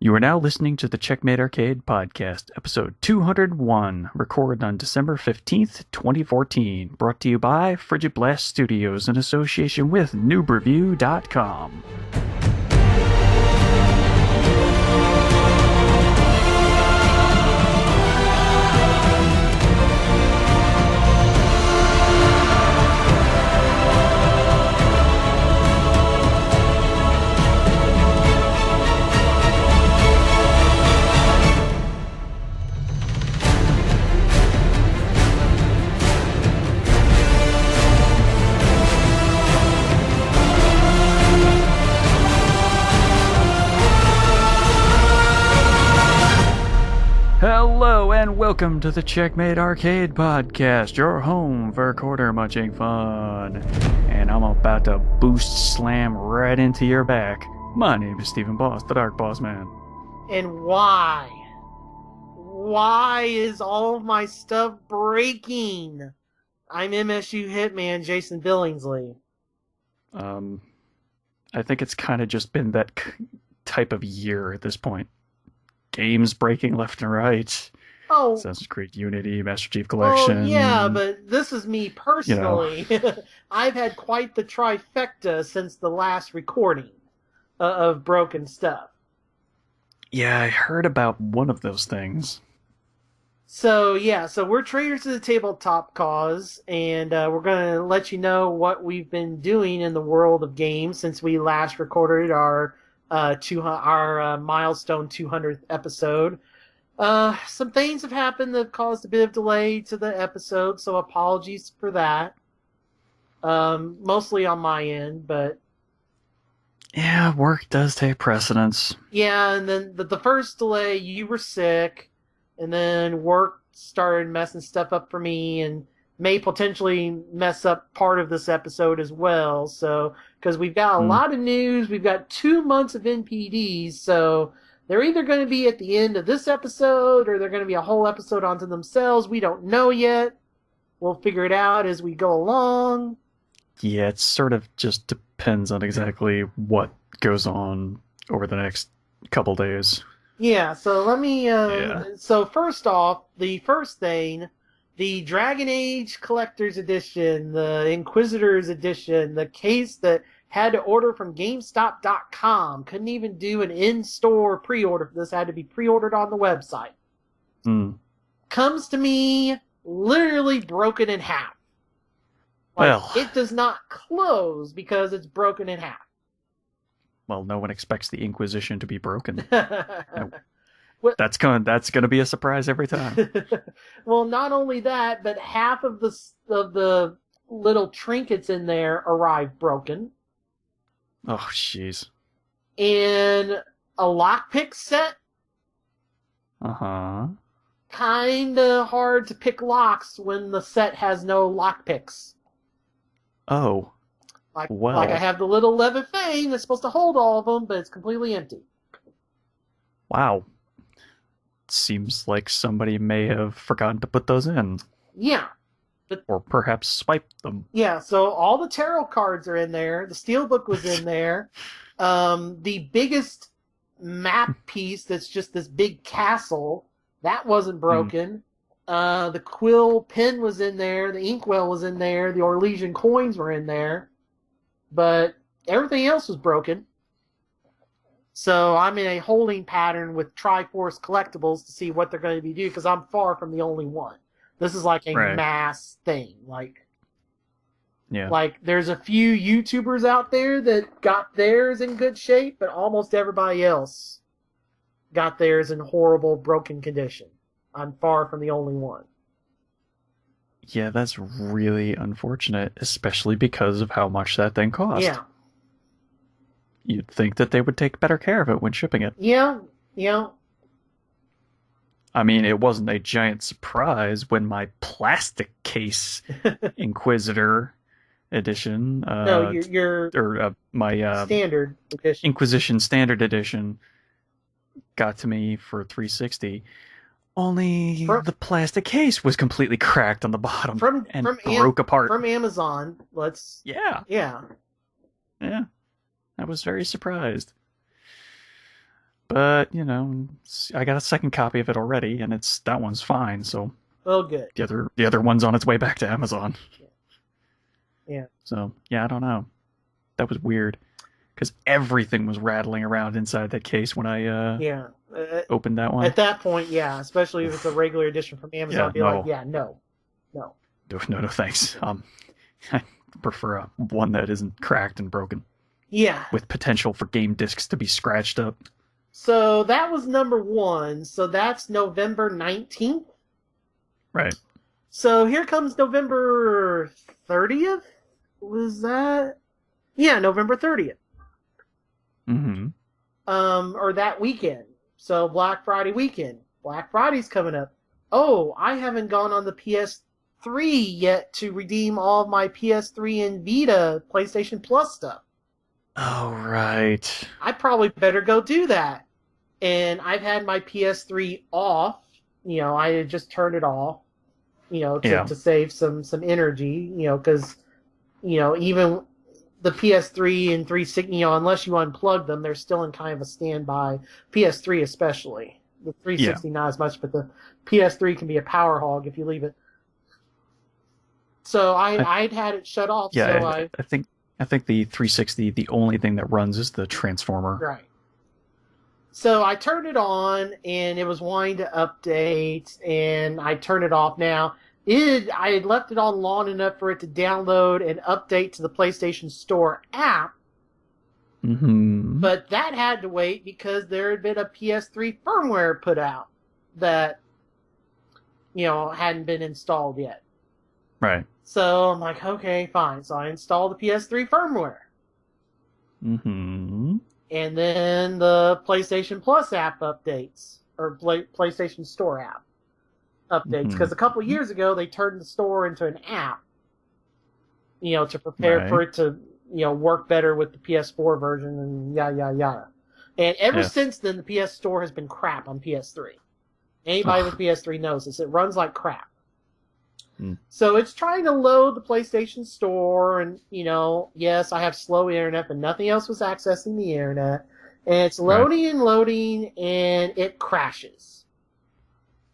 You are now listening to the Checkmate Arcade Podcast, episode 201, recorded on December 15th, 2014, brought to you by Frigid Blast Studios in association with NoobReview.com. Hello and welcome to the Checkmate Arcade Podcast, your home for quarter munching fun. And I'm about to boost slam right into your back. My name is Stephen Boss, the Dark Boss Man. And why? Why is all of my stuff breaking? I'm MSU Hitman Jason Billingsley. I think it's kind of just been that type of year at this point. Games breaking left and right. Oh, Assassin's Creed Unity, Master Chief Collection. Oh, yeah, but this is me personally. I've had quite the trifecta since the last recording of broken stuff. Yeah, I heard about one of those things. So we're traders of the tabletop cause, and we're going to let you know what we've been doing in the world of games since we last recorded our milestone 200th episode. Some things have happened that have caused a bit of delay to the episode, so apologies for that. Mostly on my end, but yeah, work does take precedence. Yeah, and then the first delay, you were sick, and then work started messing stuff up for me, and may potentially mess up part of this episode as well. So, because we've got a lot of news, we've got 2 months of NPDs, so they're either going to be at the end of this episode, or they're going to be a whole episode onto themselves. We don't know yet. We'll figure it out as we go along. Yeah, it sort of just depends on exactly what goes on over the next couple days. Yeah, so let me... So first off, the first thing... The Dragon Age Collector's Edition, the Inquisitor's Edition, the case that had to order from GameStop.com. Couldn't even do an in-store pre-order for this. Had to be pre-ordered on the website. Comes to me literally broken in half. It does not close because it's broken in half. Well, no one expects the Inquisition to be broken. No. That's gonna be a surprise every time. Well, not only that, but half of the little trinkets in there arrived broken. Oh, jeez. And a lockpick set. Kinda hard to pick locks when the set has no lockpicks. Oh. Like I have the little leather thing that's supposed to hold all of them, but it's completely empty. Wow. Seems like somebody may have forgotten to put those in. Yeah. Or perhaps swiped them. Yeah, so all the tarot cards are in there. The steelbook was in there. The biggest map piece that's just this big castle, that wasn't broken. The quill pen was in there. The inkwell was in there. The Orlesian coins were in there. But everything else was broken. So I'm in a holding pattern with Triforce Collectibles to see what they're going to be doing, because I'm far from the only one. This is like a mass thing. Like, there's a few YouTubers out there that got theirs in good shape, but almost everybody else got theirs in horrible, broken condition. I'm far from the only one. Yeah, that's really unfortunate, especially because of how much that thing cost. Yeah. You'd think that they would take better care of it when shipping it. Yeah. I mean, it wasn't a giant surprise when my plastic case Inquisitor edition... my standard edition. Inquisition Standard Edition got to me for $360. Only the plastic case was completely cracked on the bottom and broke apart. From Amazon. Yeah. I was very surprised. But, I got a second copy of it already, and that one's fine, so Well, good. the other one's on its way back to Amazon. Yeah. So, yeah, I don't know. That was weird. Because everything was rattling around inside that case when I opened that one. At that point, yeah, especially if it's a regular edition from Amazon, be like, no. No, thanks. I prefer one that isn't cracked and broken. Yeah. With potential for game discs to be scratched up. So that was number 1. So that's November 19th. Right. So here comes November 30th. Was that? Yeah, November 30th. Mm-hmm. Or that weekend. So Black Friday weekend. Black Friday's coming up. Oh, I haven't gone on the PS3 yet to redeem all of my PS3 and Vita PlayStation Plus stuff. Oh, right. I probably better go do that. And I've had my PS3 off. I had just turned it off, to save some energy, because, even the PS3 and 360, unless you unplug them, they're still in kind of a standby. PS3 especially. The 360 not as much, but the PS3 can be a power hog if you leave it. So I'd had it shut off. Yeah, so I think the 360, the only thing that runs is the transformer. Right. So I turned it on, and it was wanting to update, and I turned it off now. I had left it on long enough for it to download and update to the PlayStation Store app. Mm-hmm. But that had to wait because there had been a PS3 firmware put out that, hadn't been installed yet. Right. So I'm like, okay, fine. So I installed the PS3 firmware. Mm-hmm. And then the PlayStation Plus app updates, or PlayStation Store app updates, because a couple years ago they turned the store into an app, to prepare for it to, work better with the PS4 version and yada, yada, yada. And ever since then, the PS Store has been crap on PS3. Anybody with PS3 knows this. It runs like crap. So it's trying to load the PlayStation Store, and, yes, I have slow internet, but nothing else was accessing the internet. And it's loading and loading, and it crashes.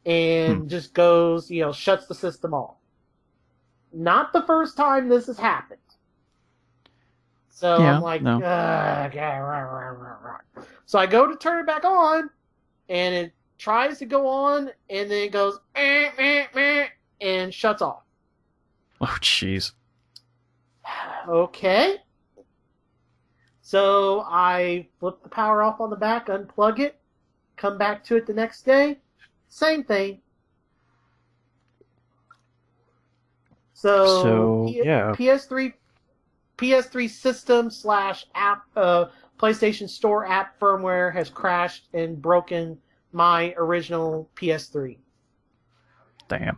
And just goes, shuts the system off. Not the first time this has happened. So I'm like, no. So I go to turn it back on, and it tries to go on, and then it goes, and shuts off. Oh, jeez. Okay. So I flip the power off on the back, unplug it, come back to it the next day. Same thing. So PS3 system / app, PlayStation Store app firmware has crashed and broken my original PS3. Damn.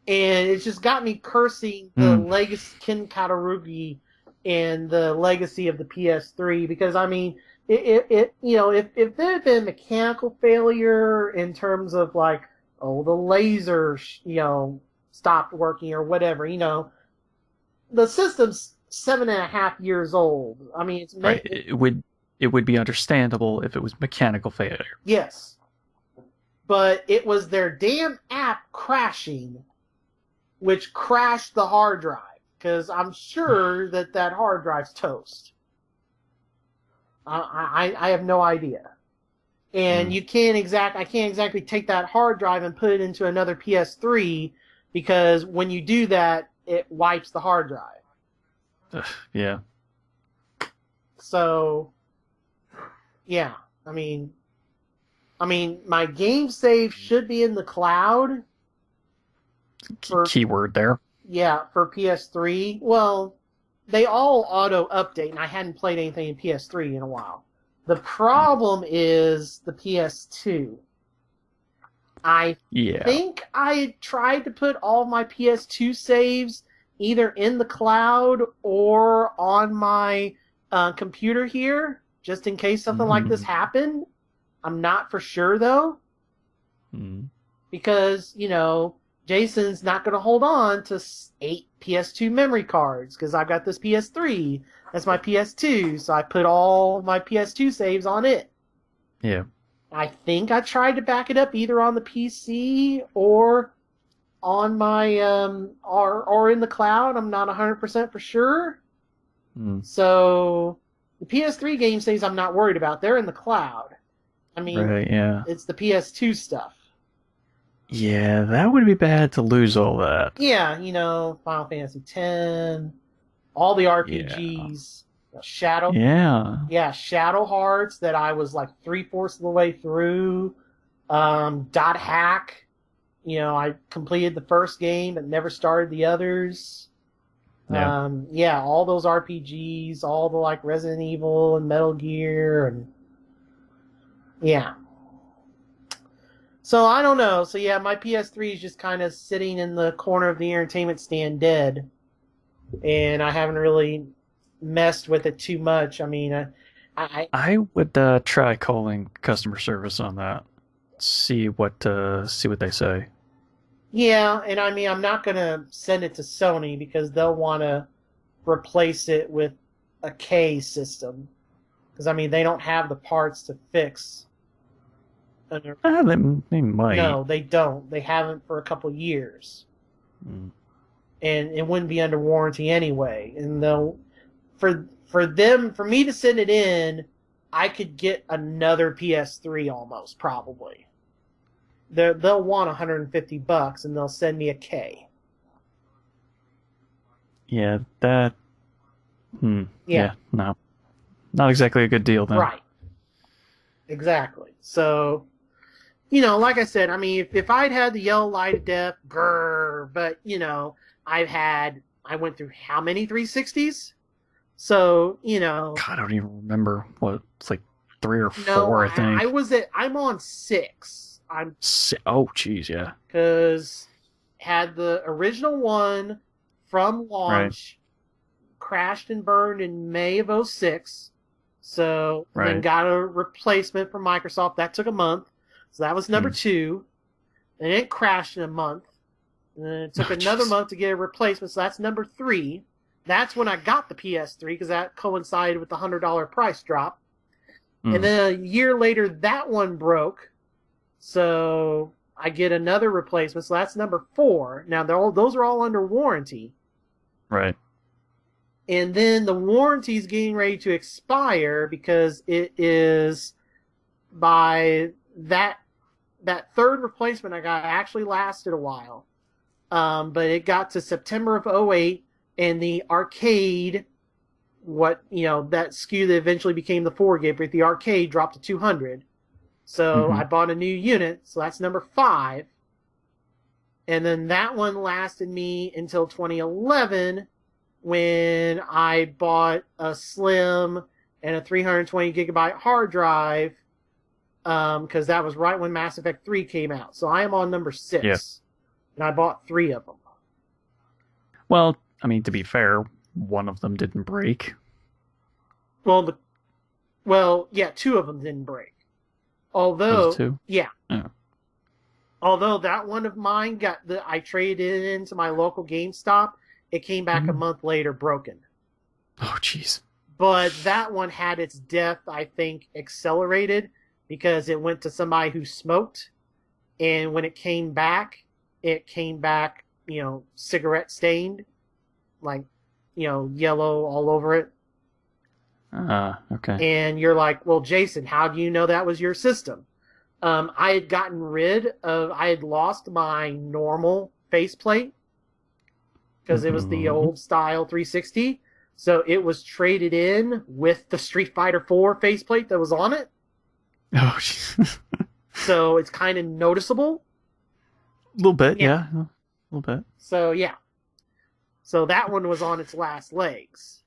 And it's just got me cursing the legacy, Ken Katarugi, and the legacy of the PS3, because I mean, if there had been mechanical failure in terms of like, the laser, stopped working or whatever, the system's 7.5 years old. I mean, it's it would be understandable if it was mechanical failure. Yes, but it was their damn app crashing, which crashed the hard drive, because I'm sure that hard drive's toast. I have no idea. And I can't exactly take that hard drive and put it into another PS3, because when you do that, it wipes the hard drive. Yeah. So, yeah, I mean, my game save should be in the cloud. Keyword there. Yeah, for PS3. Well, they all auto-update, and I hadn't played anything in PS3 in a while. The problem is the PS2. I think I tried to put all my PS2 saves either in the cloud or on my computer here, just in case something like this happened. I'm not for sure, though. Because, Jason's not going to hold on to 8 PS2 memory cards, because I've got this PS3. That's my PS2, so I put all my PS2 saves on it. Yeah. I think I tried to back it up either on the PC or on my or in the cloud. I'm not 100% for sure. So the PS3 game saves I'm not worried about. They're in the cloud. I mean, Right, yeah. it's the PS2 stuff. Yeah, that would be bad to lose all that. Yeah, Final Fantasy X, all the Yeah. RPGs, Shadow. Yeah. Yeah, Shadow Hearts that I was like 3/4 of the way through. Dot Hack. I completed the first game but never started the others. Yeah. Yeah, all those RPGs, all the like Resident Evil and Metal Gear, and yeah. So I don't know. So yeah, my PS3 is just kind of sitting in the corner of the entertainment stand dead, and I haven't really messed with it too much. I mean, I would try calling customer service on that. See what they say. yeah, and I mean, I'm not gonna send it to Sony because they'll want to replace it with a K system, because I mean they don't have the parts to fix. They might. No, they don't. They haven't for a couple years, and it wouldn't be under warranty anyway. And they'll for me to send it in, I could get another PS3 almost probably. They'll want $150 and they'll send me a K. Yeah, that. Yeah, no, not exactly a good deal then. right. Exactly. So, like I said, I mean, if I'd had the yellow light of death, grrr, but I went through how many 360s? So, God, I don't even remember what it's like 3 or 4. I think I'm on 6. Oh, geez, yeah. Because had the original one from launch, crashed and burned in May of 2006. So then got a replacement from Microsoft. That took a month. So that was number 2. And it crashed in a month. And then it took another month to get a replacement. So that's number 3. That's when I got the PS3 because that coincided with the $100 price drop. And then a year later, that one broke. So I get another replacement. So that's number 4. Now those are all under warranty. Right. And then the warranty is getting ready to expire because it is by that third replacement I got actually lasted a while. But it got to September of 2008 and the arcade, that SKU that eventually became the 4 gig, but the arcade dropped to 200. So I bought a new unit, so that's number 5. And then that one lasted me until 2011 when I bought a Slim and a 320 gigabyte hard drive, because that was right when Mass Effect 3 came out. So I am on number 6, and I bought 3 of them. Well, I mean, to be fair, one of them didn't break. Well, 2 of them didn't break. Although, 2? Yeah. Oh. Although that one of mine I traded it into my local GameStop, it came back a month later broken. Oh, jeez. But that one had its death, I think, accelerated because it went to somebody who smoked, and when it came back, cigarette stained, like, yellow all over it. Okay. And you're like, well, Jason, how do you know that was your system? I had lost my normal faceplate because it was the old style 360. So it was traded in with the Street Fighter 4 faceplate that was on it. Oh, so it's kind of noticeable. A little bit, yeah. A little bit. So, yeah. So that one was on its last legs.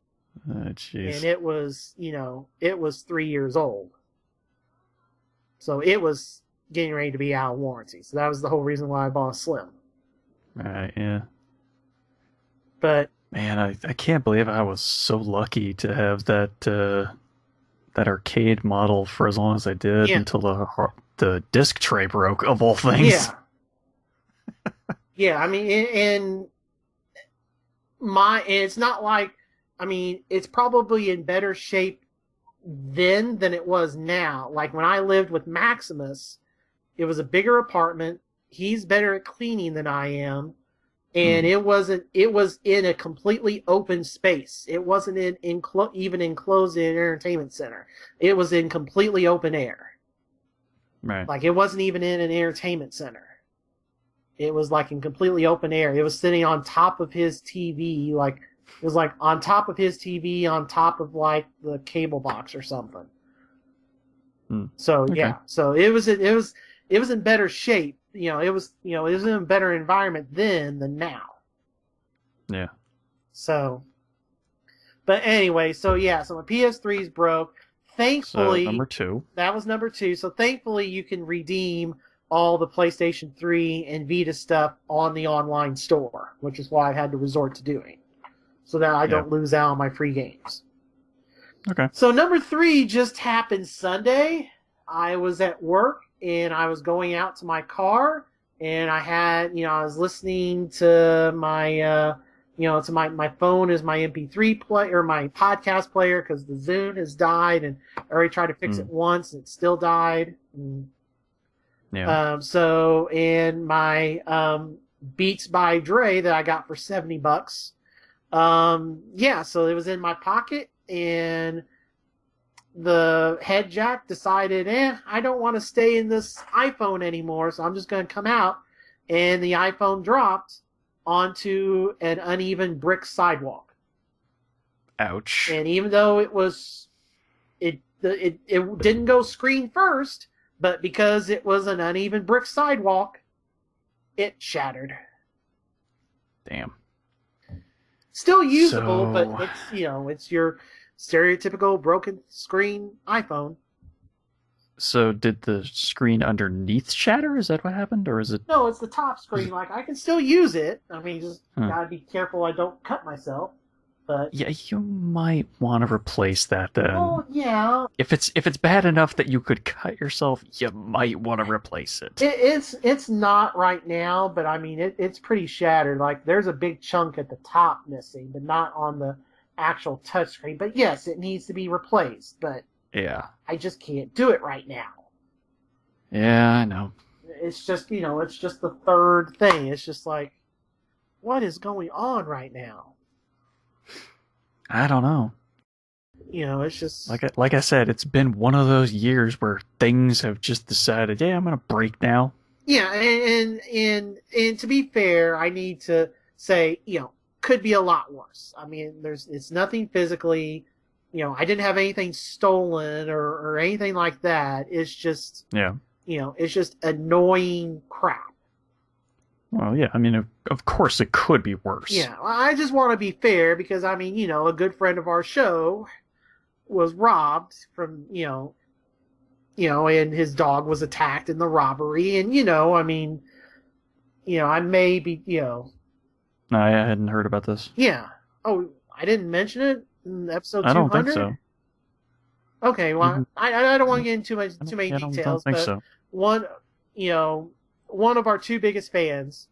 Jeez. And it was, it was 3 years old. So it was getting ready to be out of warranty. So that was the whole reason why I bought a Slim. Right, yeah. But man, I can't believe I was so lucky to have that arcade model for as long as I did until the disc tray broke, of all things. Yeah. Yeah, I mean, and it's not like, I mean, it's probably in better shape then than it was now. Like when I lived with Maximus, it was a bigger apartment. He's better at cleaning than I am. And it was in a completely open space. It wasn't even enclosed in an entertainment center. It was in completely open air. Right. Like it wasn't even in an entertainment center. It was like in completely open air. It was sitting on top of his TV, like it was like on top of his TV, on top of like the cable box or something. So Okay. yeah, so it was in better shape. It was in a better environment then than now. Yeah. So, but anyway, so my PS3's broke. Thankfully, So number 2. That was number 2. So thankfully, you can redeem all the PlayStation 3 and Vita stuff on the online store, which is why I had to resort to doing, so that I don't lose out on my free games. Okay. So number 3 just happened Sunday. I was at work and I was going out to my car, and I had, I was listening to my, to my phone as my MP3 player, my podcast player, because the Zune has died, and I already tried to fix it once, and it still died. So, and my Beats by Dre that I got for $70. So it was in my pocket, and the head jack decided, I don't want to stay in this iPhone anymore, so I'm just going to come out, and the iPhone dropped onto an uneven brick sidewalk. Ouch. And even though it didn't go screen first, but because it was an uneven brick sidewalk, it shattered. Damn. Still usable, but it's your stereotypical broken screen iPhone. So did the screen underneath shatter? Is that what happened, or is it? No, it's the top screen. Like I can still use it. I mean, just gotta be careful I don't cut myself. But yeah, you might want to replace that then. Well, yeah. If it's bad enough that you could cut yourself, you might want to replace it. It's not right now, but I mean it's pretty shattered. Like there's a big chunk at the top missing, but not on the actual touchscreen. But yes, it needs to be replaced. But yeah, I just can't do it right now. Yeah, I know. It's just it's just the third thing. It's just like, what is going on right now? I don't know. It's just like I said, it's been one of those years where things have just decided, I'm gonna break now. Yeah, and to be fair, I need to say, could be a lot worse. I mean, it's nothing physically, I didn't have anything stolen or anything like that. It's just it's just annoying crap. Well, yeah, I mean, of course it could be worse. Yeah, I just want to be fair because, I mean, a good friend of our show was robbed from, and his dog was attacked in the robbery. And, I mean, I may be, No, I hadn't heard about this. Yeah. Oh, I didn't mention it in episode 200? I don't think so. Okay, well, I don't want to get into too many details. I don't think but so. One of our 2 biggest fans,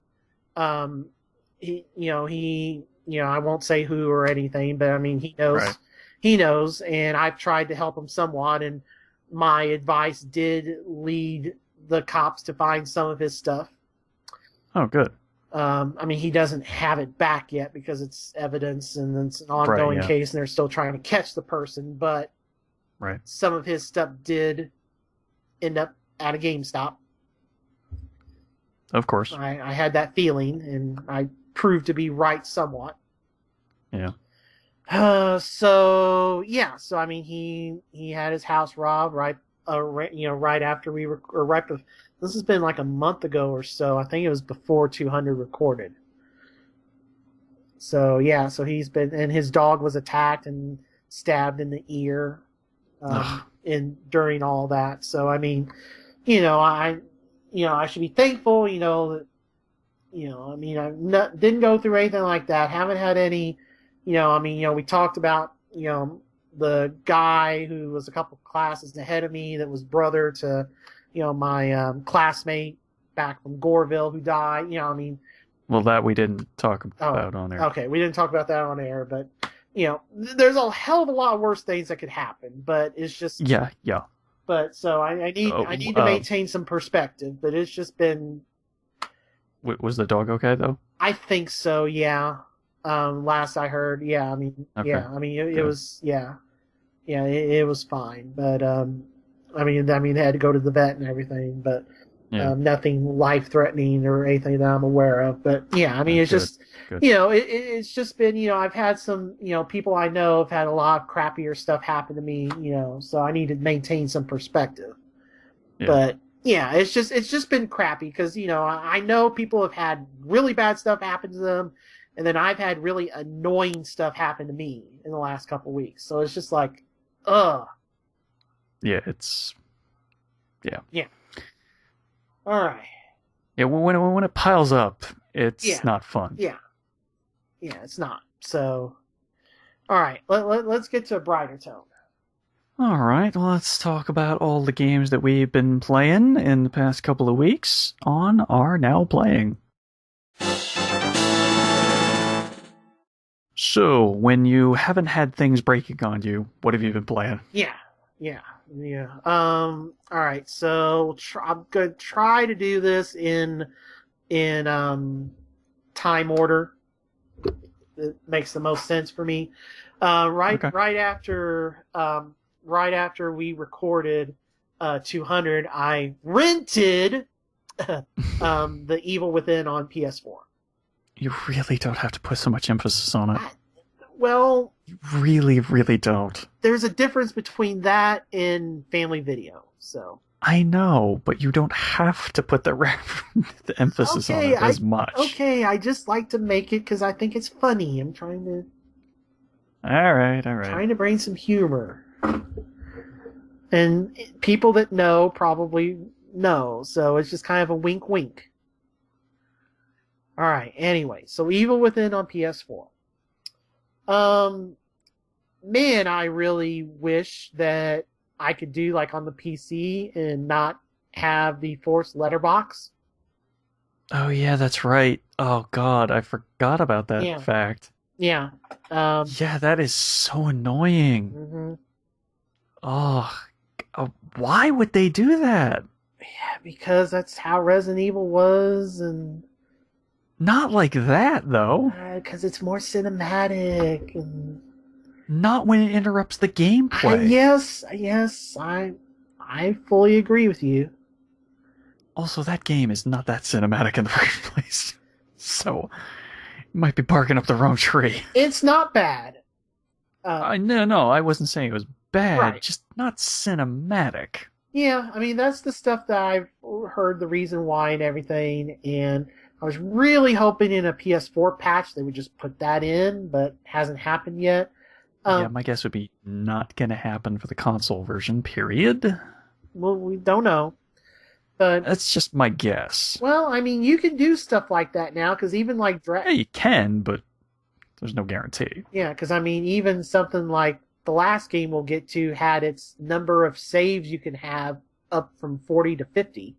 he I won't say who or anything, but I mean, he knows, he knows, and I've tried to help him somewhat, and my advice did lead the cops to find some of his stuff. Oh, good. I mean, he doesn't have it back yet because it's evidence and it's an ongoing case, and they're still trying to catch the person, but some of his stuff did end up at a GameStop. Of course. I had that feeling, and I proved to be right somewhat. Yeah. So I mean, he had his house robbed right after this has been like a month ago or so. I think it was before 200 recorded. So he's been, and his dog was attacked and stabbed in the ear, during all that. So I mean, I should be thankful, that, I mean, didn't go through anything like that. Haven't had any, we talked about, the guy who was a couple classes ahead of me that was brother to, my classmate back from Goreville who died. Well, that we didn't talk about on air. Okay, we didn't talk about that on air, but there's a hell of a lot worse things that could happen, but it's just Yeah. But so I need to maintain some perspective, but it's just been. Was the dog okay though? I think so. Yeah. Last I heard, yeah. I mean, Okay. yeah. I mean, it was, yeah, yeah. It was fine, but I mean, they had to go to the vet and everything, but nothing life threatening or anything that I'm aware of. But yeah, I mean, it's just, it's just been, I've had some, people I know have had a lot of crappier stuff happen to me, so I need to maintain some perspective. Yeah. But yeah, it's just been crappy because, I know people have had really bad stuff happen to them, and then I've had really annoying stuff happen to me in the last couple of weeks. So it's just like, ugh. Yeah, it's, yeah. Yeah. All right. Yeah, when it piles up, it's not fun. Yeah. Yeah, it's not. So, all right, let's get to a brighter tone. All right, well, let's talk about all the games that we've been playing in the past couple of weeks on Are Now Playing. So, when you haven't had things breaking on you, what have you been playing? Yeah. All right, so I'm going to try to do this in time order. It makes the most sense for me. Right after we recorded 200, I rented The Evil Within on PS4. You really don't have to put so much emphasis on it. Well, you really, really don't. There's a difference between that and Family Video, so. I know, but you don't have to put the emphasis on it as much. Okay, I just like to make it because I think it's funny. I'm trying to. All right. Trying to bring some humor, and people that know probably know, so it's just kind of a wink, wink. All right. Anyway, so Evil Within on PS4. Man, I really wish that I could do like on the PC and not have the forced letterbox. Oh yeah, that's right. Oh god, I forgot about that fact. Yeah. Yeah, that is so annoying. Mm-hmm. Oh, why would they do that? Yeah, because that's how Resident Evil was, and not like that though. Because it's more cinematic and. Not when it interrupts the gameplay. Yes, I fully agree with you. Also, that game is not that cinematic in the first place. So, you might be barking up the wrong tree. It's not bad. No, I wasn't saying it was bad. Right. Just not cinematic. Yeah, I mean, that's the stuff that I've heard the reason why and everything, and I was really hoping in a PS4 patch they would just put that in, but hasn't happened yet. Yeah, my guess would be not going to happen for the console version, period. Well, we don't know. But that's just my guess. Well, I mean, you can do stuff like that now, because even like... Yeah, you can, but there's no guarantee. Yeah, because I mean, even something like the last game we'll get to had its number of saves you can have up from 40 to 50.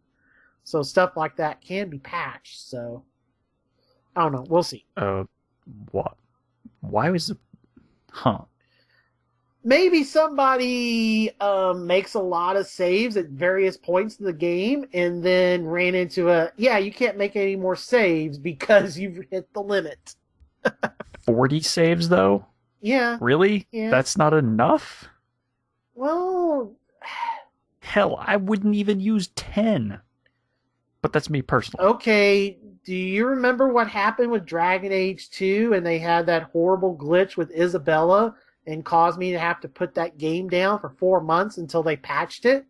So stuff like that can be patched, so... I don't know, we'll see. What? Why was it... Huh. Maybe somebody makes a lot of saves at various points in the game and then ran into you can't make any more saves because you've hit the limit. 40 saves, though? Yeah. Really? Yeah. That's not enough? Well... Hell, I wouldn't even use 10. But that's me personally. Okay, do you remember what happened with Dragon Age 2 and they had that horrible glitch with Isabella and caused me to have to put that game down for 4 months until they patched it?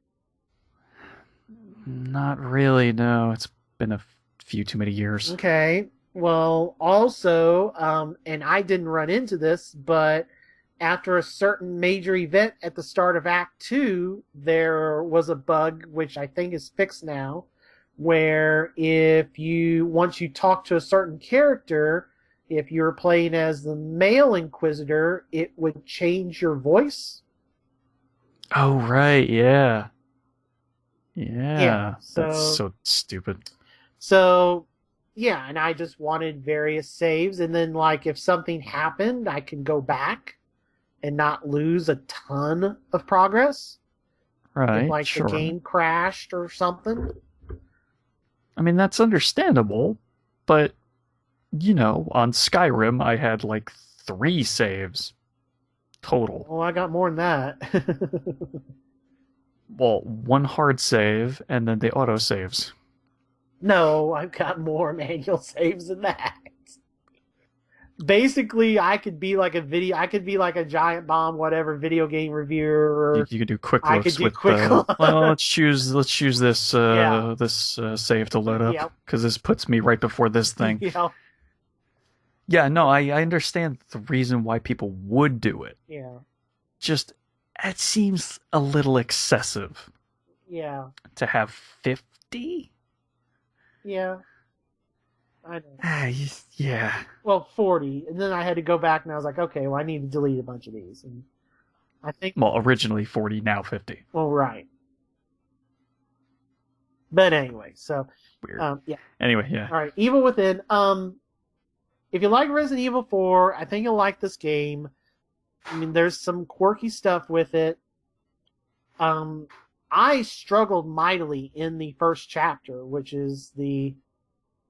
Not really, no. It's been a few too many years. Okay. Well, also, and I didn't run into this, but after a certain major event at the start of Act 2, there was a bug, which I think is fixed now, where once you talk to a certain character, if you're playing as the male Inquisitor, it would change your voice. Oh, right, yeah. Yeah. That's so stupid. So, yeah, and I just wanted various saves, and then, like, if something happened, I can go back. and not lose a ton of progress. Right, If, like, sure. the game crashed or something. I mean, that's understandable, but, you know, on Skyrim, I had like 3 saves total. Oh, I got more than that. Well, 1 hard save, and then the auto saves. No, I've got more manual saves than that. Basically, I could be like a giant bomb, whatever video game reviewer, or You could do quick I could looks do with quick well, let's choose this Yeah. save to load up Yep. because this puts me right before this thing. Yeah. Yeah, no, I understand the reason why people would do it. Yeah. Just it seems a little excessive Yeah. to have 50. Yeah. I know. Yeah. Well, 40, and then I had to go back, and I was like, okay, well, I need to delete a bunch of these, and I think. Well, originally 40, now 50. Well, right. But anyway, so Weird. yeah. Anyway, yeah. All right, Evil Within. If you like Resident Evil 4, I think you'll like this game. I mean, there's some quirky stuff with it. I struggled mightily in the first chapter, which is the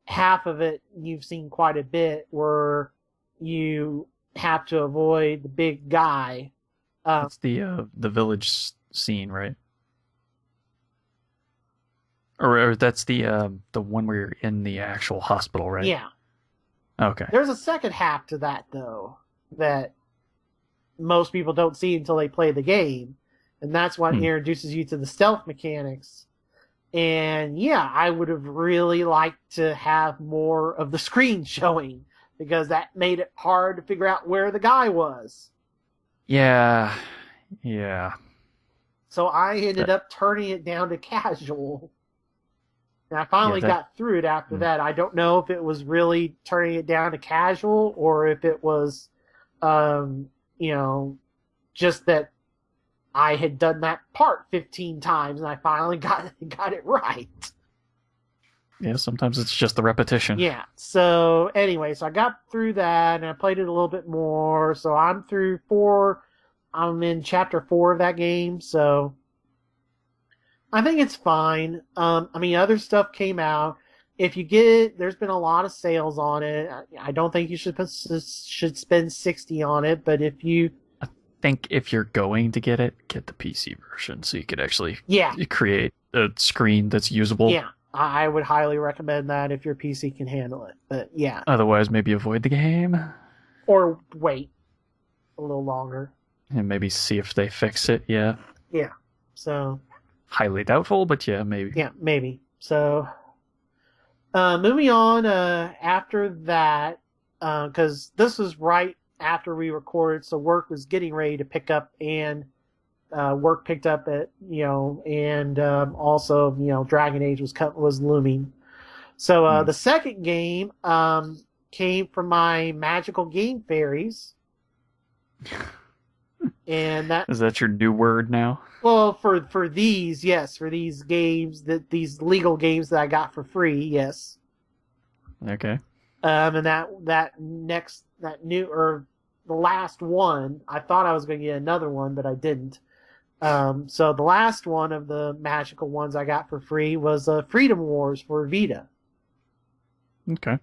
half of it you've seen quite a bit, where you have to avoid the big guy. It's the village scene, right? Or that's the one where you're in the actual hospital, right? Yeah. Okay. There's a second half to that, though, that most people don't see until they play the game, and that's what introduces you to the stealth mechanics. And yeah, I would have really liked to have more of the screen showing, because that made it hard to figure out where the guy was. Yeah. So I ended up turning it down to casual. And I finally got through it after that. I don't know if it was really turning it down to casual, or if it was, just that I had done that part 15 times and I finally got it right. Yeah, sometimes it's just the repetition. Yeah. So anyway, so I got through that and I played it a little bit more. So I'm through 4. I'm in chapter 4 of that game. So I think it's fine. I mean, other stuff came out. If you get it, there's been a lot of sales on it. I don't think you should spend $60 on it, but if you... I think if you're going to get it, get the PC version so you could actually create a screen that's usable. Yeah, I would highly recommend that if your PC can handle it. But yeah. Otherwise, maybe avoid the game. Or wait a little longer. And maybe see if they fix it, yeah. Yeah, so... Highly doubtful, but yeah, maybe. Yeah, maybe. So, moving on after that, because this was right after we recorded, so work was getting ready to pick up, and work picked up at, and also, Dragon Age was looming. So, the second game came from my magical game fairies. And that is that your new word now? Well, for these, yes, for these games, these legal games that I got for free, yes. Okay. And the last one, I thought I was going to get another one, but I didn't. So the last one of the magical ones I got for free was Freedom Wars for Vita. Okay.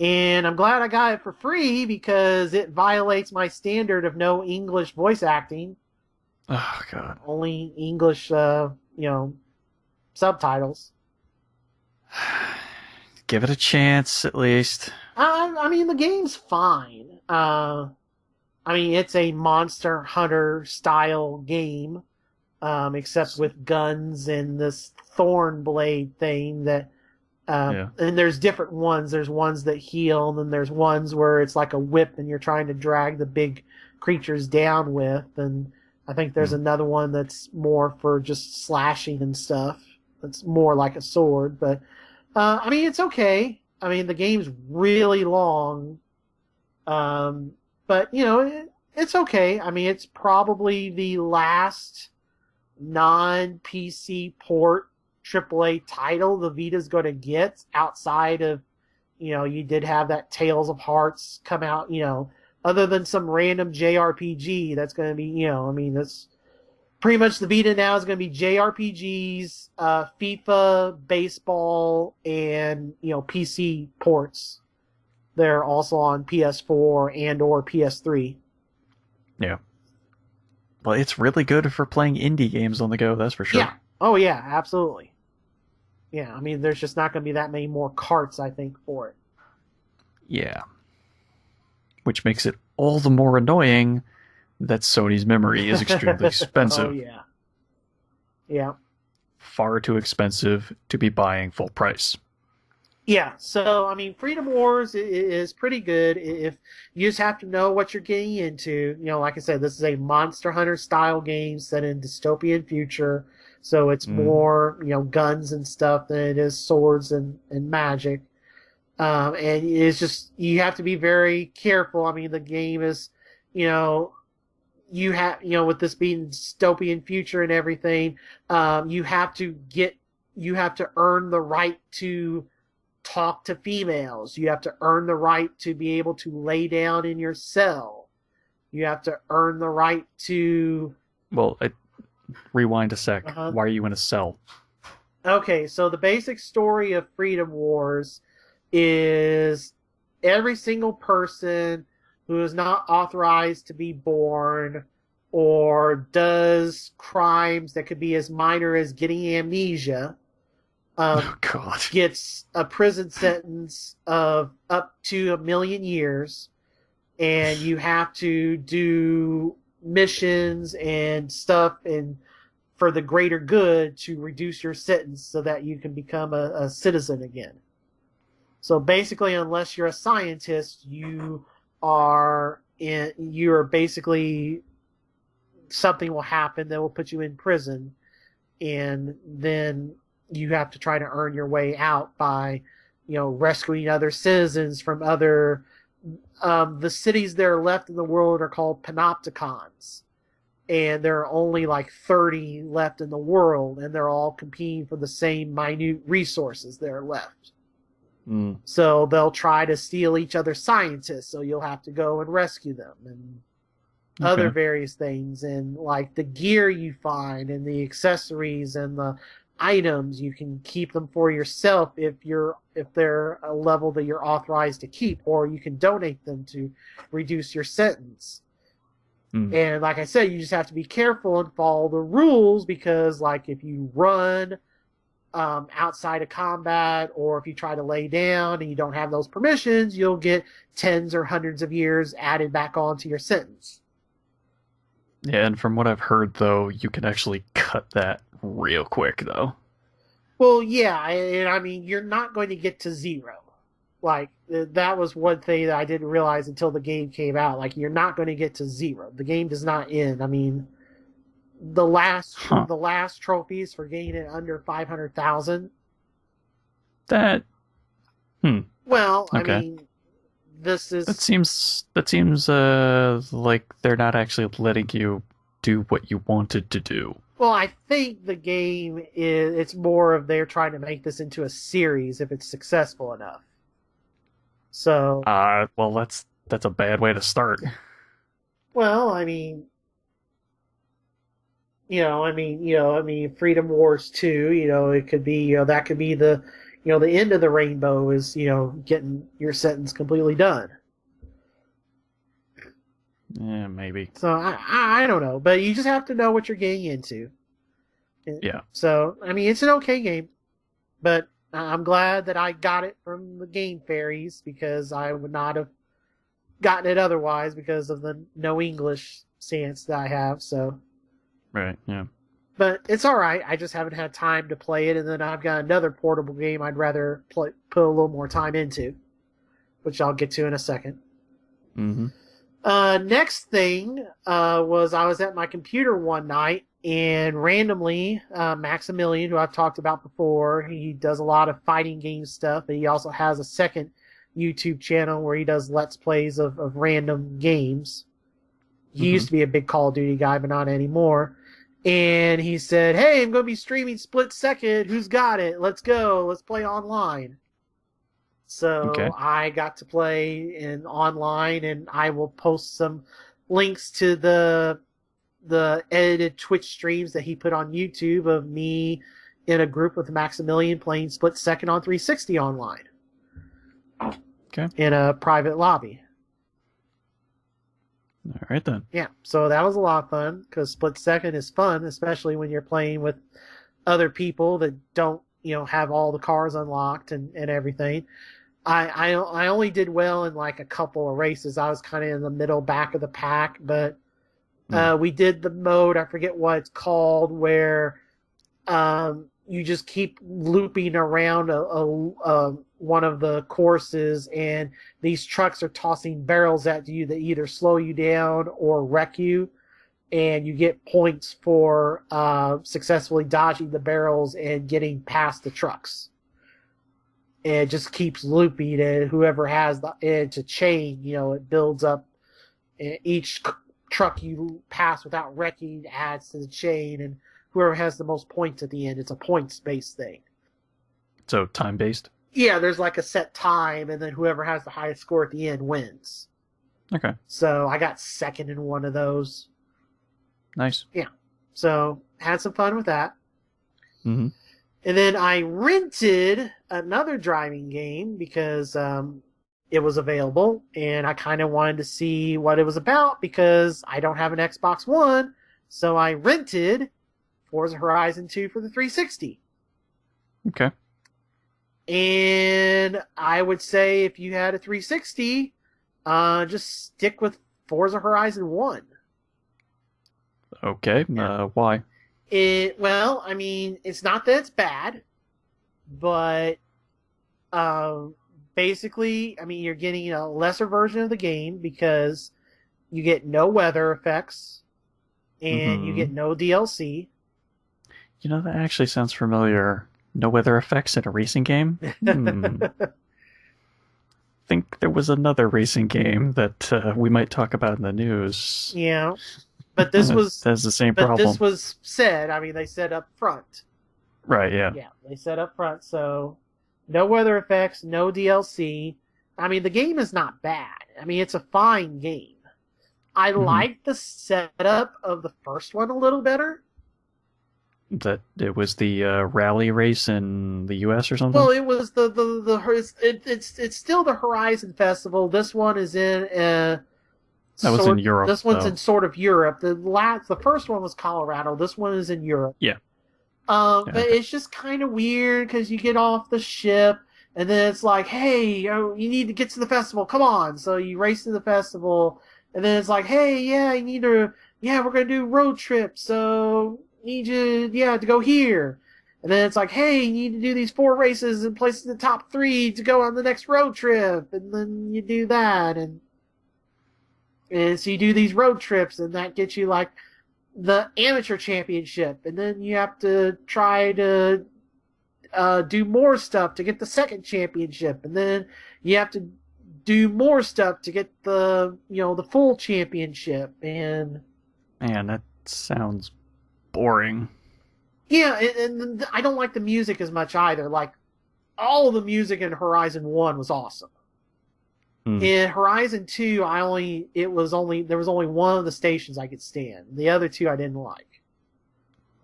And I'm glad I got it for free because it violates my standard of no English voice acting. Oh, God. Only English, subtitles. Give it a chance, at least. I mean, the game's fine. I mean, it's a Monster Hunter style game, except with guns and this thorn blade thing that... And there's different ones. There's ones that heal, and then there's ones where it's like a whip and you're trying to drag the big creatures down with, and I think there's another one that's more for just slashing and stuff. That's more like a sword, but I mean, it's okay. I mean, the game's really long, but it's okay. I mean, it's probably the last non-PC port AAA title the Vita's going to get outside of, you did have that Tales of Hearts come out, other than some random JRPG that's going to be, that's pretty much the beta now is going to be JRPGs, FIFA, baseball, and, PC ports. They're also on PS4 and or PS3. Yeah. Well, it's really good for playing indie games on the go, that's for sure. Yeah. Oh, yeah, absolutely. Yeah, I mean, there's just not going to be that many more carts, I think, for it. Yeah. Which makes it all the more annoying that Sony's memory is extremely expensive. Oh, yeah. Yeah. Far too expensive to be buying full price. Yeah, so, I mean, Freedom Wars is pretty good if you just have to know what you're getting into. Like I said, this is a Monster Hunter style game set in dystopian future, so it's more, guns and stuff than it is swords and magic. And it's just, you have to be very careful. I mean, the game is, you have, with this being dystopian future and everything, you have to earn the right to talk to females. You have to earn the right to be able to lay down in your cell. You have to earn the right to... Well, rewind a sec. Why are you in a cell? Okay, so the basic story of Freedom Wars is every single person who is not authorized to be born or does crimes that could be as minor as getting amnesia gets a prison sentence of up to 1 million years, and you have to do missions and stuff and for the greater good to reduce your sentence so that you can become a citizen again. So basically, unless you're a scientist, you are basically, something will happen that will put you in prison, and then you have to try to earn your way out by, rescuing other citizens from other... the cities that are left in the world are called panopticons. And there are only like 30 left in the world, and they're all competing for the same minute resources that are left. So they'll try to steal each other's scientists, so you'll have to go and rescue them, and other various things. And like the gear you find and the accessories and the items, you can keep them for yourself if they're a level that you're authorized to keep, or you can donate them to reduce your sentence. And like I said, you just have to be careful and follow the rules, because like if you run outside of combat, or if you try to lay down and you don't have those permissions, you'll get tens or hundreds of years added back onto your sentence. Yeah, and from what I've heard, though, you can actually cut that real quick, though. Well, yeah, and I mean, you're not going to get to 0. Like, that was one thing that I didn't realize until the game came out. Like, you're not going to get to 0. The game does not end. I mean, the last trophies for getting it under 500,000. That. Well, okay. I mean, this is... That seems like they're not actually letting you do what you wanted to do. Well, I think the game it's more of they're trying to make this into a series if it's successful enough. So... well, that's a bad way to start. Well, I mean... Freedom Wars 2, it could be, that could be the end of the rainbow is, getting your sentence completely done. Yeah, maybe. So, I don't know, but you just have to know what you're getting into. Yeah. So, I mean, it's an okay game, but I'm glad that I got it from the Game Fairies, because I would not have gotten it otherwise because of the no English stance that I have, so... Right, yeah. But it's alright, I just haven't had time to play it, and then I've got another portable game I'd rather put a little more time into, which I'll get to in a second. Next thing was I was at my computer one night, and randomly, Maximilian, who I've talked about before, he does a lot of fighting game stuff, but he also has a second YouTube channel where he does Let's Plays of random games. He used to be a big Call of Duty guy, but not anymore. And he said, hey, I'm going to be streaming Split Second. Who's got it? Let's go. Let's play online. So Okay. I got to play in online, and I will post some links to the edited Twitch streams that he put on YouTube of me in a group with Maximilian playing Split Second on 360 online. Okay. In a private lobby. All right then. Yeah, so that was a lot of fun because Split Second is fun, especially when you're playing with other people that don't, have all the cars unlocked and everything. I only did well in like a couple of races. I was kind of in the middle back of the pack, but we did the mode, I forget what it's called, where you just keep looping around one of the courses, and these trucks are tossing barrels at you that either slow you down or wreck you, and you get points for successfully dodging the barrels and getting past the trucks. And it just keeps looping, and whoever has it's a chain, it builds up. Each truck you pass without wrecking adds to the chain, and whoever has the most points at the end, it's a points-based thing. So time-based? Yeah, there's like a set time, and then whoever has the highest score at the end wins. Okay. So I got second in one of those. Nice. Yeah. So had some fun with that. Mm-hmm. And then I rented another driving game because it was available, and I kind of wanted to see what it was about because I don't have an Xbox One, so I rented Forza Horizon 2 for the 360. Okay. And I would say if you had a 360, just stick with Forza Horizon 1. Okay. Yeah. Why? Well, I mean, it's not that it's bad, but basically, I mean, you're getting a lesser version of the game because you get no weather effects and you get no DLC. That actually sounds familiar. No weather effects in a racing game? I think there was another racing game that we might talk about in the news. Yeah. But this has the same problem. But this was said, I mean, they said up front. Right, yeah. Yeah, they said up front, so no weather effects, no DLC. I mean, the game is not bad. I mean, it's a fine game. I like the setup of the first one a little better. That it was the rally race in the U.S. or something? Well, it was it's still the Horizon Festival. This one is in that was in Europe. This one's in sort of Europe. The first one was Colorado. This one is in Europe. Yeah. But it's just kind of weird because you get off the ship and then it's like, hey, you need to get to the festival. Come on. So you race to the festival, and then it's like, hey, we're going to do road trip. So need you, to go here. And then it's like, hey, you need to do these 4 races and place in the top 3 to go on the next road trip. And then you do that. And so you do these road trips, and that gets you like the amateur championship. And then you have to try to do more stuff to get the second championship. And then you have to do more stuff to get the full championship. And man, that sounds boring. Yeah, and I don't like the music as much either. Like, all of the music in Horizon 1 was awesome. In Horizon 2, there was only one of the stations I could stand. The other 2 I didn't like.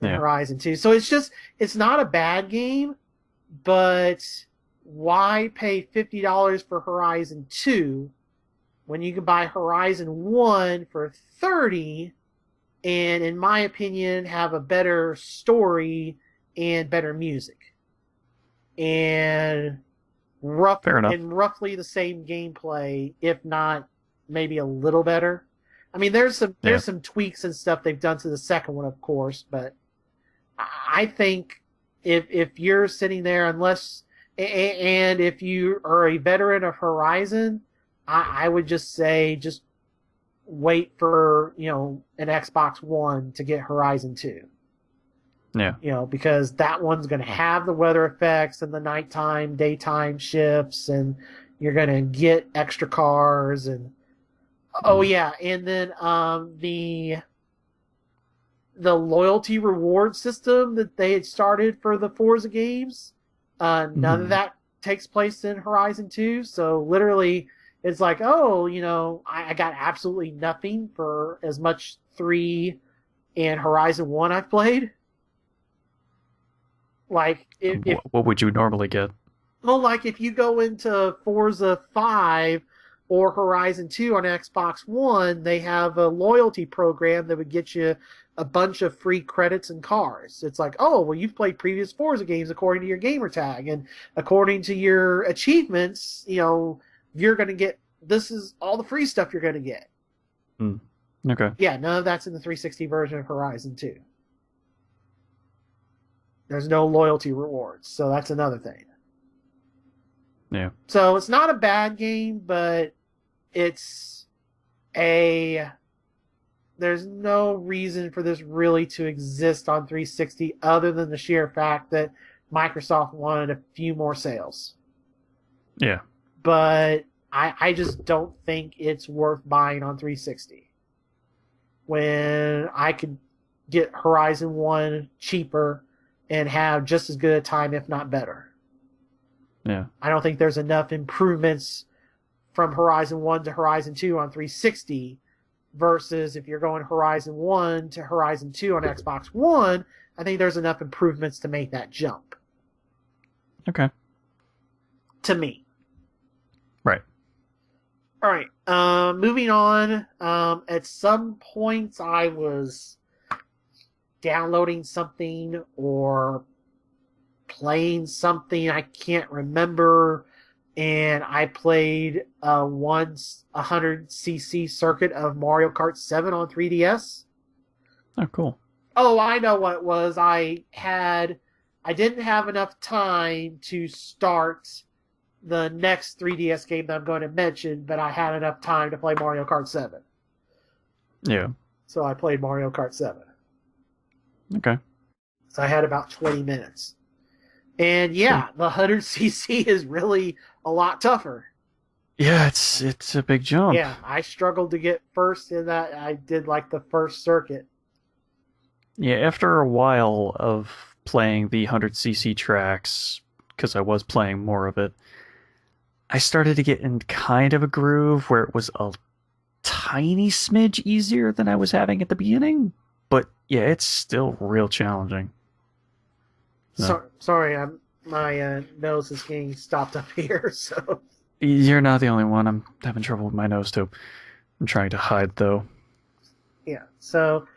In Horizon 2. So it's not a bad game, but why pay $50 for Horizon 2 when you can buy Horizon 1 for $30 and, in my opinion, have a better story and better music? And roughly the same gameplay, if not maybe a little better. I mean, there's some tweaks and stuff they've done to the second one, of course, but I think if you're sitting there, and if you are a veteran of Horizon, I would just say just wait for an Xbox One to get Horizon 2. Yeah. Because that one's going to have the weather effects and the nighttime, daytime shifts, and you're going to get extra cars and and then the loyalty reward system that they had started for the Forza games, none of that takes place in Horizon 2. So literally, it's like, oh, I got absolutely nothing for as much 3 and Horizon 1 I've played. Like, what would you normally get? well, like if you go into Forza 5 or Horizon 2 on Xbox One, they have a loyalty program that would get you a bunch of free credits and cars. It's like, oh, well, you've played previous Forza games according to your gamer tag, and according to your achievements, you're going to get, this is all the free stuff you're going to get. Okay. Yeah, none of that's in the 360 version of Horizon 2. There's no loyalty rewards, so that's another thing. Yeah. So it's not a bad game, but there's no reason for this really to exist on 360 other than the sheer fact that Microsoft wanted a few more sales. Yeah. But I just don't think it's worth buying on 360. When I could get Horizon 1 cheaper and have just as good a time, if not better. Yeah. I don't think there's enough improvements from Horizon 1 to Horizon 2 on 360 versus if you're going Horizon 1 to Horizon 2 on Xbox One, I think there's enough improvements to make that jump. Okay. To me. Right. All right. Moving on. At some points, I was downloading something or playing something I can't remember, and I played a 100cc circuit of Mario Kart 7 on 3DS. Oh, cool. Oh, I know what it was. I didn't have enough time to start the next 3DS game that I'm going to mention, but I had enough time to play Mario Kart 7. Yeah. So I played Mario Kart 7. Okay. So I had about 20 minutes. And yeah, the 100cc is really a lot tougher. Yeah, it's a big jump. Yeah, I struggled to get first in that. I did like the first circuit. Yeah, after a while of playing the 100cc tracks, because I was playing more of it, I started to get in kind of a groove where it was a tiny smidge easier than I was having at the beginning. But yeah, it's still real challenging. Sorry, my nose is getting stopped up here. So you're not the only one. I'm having trouble with my nose too. I'm trying to hide though. Yeah. So,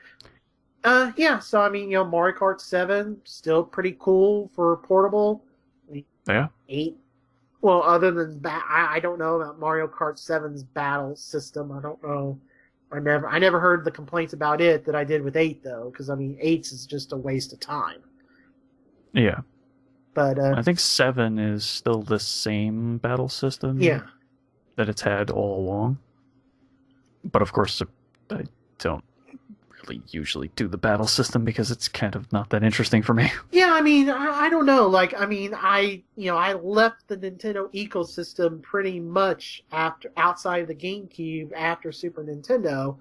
So I mean, Mario Kart 7 still pretty cool for portable. Yeah. 8. Well, other than I don't know about Mario Kart 7's battle system. I don't know. I never heard the complaints about it that I did with 8 though, because I mean 8's is just a waste of time. Yeah. But I think 7 is still the same battle system. Yeah. That it's had all along. But of course, I don't really usually do the battle system because it's kind of not that interesting for me. Yeah, I mean, I don't know. Like, I mean, I left the Nintendo ecosystem pretty much outside of the GameCube after Super Nintendo.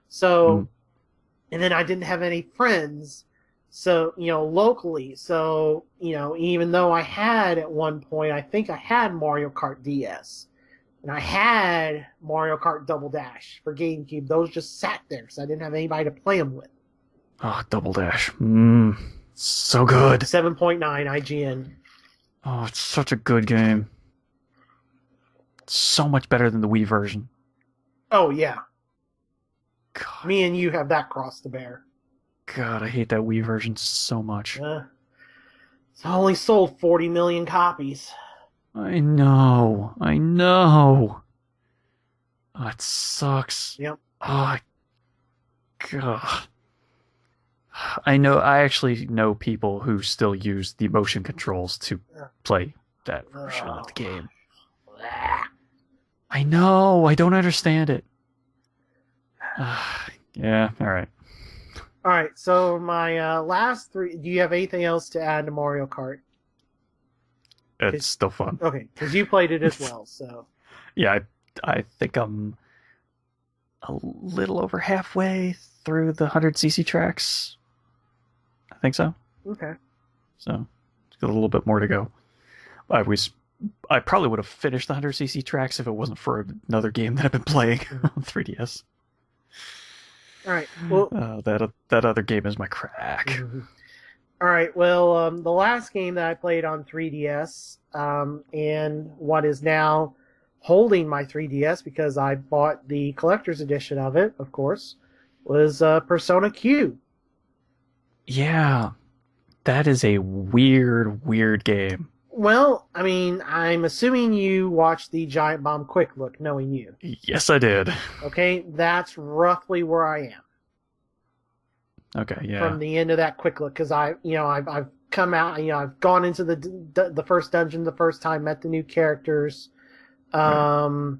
So, and then I didn't have any friends. So, locally. So, even though I had at one point, I think I had Mario Kart DS. And I had Mario Kart Double Dash for GameCube. Those just sat there because I didn't have anybody to play them with. Oh, Double Dash. So good. 7.9 IGN. Oh, it's such a good game. It's so much better than the Wii version. Oh, yeah. God. Me and you have that cross to bear. God, I hate that Wii version so much. It's only sold 40 million copies. I know. Oh, it sucks. Yep. Oh, God. I actually know people who still use the motion controls to play that version of the game. I know. I don't understand it. Yeah, alright. Alright, so my last 3... Do you have anything else to add to Mario Kart? It's still fun. Okay, because you played it as well, so... Yeah, I think I'm a little over halfway through the 100cc tracks. I think so. Okay. So, it's got a little bit more to go. I was I probably would have finished the 100cc tracks if it wasn't for another game that I've been playing on 3DS. All right. Well, that other game is my crack. All right. Well, the last game that I played on 3DS, and what is now holding my 3DS because I bought the collector's edition of it, of course, was Persona Q. Yeah, that is a weird game. Well, I mean, I'm assuming you watched the Giant Bomb Quick Look, knowing you. Yes, I did. Okay, that's roughly where I am. Okay, yeah. From the end of that quick look, because I've come out, I've gone into the first dungeon the first time, met the new characters, and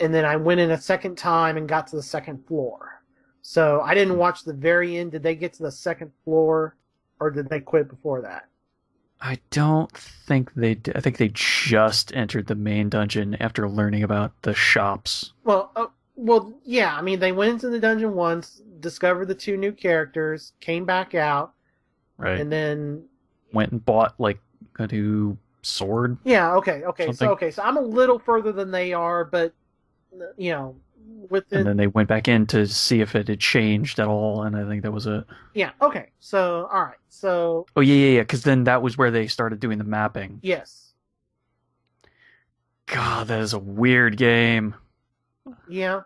then I went in a second time and got to the second floor. So I didn't watch the very end. Did they get to the second floor, or did they quit before that? I don't think they did. I think they just entered the main dungeon after learning about the shops. Well, yeah. I mean, they went into the dungeon once, discovered the two new characters, came back out, right, and then went and bought like a new sword. Yeah. Okay. So I'm a little further than they are, but within. And then they went back in to see if it had changed at all, and I think that was it. Yeah. Okay. So all right. So. Oh yeah. Because then that was where they started doing the mapping. Yes. God, that is a weird game. Yeah.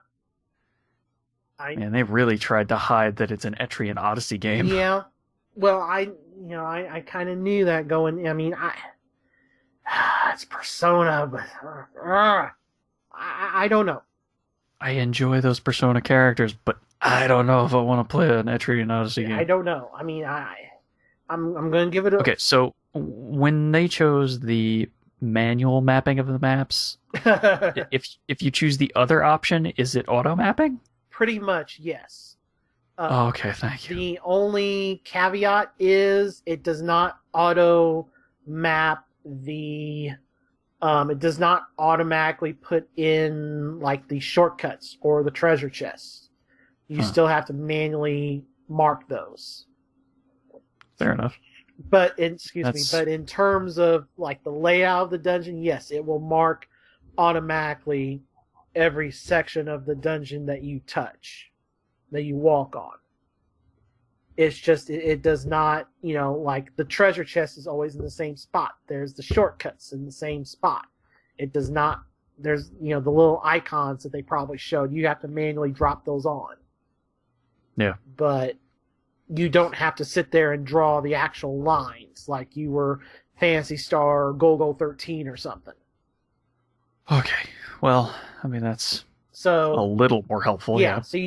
Man, they really tried to hide that it's an Etrian Odyssey game. Yeah. Well, I kind of knew that going. I mean, it's Persona, but I don't know. I enjoy those Persona characters, but I don't know if I want to play an Etrian Odyssey game. I don't know. I mean, I'm going to give it a... Okay, so when they chose the manual mapping of the maps, if you choose the other option, is it auto mapping? Pretty much, yes. Okay, thank you. The only caveat is it does not auto map the... it does not automatically put in like the shortcuts or the treasure chests. You still have to manually mark those. Fair enough. But in terms of like the layout of the dungeon, yes, it will mark automatically every section of the dungeon that you touch, that you walk on. It's just, it does not, like the treasure chest is always in the same spot. There's the shortcuts in the same spot. It does not, there's, the little icons that they probably showed. You have to manually drop those on. Yeah. But you don't have to sit there and draw the actual lines like you were Phantasy Star or Golgo 13 or something. Okay. Well, I mean, that's so a little more helpful. Yeah. So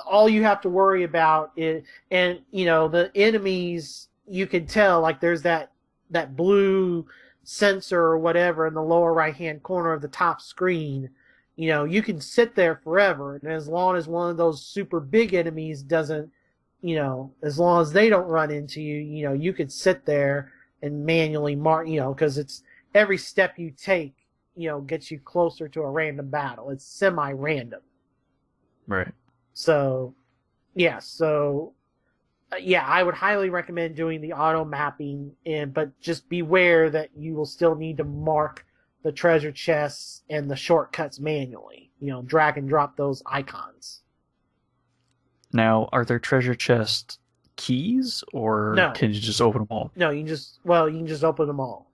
all you have to worry about is, and the enemies, you can tell, like there's that blue sensor or whatever in the lower right hand corner of the top screen. You can sit there forever, and as long as one of those super big enemies doesn't, as long as they don't run into you, you could sit there and manually mark, because it's every step you take, gets you closer to a random battle. It's semi-random. Right. So, yeah. I would highly recommend doing the auto mapping, but just beware that you will still need to mark the treasure chests and the shortcuts manually. Drag and drop those icons. Now, are there treasure chest keys, or No. can you just open them all? No, you can just open them all.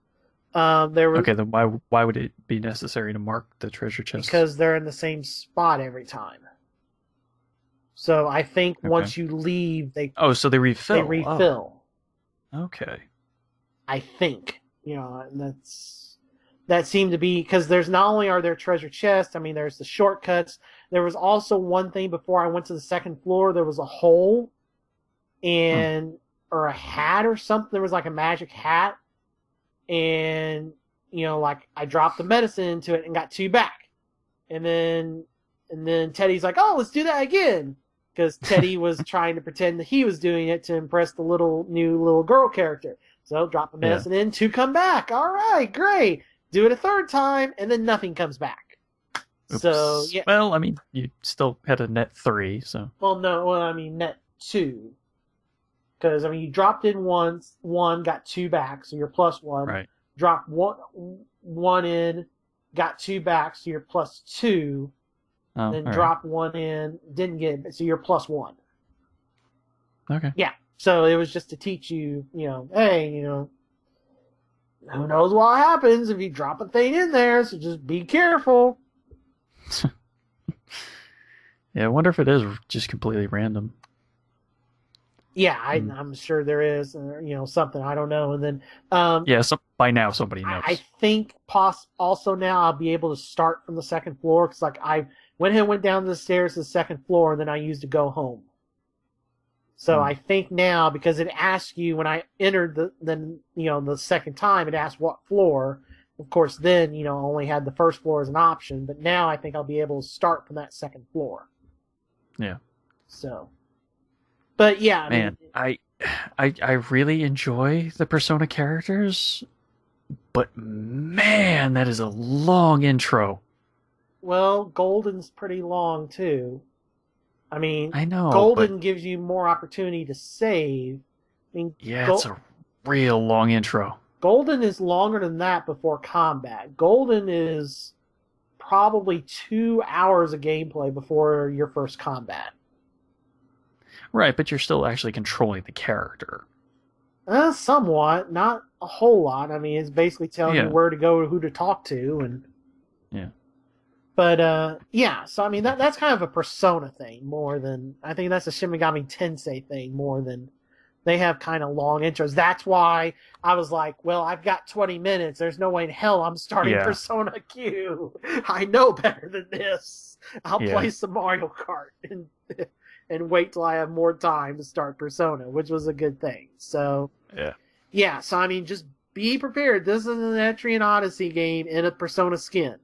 Okay, then why would it be necessary to mark the treasure chests? Because they're in the same spot every time. So I think once you leave, so they refill. They refill. Oh. Okay. I think and that seemed to be because there's not only are there treasure chests. I mean, there's the shortcuts. There was also one thing before I went to the second floor. There was a hole, or a hat or something. There was like a magic hat. And, like I dropped the medicine into it and got 2 back. And then Teddy's like, oh, let's do that again. Because Teddy was trying to pretend that he was doing it to impress the new little girl character. So drop the medicine in, 2 come back. All right, great. Do it a 3rd time, and then nothing comes back. Oops. So, yeah. Well, I mean, you still had a net 3, so. Well, no, net 2. Because, you dropped in once, 1, got 2 back, so you're +1. Right. Drop 1, one in, got 2 back, so you're +2. Then dropped 1 in, didn't get it, so you're +1. Okay. Yeah. So it was just to teach you, hey, who knows what happens if you drop a thing in there, so just be careful. Yeah, I wonder if it is just completely random. Yeah, I'm sure there is, something, I don't know. And then, by now somebody knows. I think also now I'll be able to start from the second floor, because I went down the stairs to the second floor, and then I used to go home. So I think now, because it asked you when I entered the second time, it asked what floor. Of course, then only had the first floor as an option, but now I think I'll be able to start from that second floor. Yeah. So, but yeah, man, I really enjoy the Persona characters, but man, that is a long intro. Well, Golden's pretty long too. I mean, I know, Golden gives you more opportunity to save. I mean, it's a real long intro. Golden is longer than that before combat. Golden is probably 2 hours of gameplay before your first combat. Right, but you're still actually controlling the character. Somewhat, not a whole lot. I mean, it's basically telling you where to go, who to talk to, and yeah. But so I mean that's kind of a Persona thing more than, I think that's a Shin Megami Tensei thing more than, they have kind of long intros. That's why I was like, well, I've got 20 minutes. There's no way in hell I'm starting Persona Q. I know better than this. I'll play some Mario Kart and wait till I have more time to start Persona, which was a good thing. So so I mean, just be prepared. This is an Etrian Odyssey game in a Persona skin.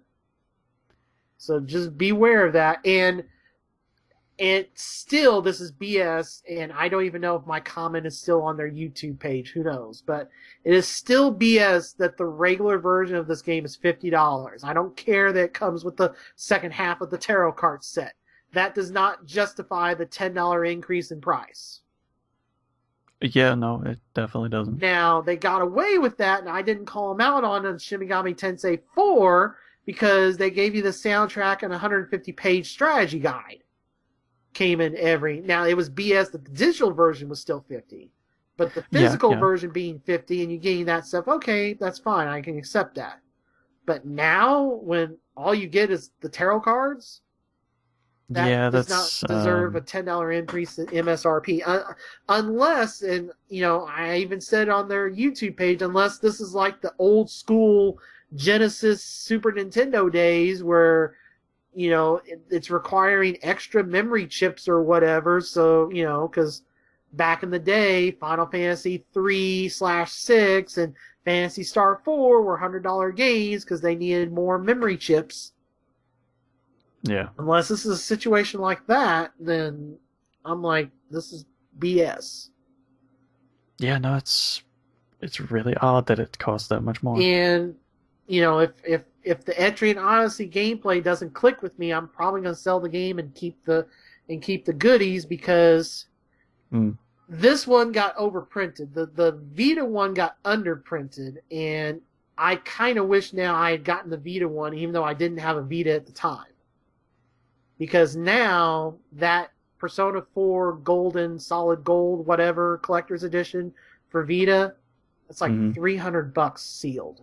So just beware of that. And it's still, this is BS, and I don't even know if my comment is still on their YouTube page. Who knows? But it is still BS that the regular version of this game is $50. I don't care that it comes with the second half of the tarot card set. That does not justify the $10 increase in price. Yeah, no, it definitely doesn't. Now, they got away with that, and I didn't call them out on Shin Megami Tensei 4 because they gave you the soundtrack and a 150-page strategy guide. Came in now it was BS that the digital version was still $50, but the physical version being $50 and you getting that stuff, okay, that's fine, I can accept that. But now when all you get is the tarot cards, that does not deserve a $10 increase in MSRP, unless, and I even said on their YouTube page, unless this is like the old school Genesis Super Nintendo days where it's requiring extra memory chips or whatever. So, because back in the day, Final Fantasy 3/6 and Phantasy Star 4 were $100 games because they needed more memory chips. Yeah. Unless this is a situation like that, then I'm like, this is BS. Yeah, no, it's really odd that it costs that much more. And, if the Etrian Odyssey gameplay doesn't click with me, I'm probably going to sell the game and keep the goodies, because this one got overprinted. The Vita one got underprinted, and I kind of wish now I had gotten the Vita one, even though I didn't have a Vita at the time. Because now that Persona 4 Golden, Solid Gold, whatever, Collector's Edition for Vita, it's like $300 sealed.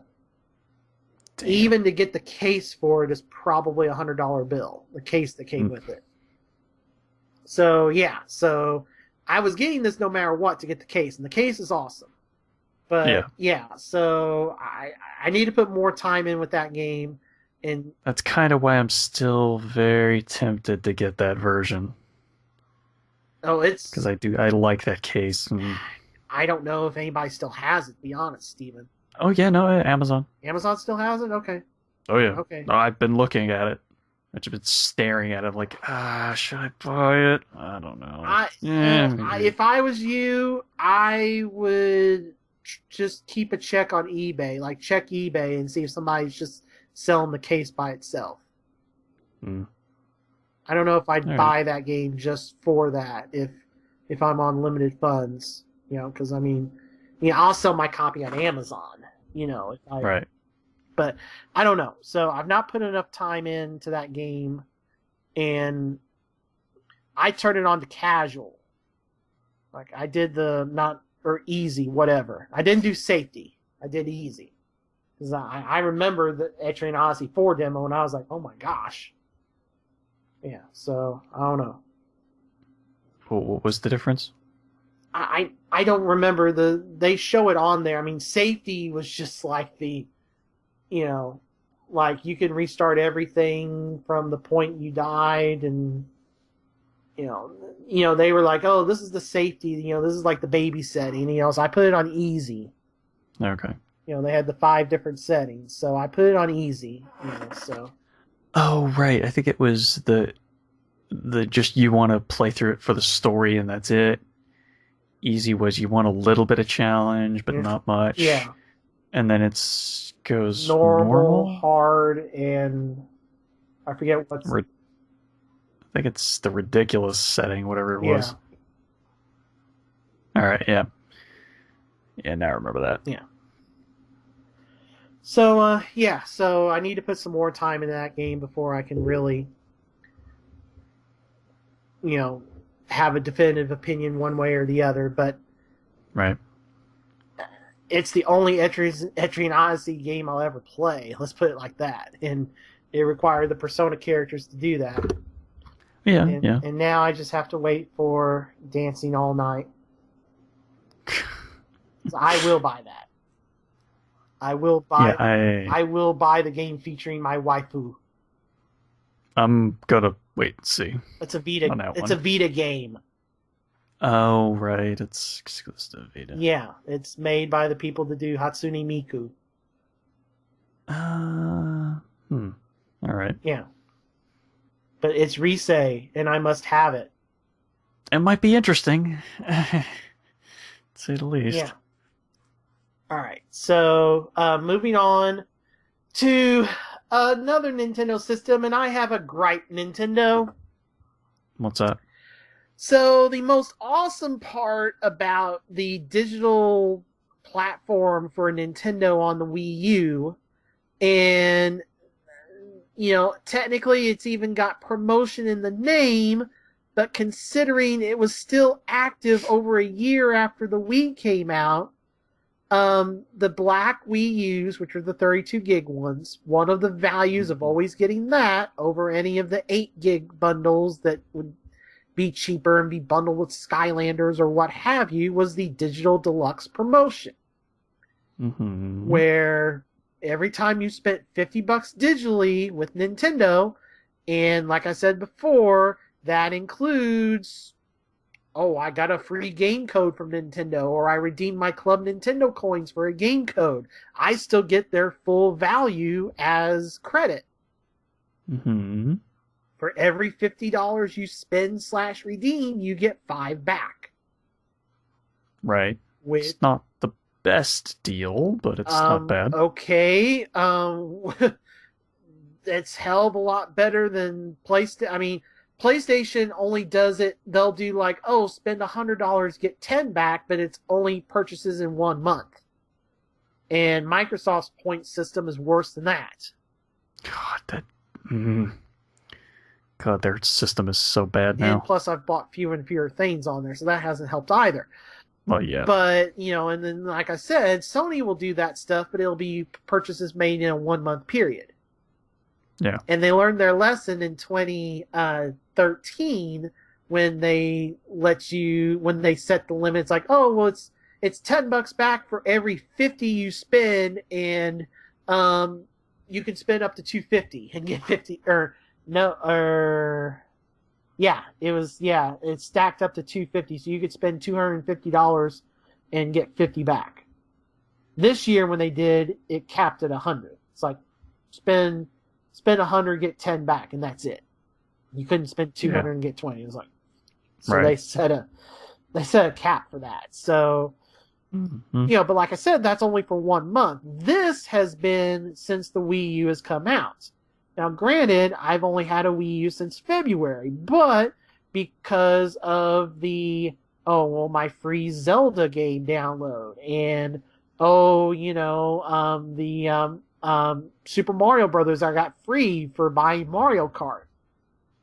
Damn. Even to get the case for it is probably $100 bill. The case that came with it. So so I was getting this no matter what to get the case, and the case is awesome. But so I need to put more time in with that game, and that's kind of why I'm still very tempted to get that version. Oh, it's because I like that case. I don't know if anybody still has it. To be honest, Steven. Oh, yeah, no, Amazon. Amazon still has it? Okay. Oh, yeah. Okay. No, I've been looking at it. I've just been staring at it like, should I buy it? I don't know. If I was you, I would just keep a check on eBay. Like, check eBay and see if somebody's just selling the case by itself. I don't know if I'd buy that game just for that if I'm on limited funds. Because, I'll sell my copy on Amazon. If I, right. But I don't know. So I've not put enough time into that game, and I turned it on to casual. Like I did the not or easy, whatever. I didn't do safety. I did easy. Because I remember the Etrian Odyssey 4 demo, and I was like, oh my gosh. Yeah, so I don't know. What was the difference? I don't remember they show it on there. I mean, safety was just like the, like you can restart everything from the point you died, and they were like, oh, this is the safety, this is like the baby setting, so I put it on easy. Okay. They had the 5 different settings, so I put it on easy, so. Oh, right. I think it was the just you want to play through it for the story and that's it. Easy was you want a little bit of challenge, but not much. Yeah. And then it goes normal, hard, and I forget what's... I think it's the ridiculous setting, whatever it was. All right, yeah. Yeah, now I remember that. Yeah. So, so I need to put some more time into that game before I can really, have a definitive opinion one way or the other, but... Right. It's the only Etrian Odyssey game I'll ever play, let's put it like that, and it required the Persona characters to do that. Yeah, And now I just have to wait for Dancing All Night. So I will buy that. I will buy. Yeah, I will buy the game featuring my waifu. I'm gonna wait and see. It's a Vita. It's a Vita game. Oh right, it's exclusive to Vita. Yeah, it's made by the people that do Hatsune Miku. All right. Yeah. But it's Risei, and I must have it. It might be interesting, to say the least. Yeah. All right. So, moving on to another Nintendo system, and I have a gripe, Nintendo. What's that? So, the most awesome part about the digital platform for Nintendo on the Wii U, and technically it's even got promotion in the name, but considering it was still active over a year after the Wii came out, the black Wii U's, which are the 32 gig ones, one of the values of always getting that over any of the 8 gig bundles that would be cheaper and be bundled with Skylanders or what have you, was the digital deluxe promotion. Mm-hmm. Where every time you spent $50 digitally with Nintendo, and like I said before, that includes, I got a free game code from Nintendo, or I redeemed my Club Nintendo coins for a game code, I still get their full value as credit. Mm-hmm. For every $50 you spend/redeem, you get 5 back. Right. It's not the best deal, but it's not bad. Okay. It's hell of a lot better than PlayStation. I mean, PlayStation only does it, they'll do like, spend $100, get 10 back, but it's only purchases in 1 month. And Microsoft's point system is worse than that. God, their system is so bad now. And plus I've bought fewer and fewer things on there, so that hasn't helped either. Well, yeah. But, and then, like I said, Sony will do that stuff, but it'll be purchases made in a 1 month period. Yeah. And they learned their lesson in 2013 when they set the limits like, it's $10 back for every 50 you spend, and you can spend up to $250 and get 50 it stacked up to $250, so you could spend $250 and get 50 back. This year when they did, it capped at 100. It's like spend 100, get 10 back, and that's it. You couldn't spend 200 and get 20. It was like, so right. They set a cap for that. So, but like I said, that's only for 1 month. This has been since the Wii U has come out. Now, granted, I've only had a Wii U since February, but because of the, my free Zelda game download and oh, the Super Mario Brothers I got free for buying Mario Kart,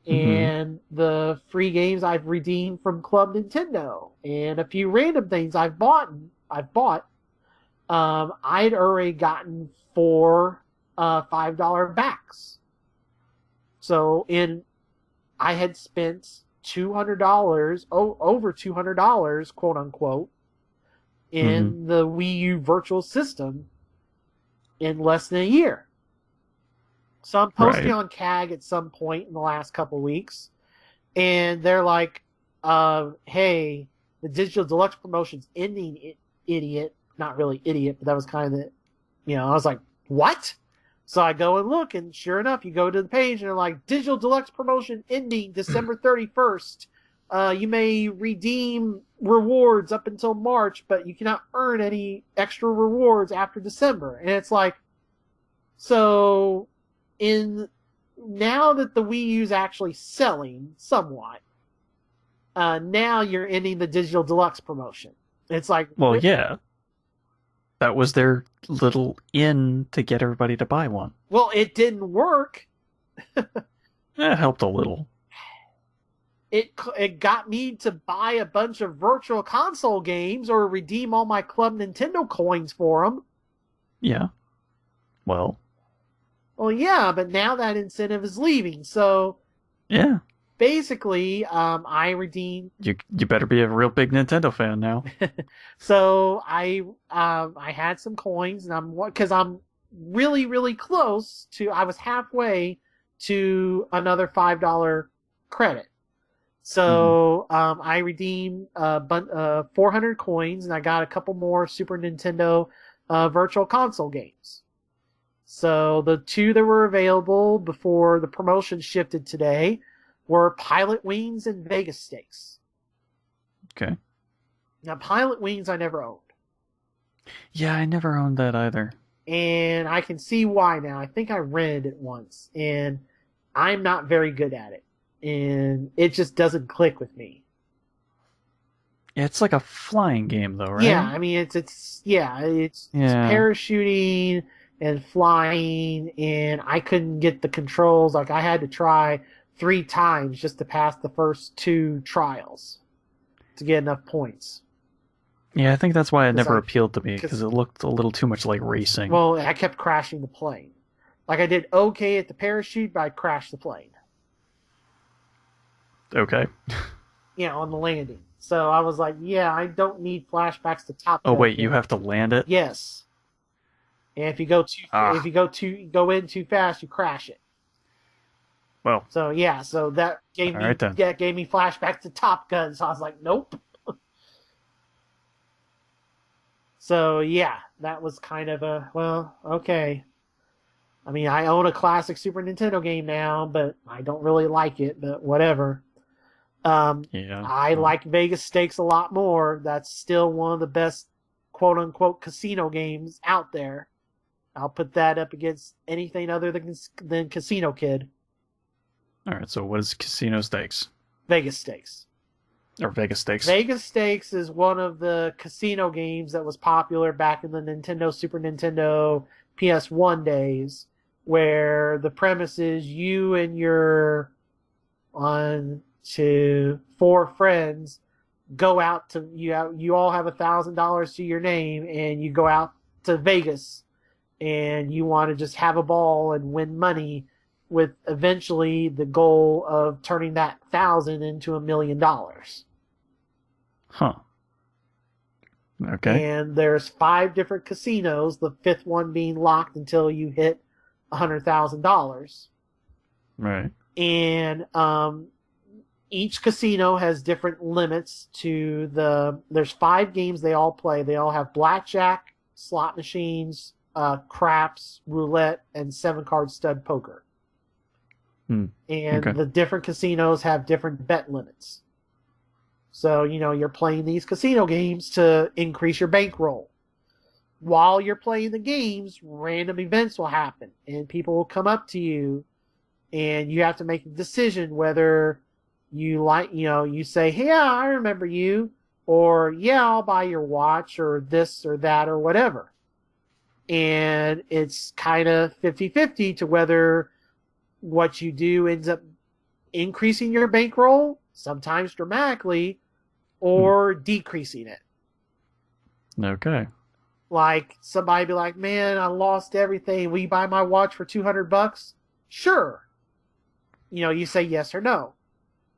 Mm-hmm. and the free games I've redeemed from Club Nintendo, and a few random things I've bought. I'd already gotten four $5 backs. So I had spent $200, over $200, quote unquote, Mm-hmm. in the Wii U Virtual System in less than a year. So I'm posting Right. on CAG at some point in the last couple of weeks, and they're like, "Hey, the Digital Deluxe promotion's ending, idiot." Not really idiot, but that was kind of I was like, "What?" So I go and look, and sure enough, you go to the page, and they're like, "Digital Deluxe promotion ending December 31st. You may redeem rewards up until March, but you cannot earn any extra rewards after December." And it's like, so in now that the Wii U's actually selling somewhat, now you're ending the Digital Deluxe promotion. It's like, Well, yeah, that was their little in to get everybody to buy one. well, it didn't work. It helped a little. It got me to buy a bunch of virtual console games or redeem all my Club Nintendo coins for them. Yeah. Well, Well, yeah, but now that incentive is leaving. So yeah. basically, I redeemed. You better be a real big Nintendo fan now. So I had some coins, and because I'm really really close to. I was halfway to another $5 credit. Mm-hmm. So I redeemed 400 coins, and I got a couple more Super Nintendo Virtual Console games. So the two that were available before the promotion shifted today were Pilot Wings and Vegas Stakes. Okay. Now, Pilot Wings I never owned. Yeah, I never owned that either. And I can see why now. I think I rented it once, and I'm not very good at it. And it just doesn't click with me. Yeah, it's like a flying game, though, right? Yeah, I mean it's Yeah. parachuting and flying, and I couldn't get the controls. Like I had to try 3 times just to pass the first 2 trials to get enough points. Yeah, I think that's why it Because never appealed to me, because because it looked a little too much like racing. well, I kept crashing the plane. Like I did okay at the parachute, but I crashed the plane. Okay. On the landing. So I was like, yeah, I don't need flashbacks to Top Oh, Gun wait, you again. have to land it? Yes. And if Ah, you go in too fast, you crash it. well, So yeah, so alright then. that gave me flashbacks to Top Gun. So I was like, nope. So yeah, that was kind of okay. I mean, I own a classic Super Nintendo game now, but I don't really like it. But whatever. Yeah, I well, like Vegas Stakes a lot more. That's still one of the best quote unquote casino games out there. I'll put that up against anything other than Casino Kid. alright, so what is Casino Stakes? Vegas Stakes. Or Vegas Stakes? Vegas Stakes is one of the casino games that was popular back in the Nintendo, Super Nintendo, PS1 days, where the premise is you and your 4 friends go out to you all have $1,000 to your name, and you go out to Vegas, and you want to just have a ball and win money, with eventually the goal of turning that 1,000 into $1,000,000. Huh. Okay. And there's 5 different casinos, the fifth one being locked until you hit $100,000. Right. And each casino has different limits to there's 5 games they all play. They all have blackjack, slot machines, craps, roulette, and 7-card stud poker. Hmm. And Okay. the different casinos have different bet limits. So, you're playing these casino games to increase your bankroll. While you're playing the games, random events will happen, and people will come up to you, and you have to make a decision whether you say, "Hey, yeah, I remember you," or yeah, I'll buy your watch or this or that or whatever. And it's kind of 50-50 to whether what you do ends up increasing your bankroll, sometimes dramatically, or decreasing it. Okay. Like, somebody be like, man, I lost everything. Will you buy my watch for $200? Sure. You say yes or no.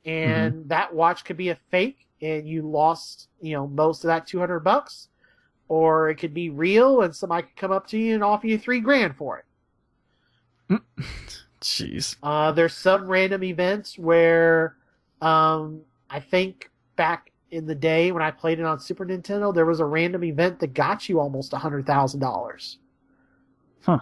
And that watch could be a fake, and you lost, most of that $200. Or it could be real, and somebody could come up to you and offer you $3,000 for it. Jeez. There's some random events where, I think back in the day when I played it on Super Nintendo, there was a random event that got you almost $100,000. Huh.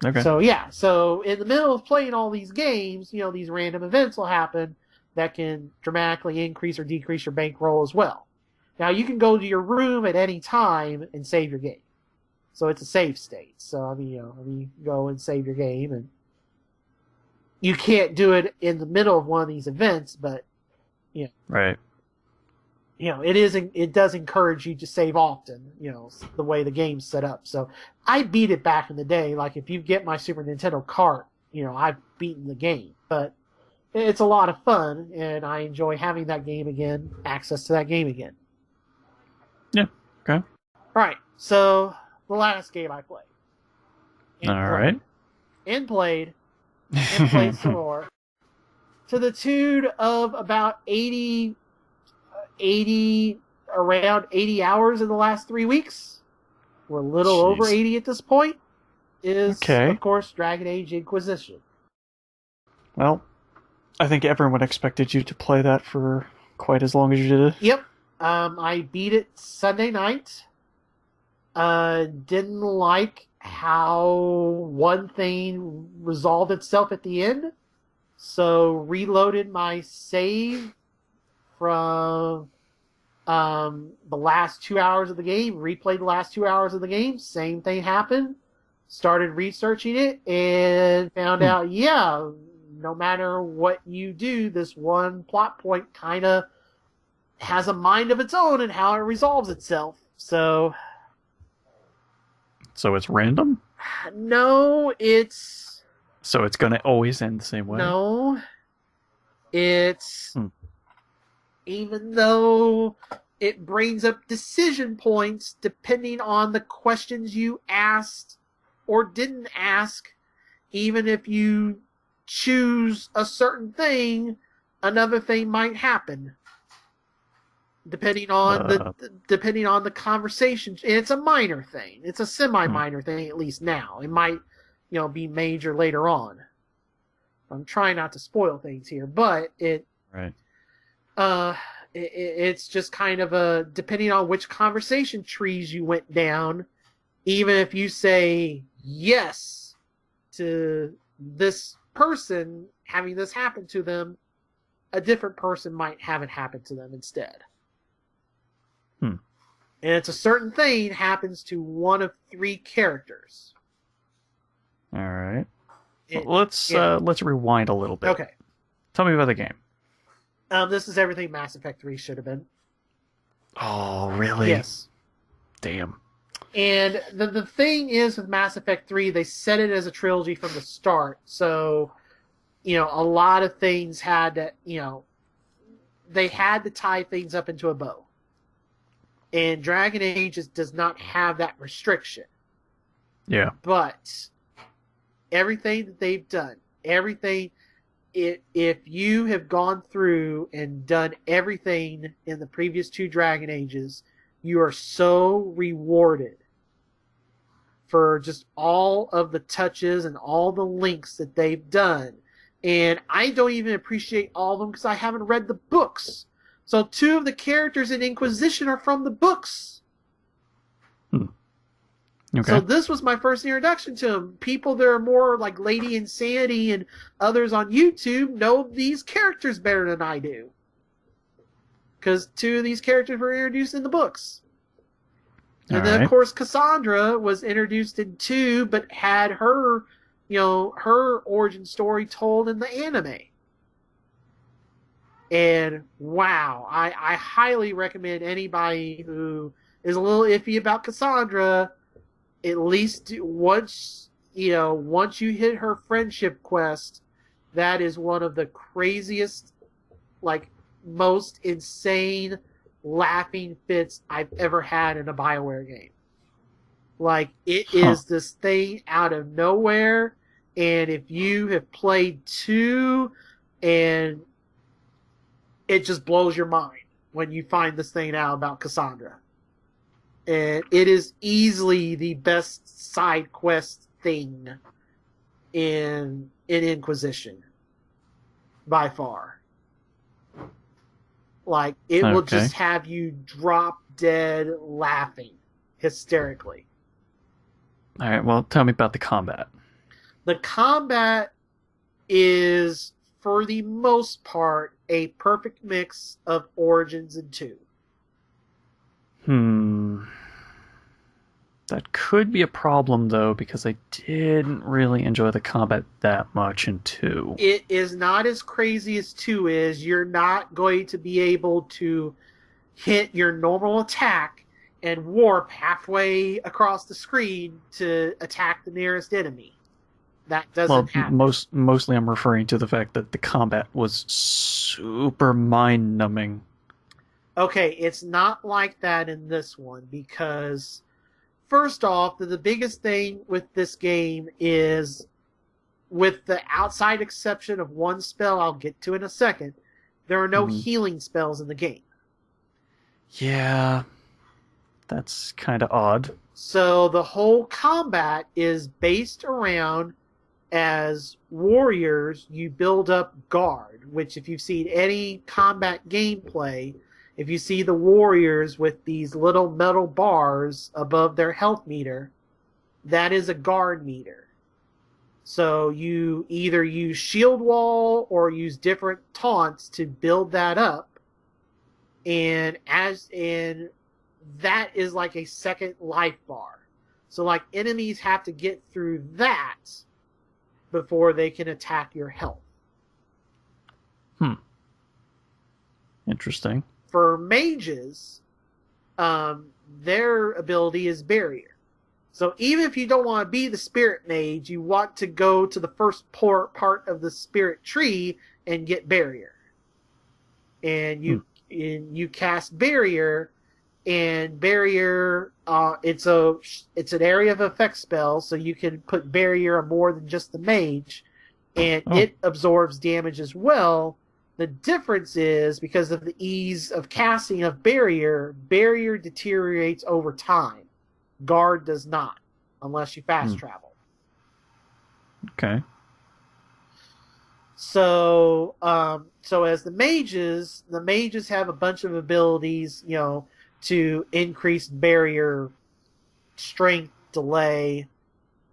Okay. So yeah, so in the middle of playing all these games, these random events will happen that can dramatically increase or decrease your bankroll as well. Now you can go to your room at any time and save your game. So it's a save state. So you go and save your game, and you can't do it in the middle of one of these events, but right. It does encourage you to save often, the way the game's set up. So I beat it back in the day. Like, if you get my Super Nintendo cart, I've beaten the game. But it's a lot of fun, and I enjoy having that game again, access to that game again. Yeah, okay. All right, so the last game I played. And played some more. To the tune of about 80 around 80 hours in the last 3 weeks. We're a little over 80 at this point. Is, of course, Dragon Age Inquisition. Well, I think everyone expected you to play that for quite as long as you did. Yep. I beat it Sunday night. Didn't like how one thing resolved itself at the end. So reloaded my save from the last 2 hours of the game, replayed the last 2 hours of the game, same thing happened, started researching it, and found out, no matter what you do, this one plot point kind of has a mind of its own and how it resolves itself. So it's random? No, it's... So it's going to always end the same way? No. It's... Even though it brings up decision points depending on the questions you asked or didn't ask, even if you choose a certain thing, another thing might happen. Depending on the conversation. And it's a minor thing. It's a semi-minor thing, at least now. It might, be major later on. I'm trying not to spoil things here, but it... Right. It's just kind of depending on which conversation trees you went down, even if you say yes to this person having this happen to them, a different person might have it happen to them instead. And it's a certain thing happens to one of 3 characters. All right. Let's rewind a little bit. Okay. Tell me about the game. This is everything Mass Effect 3 should have been. Oh, really? Yes. Damn. And the thing is with Mass Effect 3, they set it as a trilogy from the start. So, a lot of things had to, they had to tie things up into a bow. And Dragon Age does not have that restriction. Yeah. But everything that they've done, if you have gone through and done everything in the previous 2 Dragon Ages, you are so rewarded for just all of the touches and all the links that they've done. And I don't even appreciate all of them because I haven't read the books. So 2 of the characters in Inquisition are from the books. Okay. So this was my first introduction to them. People that are more like Lady Insanity and others on YouTube know these characters better than I do. Because 2 of these characters were introduced in the books. And then, of course, Cassandra was introduced in 2, but had her, her origin story told in the anime. And wow, I highly recommend anybody who is a little iffy about Cassandra, at least once you hit her friendship quest, that is one of the craziest, like, most insane laughing fits I've ever had in a BioWare game. Like, it Huh. is this thing out of nowhere, and if you have played 2, and it just blows your mind when you find this thing out about Cassandra. And it is easily the best side quest thing in Inquisition by far. Like, it will Okay. just have you drop dead laughing hysterically. All right. Well, tell me about the combat. The combat is, for the most part, a perfect mix of Origins and 2. That could be a problem, though, because I didn't really enjoy the combat that much in 2. It is not as crazy as 2 is. You're not going to be able to hit your normal attack and warp halfway across the screen to attack the nearest enemy. That Well, doesn't happen. mostly I'm referring to the fact that the combat was super mind-numbing. Okay, it's not like that in this one because, first off, the biggest thing with this game is, with the outside exception of one spell I'll get to in a second, there are no healing spells in the game. Yeah, that's kind of odd. So the whole combat is based around, as warriors, you build up guard, which, if you've seen any combat gameplay, if you see the warriors with these little metal bars above their health meter, that is a guard meter. So you either use shield wall or use different taunts to build that up, and that is like a second life bar. So, like, enemies have to get through that before they can attack your health. Interesting. For mages, their ability is barrier. So even if you don't want to be the spirit mage, you want to go to the first part of the spirit tree and get barrier. And you cast barrier, and barrier, it's an area of effect spell, so you can put barrier on more than just the mage, and it absorbs damage as well. The difference is, because of the ease of casting of barrier deteriorates over time. Guard does not, unless you fast travel. Okay. So as the mages have a bunch of abilities, to increase barrier strength, delay,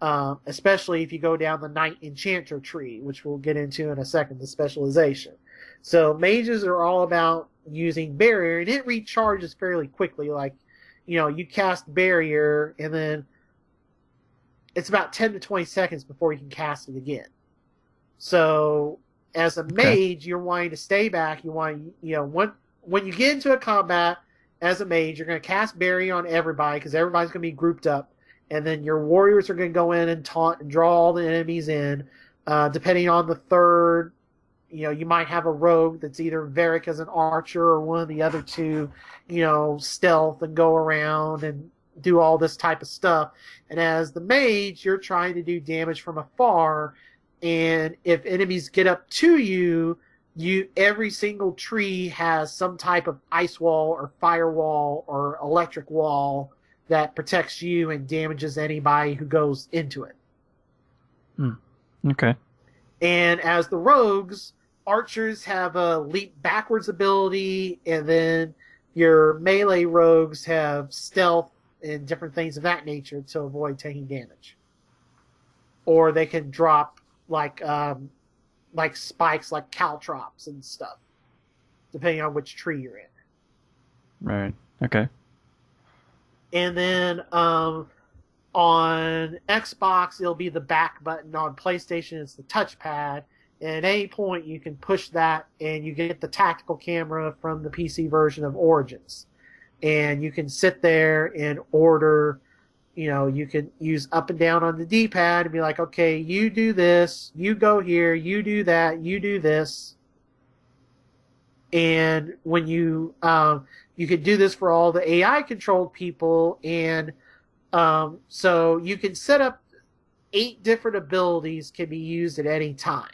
especially if you go down the Knight Enchanter tree, which we'll get into in a second, the specialization. So mages are all about using barrier, and it recharges fairly quickly. Like, you cast barrier, and then it's about 10 to 20 seconds before you can cast it again. So as a mage, you're wanting to stay back. You want, when you get into a combat as a mage, you're going to cast barrier on everybody because everybody's going to be grouped up, and then your warriors are going to go in and taunt and draw all the enemies in. Depending on the third, you might have a rogue that's either Varric as an archer or one of the other two, stealth and go around and do all this type of stuff. And as the mage, you're trying to do damage from afar. And if enemies get up to you, every single tree has some type of ice wall or firewall or electric wall that protects you and damages anybody who goes into it. Okay. And as the rogues, archers have a leap backwards ability, and then your melee rogues have stealth and different things of that nature to avoid taking damage. Or they can drop like spikes, like caltrops and stuff, depending on which tree you're in. Right. Okay. And then on Xbox, it'll be the back button. On PlayStation, it's the touchpad. And at any point, you can push that, and you get the tactical camera from the PC version of Origins. And you can sit there and order, you can use up and down on the D-pad and be like, okay, you do this, you go here, you do that, you do this. And when you can do this for all the AI-controlled people, and so you can set up 8 different abilities can be used at any time.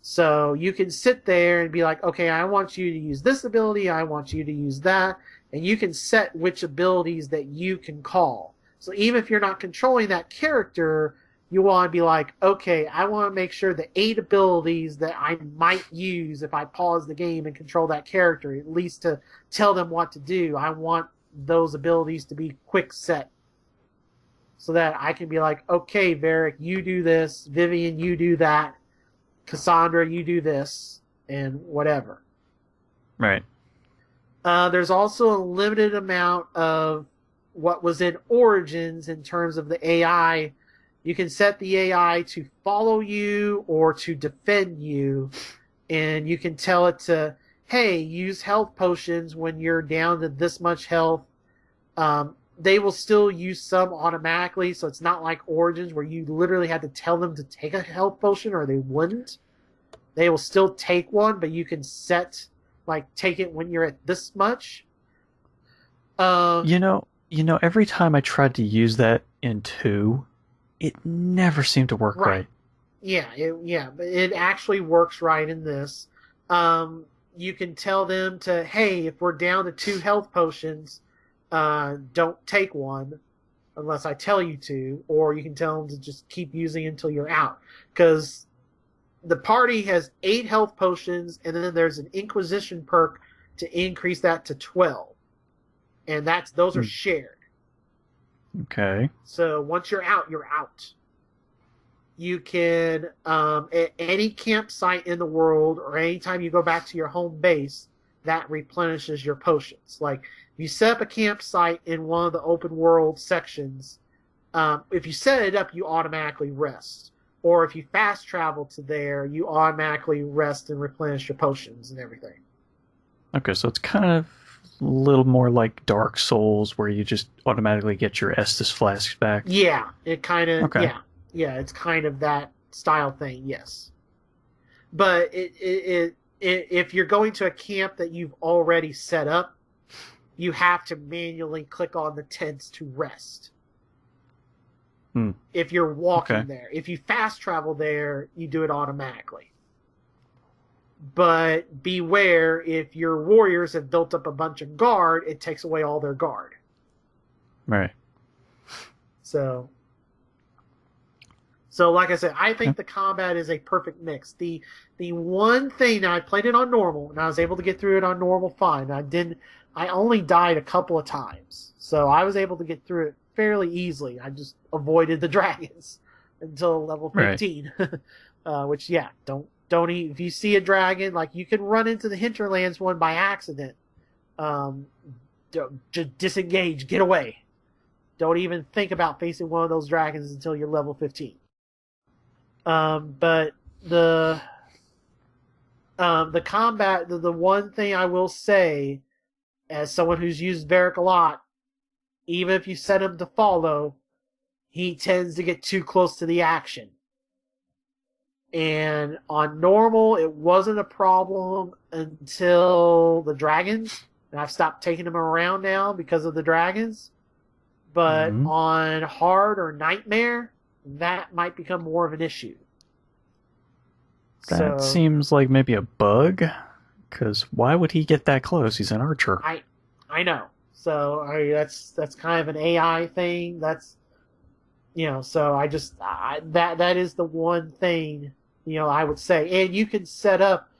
So you can sit there and be like, okay, I want you to use this ability, I want you to use that, and you can set which abilities that you can call. So even if you're not controlling that character, you want to be like, okay, I want to make sure the 8 abilities that I might use if I pause the game and control that character, at least to tell them what to do, I want those abilities to be quick set. So that I can be like, okay, Varric, you do this, Vivian, you do that, Cassandra, you do this, and whatever. Right. There's also a limited amount of what was in Origins in terms of the AI. You can set the AI to follow you or to defend you, and you can tell it to, hey, use health potions when you're down to this much health. They will still use some automatically, so it's not like Origins where you literally had to tell them to take a health potion or they wouldn't. They will still take one, but you can set, take it when you're at this much. Every time I tried to use that in 2, it never seemed to work right. Yeah, but it actually works right in this. You can tell them to, hey, if we're down to 2 health potions, don't take one unless I tell you to, or you can tell them to just keep using until you're out. Because the party has 8 health potions, and then there's an Inquisition perk to increase that to 12. And those are shared. Okay. So once you're out, you're out. You can, at any campsite in the world, or anytime you go back to your home base, that replenishes your potions. Like, if you set up a campsite in one of the open world sections, if you set it up, you automatically rest. Or if you fast travel to there, you automatically rest and replenish your potions and everything. Okay, so it's kind of a little more like Dark Souls, where you just automatically get your Estus flasks back. Yeah, it kind of, okay. Yeah, it's kind of that style thing, yes. But if you're going to a camp that you've already set up, you have to manually click on the tents to rest. If you're walking there. If you fast travel there, you do it automatically. But beware, if your warriors have built up a bunch of guard, it takes away all their guard. Right. So like I said, I think the combat is a perfect mix. The one thing, I played it on normal, and I was able to get through it on normal fine. I only died a couple of times, so I was able to get through it fairly easily. I just avoided the dragons until level 15. Right. Which, don't eat. If you see a dragon, you can run into the hinterlands one by accident. Just disengage, get away. Don't even think about facing one of those dragons until you're level 15. But the combat, the one thing I will say, as someone who's used Varric a lot, even if you set him to follow, he tends to get too close to the action. And on normal, it wasn't a problem until the dragons. And I've stopped taking them around now because of the dragons. But on hard or nightmare, that might become more of an issue. That seems like maybe a bug, because why would he get that close? He's an archer. I know. So that's kind of an AI thing. That's, so that is the one thing, I would say. And you can set up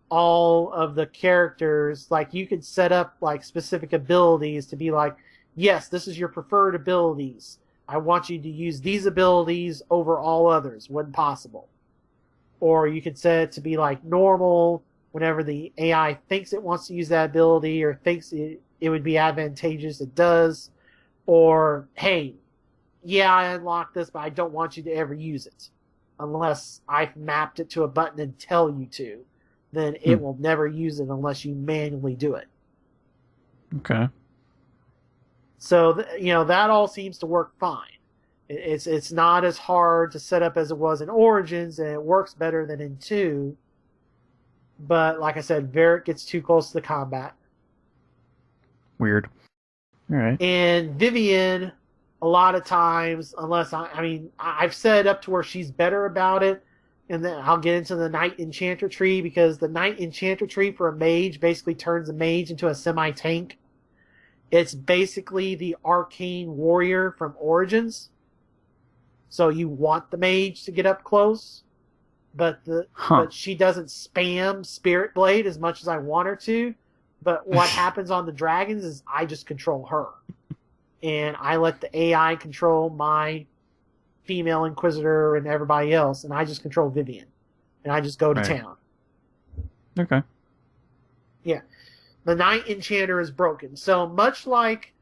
all of the characters, you could set up specific abilities to be like, yes, this is your preferred abilities. I want you to use these abilities over all others when possible. Or you could set it to be normal whenever the AI thinks it wants to use that ability or thinks it would be advantageous, it does. Or, hey, I unlocked this, but I don't want you to ever use it. unless I've mapped it to a button and tell you to. Then it will never use it unless you manually do it. Okay. So, that all seems to work fine. It's not as hard to set up as it was in Origins, and it works better than in 2. But, like I said, Varric gets too close to the combat. Weird. All right. And Vivian, a lot of times, unless I've set it up to where she's better about it, and then I'll get into the Knight Enchanter tree, because the Knight Enchanter tree for a mage basically turns a mage into a semi-tank. It's basically the Arcane Warrior from Origins. So you want the mage to get up close, but she doesn't spam Spirit Blade as much as I want her to. But what happens on the dragons is I just control her. And I let the AI control my female Inquisitor and everybody else, and I just control Vivian. And I just go to town. Okay. Yeah. The Knight Enchanter is broken. So much like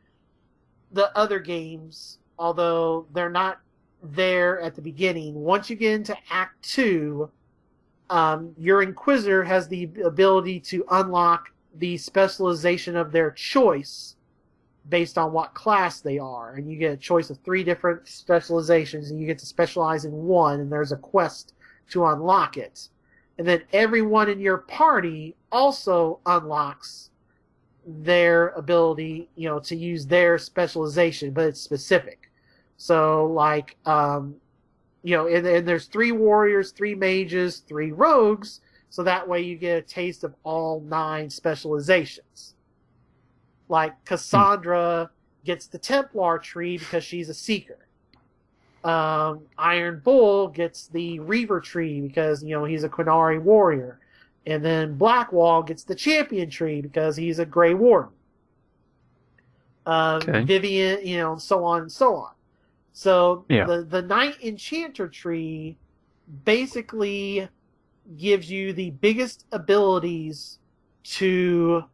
the other games, although they're not there at the beginning, once you get into Act 2, your Inquisitor has the ability to unlock the specialization of their choice based on what class they are. And you get a choice of 3 different specializations, and you get to specialize in one, and there's a quest to unlock it. And then everyone in your party also unlocks their ability, to use their specialization, but it's specific. So, like, and there's 3 warriors, 3 mages, 3 rogues, so that way you get a taste of all 9 specializations. Like, Cassandra gets the Templar tree because she's a seeker. Iron Bull gets the Reaver tree because, he's a Quinari warrior. And then Blackwall gets the Champion tree because he's a Grey Warden. Vivian, so on and so on. So the Knight Enchanter tree basically gives you the biggest abilities to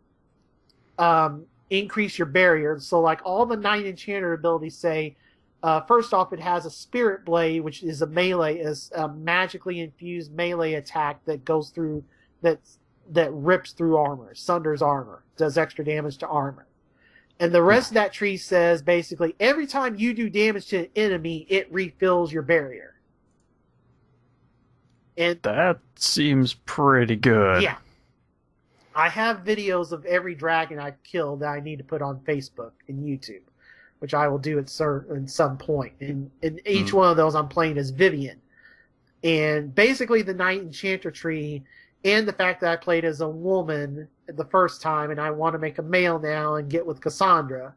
increase your barrier. So like all the Knight Enchanter abilities say, first off, it has a Spirit Blade, which is a magically infused melee attack that goes through, that rips through armor, sunders armor, does extra damage to armor. And the rest of that tree says basically every time you do damage to an enemy, it refills your barrier. And that seems pretty good. Yeah. I have videos of every dragon I've killed that I need to put on Facebook and YouTube, which I will do at some point. And each one of those I'm playing as Vivian. And basically the Knight Enchanter tree, and the fact that I played as a woman the first time and I want to make a male now and get with Cassandra,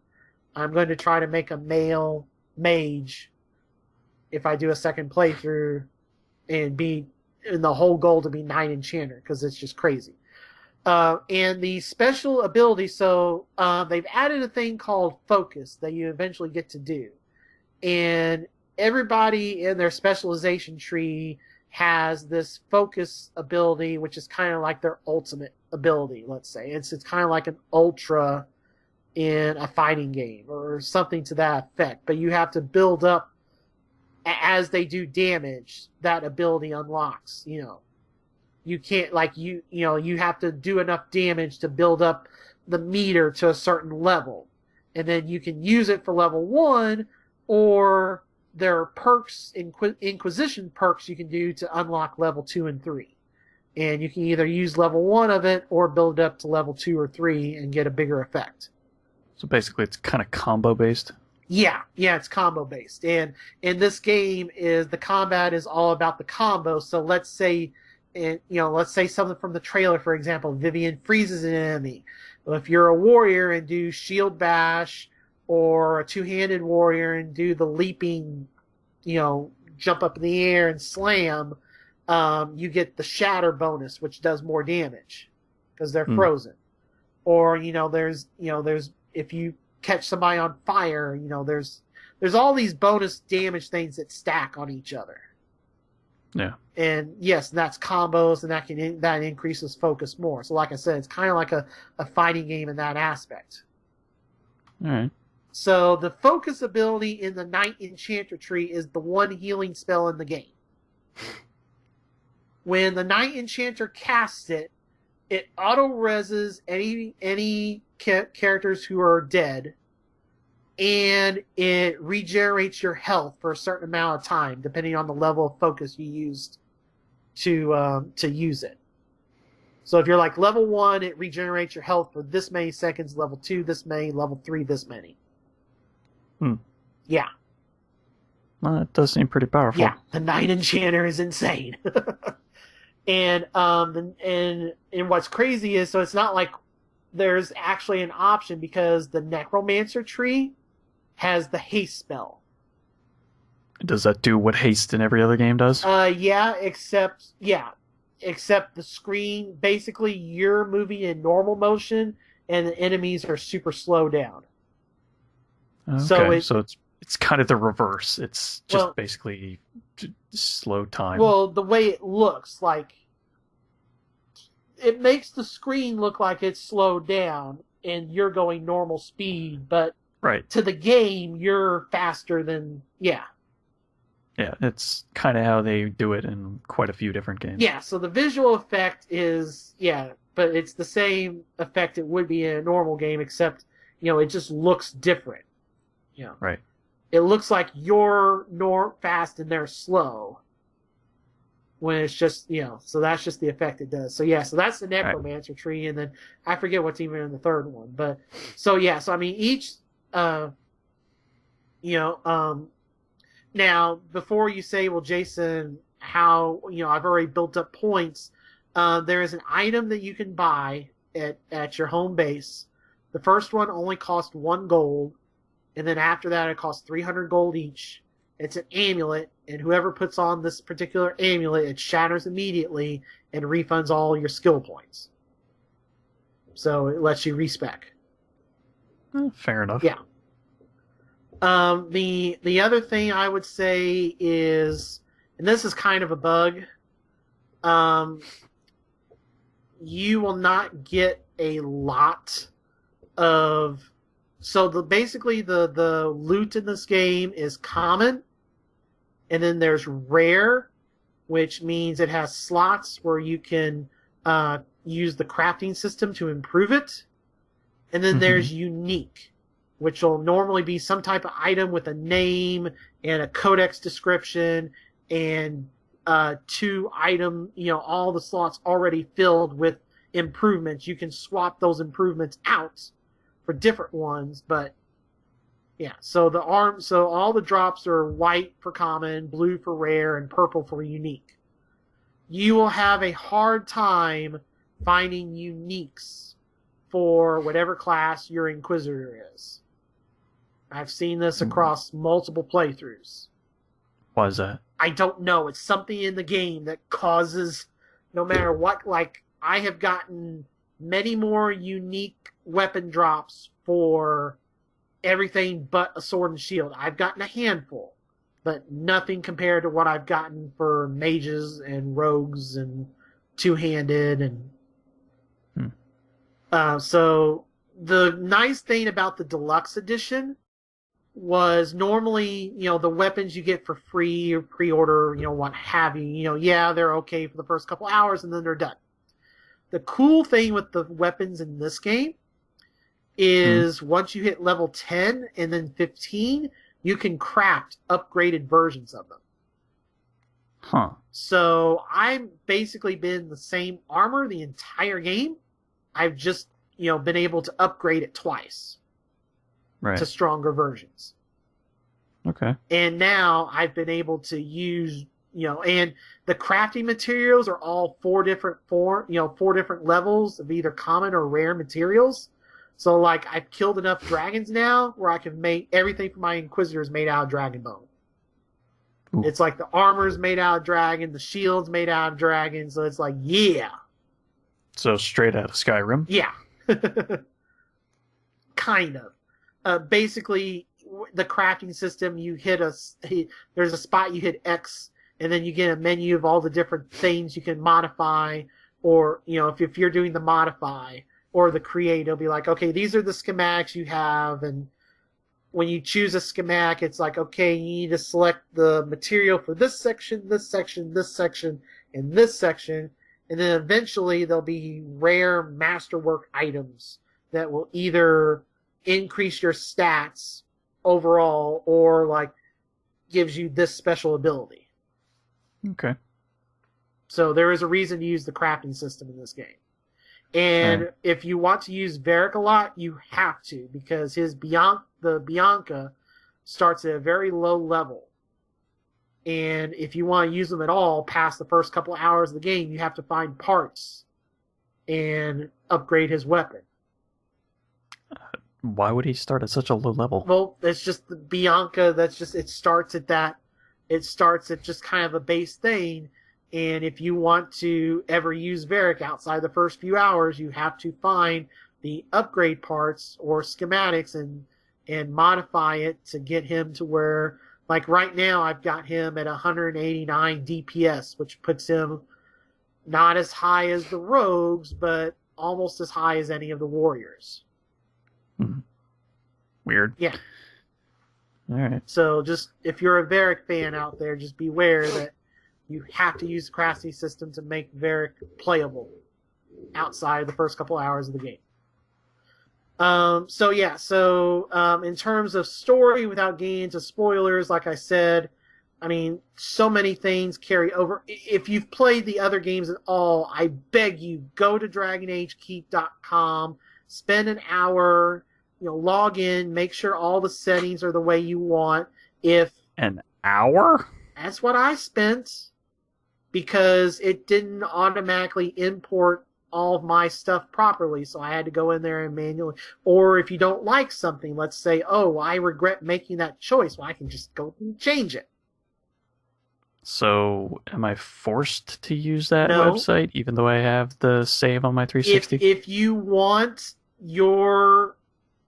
I'm going to try to make a male mage if I do a second playthrough, and the whole goal to be Knight Enchanter, because it's just crazy. And the special ability, so they've added a thing called Focus that you eventually get to do. And everybody in their specialization tree has this Focus ability, which is kind of like their ultimate ability, let's say. It's kind of like an ultra in a fighting game or something to that effect. But you have to build up as they do damage, that ability unlocks, You can't, you have to do enough damage to build up the meter to a certain level. And then you can use it for level 1, or there are perks, Inquisition perks you can do to unlock level 2 and 3. And you can either use level 1 of it or build it up to level 2 or 3 and get a bigger effect. So basically it's kind of combo based? Yeah, it's combo based. And in this game, the combat is all about the combo. So let's say something from the trailer, for example, Vivian freezes an enemy. Well, if you're a warrior and do shield bash, or a 2-handed warrior and do the leaping, jump up in the air and slam, you get the shatter bonus, which does more damage because they're frozen. Or, there's if you catch somebody on fire, there's all these bonus damage things that stack on each other. Yeah. And yes, that's combos, and that increases focus more. So like I said, it's kind of like a fighting game in that aspect. All right. So the focus ability in the Knight Enchanter tree is the one healing spell in the game. When the Night Enchanter casts it, it auto-reses any characters who are dead, and it regenerates your health for a certain amount of time, depending on the level of focus you used to use it. So if you're like level 1, it regenerates your health for this many seconds, level 2 this many, level 3 this many. Yeah. Well, that does seem pretty powerful. Yeah, the Night Enchanter is insane. And what's crazy is, so it's not like there's actually an option, because the Necromancer tree has the haste spell. Does that do what haste in every other game does? Yeah, except the screen, basically you're moving in normal motion and the enemies are super slow down. Okay, so it's kind of the reverse. It's just basically slow time. Well, the way it looks, like, it makes the screen look like it's slowed down and you're going normal speed, but to the game, you're faster than, Yeah, it's kind of how they do it in quite a few different games. Yeah, so the visual effect is, but it's the same effect it would be in a normal game, except, it just looks different. Right. It looks like you're fast and they're slow. When it's just, so that's just the effect it does. So so that's the Necromancer tree, and then I forget what's even in the third one. But, so I mean, each, now, before you say, well, Jason, how, I've already built up points, there is an item that you can buy at your home base. The first one only costs 1 gold, and then after that it costs 300 gold each. It's an amulet, and whoever puts on this particular amulet, it shatters immediately and refunds all your skill points. So it lets you respec. Fair enough. Yeah. The other thing I would say is, and this is kind of a bug, you will not get a lot of... So basically the loot in this game is common, and then there's rare, which means it has slots where you can use the crafting system to improve it, and then there's unique, which will normally be some type of item with a name and a codex description and 2 item, all the slots already filled with improvements. You can swap those improvements out for different ones, but so all the drops are white for common, blue for rare, and purple for unique. You will have a hard time finding uniques for whatever class your Inquisitor is. I've seen this across multiple playthroughs. Why is that? I don't know. It's something in the game that causes, no matter what, like, I have gotten many more unique weapon drops for everything but a sword and shield. I've gotten a handful, but nothing compared to what I've gotten for mages and rogues and two-handed. And so the nice thing about the deluxe edition was normally, the weapons you get for free or pre-order, what have you, they're okay for the first couple hours and then they're done. The cool thing with the weapons in this game is once you hit level 10 and then 15, you can craft upgraded versions of them. Huh. So I've basically been the same armor the entire game. I've just, been able to upgrade it twice. Right. To stronger versions. Okay. And now I've been able to use, and the crafting materials are all 4 different levels of either common or rare materials. So, like, I've killed enough dragons now where I can make everything for my Inquisitors made out of dragon bone. Ooh. It's like the armor's made out of dragon, the shield's made out of dragon, so it's like, yeah. So straight out of Skyrim? Yeah. Kind of. Basically, the crafting system, you there's a spot you hit X, and then you get a menu of all the different things you can modify, or, if you're doing the modify or the create, it'll be like, okay, these are the schematics you have, and when you choose a schematic, it's like, okay, you need to select the material for this section, this section, this section, and this section. And then eventually there'll be rare masterwork items that will either increase your stats overall or like gives you this special ability. Okay. So there is a reason to use the crafting system in this game. And if you want to use Varric a lot, you have to, because the Bianca starts at a very low level. And if you want to use them at all past the first couple hours of the game, you have to find parts and upgrade his weapon. Why would he start at such a low level? Well, it's just the Bianca. It starts at just kind of a base thing. And if you want to ever use Varric outside the first few hours, you have to find the upgrade parts or schematics and modify it to get him to where, like right now, I've got him at 189 DPS, which puts him not as high as the rogues, but almost as high as any of the warriors. Weird. Yeah. All right. So just, if you're a Varric fan out there, just beware that you have to use the crafting system to make Varric playable outside of the first couple hours of the game. So in terms of story, without getting into spoilers, like I said, I mean, so many things carry over. If you've played the other games at all, I beg you, go to DragonAgeKeep.com, spend an hour, log in, make sure all the settings are the way you want. An hour? That's what I spent, because it didn't automatically import all of my stuff properly, so I had to go in there and manually. Or if you don't like something, let's say, oh, I regret making that choice, well, I can just go and change it. So, am I forced to use that No. website, even though I have the save on my 360? If you want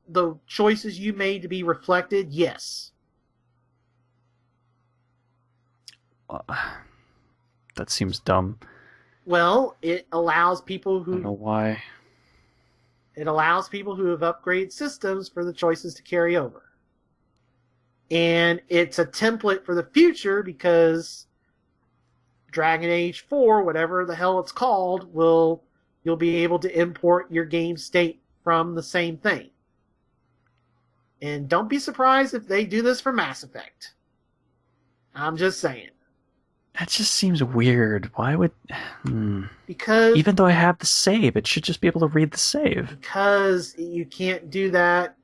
the choices you made to be reflected, yes. That seems dumb. Well, it allows people I don't know why. It allows people who have upgraded systems for the choices to carry over. And it's a template for the future, because Dragon Age 4, whatever the hell it's called, you'll be able to import your game state from the same thing. And don't be surprised if they do this for Mass Effect. I'm just saying. That just seems weird. Why would... Because... Even though I have the save, it should just be able to read the save. Because you can't do that.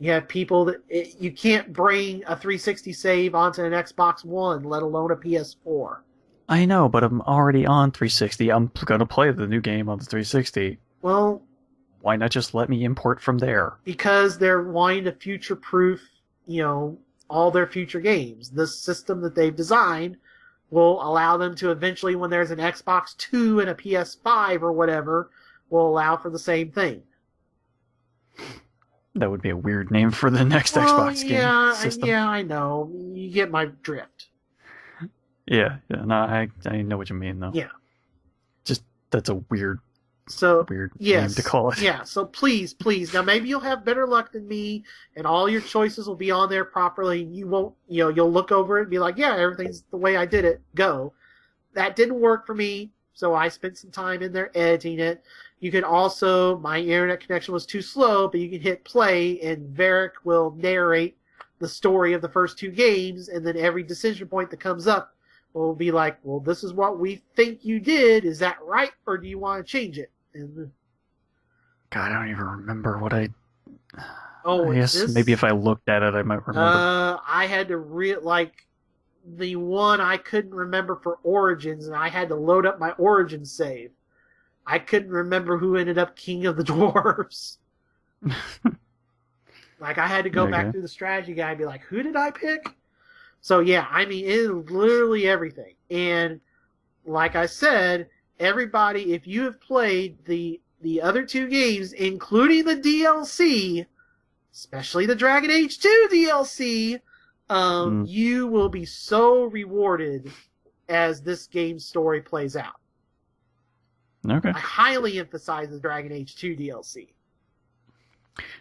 You have people that... You can't bring a 360 save onto an Xbox One, let alone a PS4. I know, but I'm already on 360. I'm going to play the new game on the 360. Well... Why not just let me import from there? Because they're wanting to future-proof, all their future games. This system that they've designed will allow them to eventually, when there's an Xbox 2 and a PS5 or whatever, will allow for the same thing. That would be a weird name for the next Xbox game system. Yeah, I know. You get my drift. Yeah, no, I know what you mean, though. Yeah. Just, that's a weird yes, name to call it. Yeah, so please. Now, maybe you'll have better luck than me, and all your choices will be on there properly, and you won't, you'll look over it and be like, yeah, everything's the way I did it, go. That didn't work for me, so I spent some time in there editing it. You can also, my internet connection was too slow, but you can hit play, and Varric will narrate the story of the first two games, and then every decision point that comes up will be like, well, this is what we think you did, is that right, or do you want to change it? And, God, I don't even remember what I guess maybe if I looked at it, I might remember. I had to the one I couldn't remember for Origins, and I had to load up my Origins save. I couldn't remember who ended up King of the Dwarves. I had to go back through the strategy guide and be like, who did I pick? So yeah, I mean, it is literally everything. And like I said, everybody, if you have played the other two games, including the DLC, especially the Dragon Age 2 DLC, you will be so rewarded as this game's story plays out. Okay. I highly emphasize the Dragon Age 2 DLC.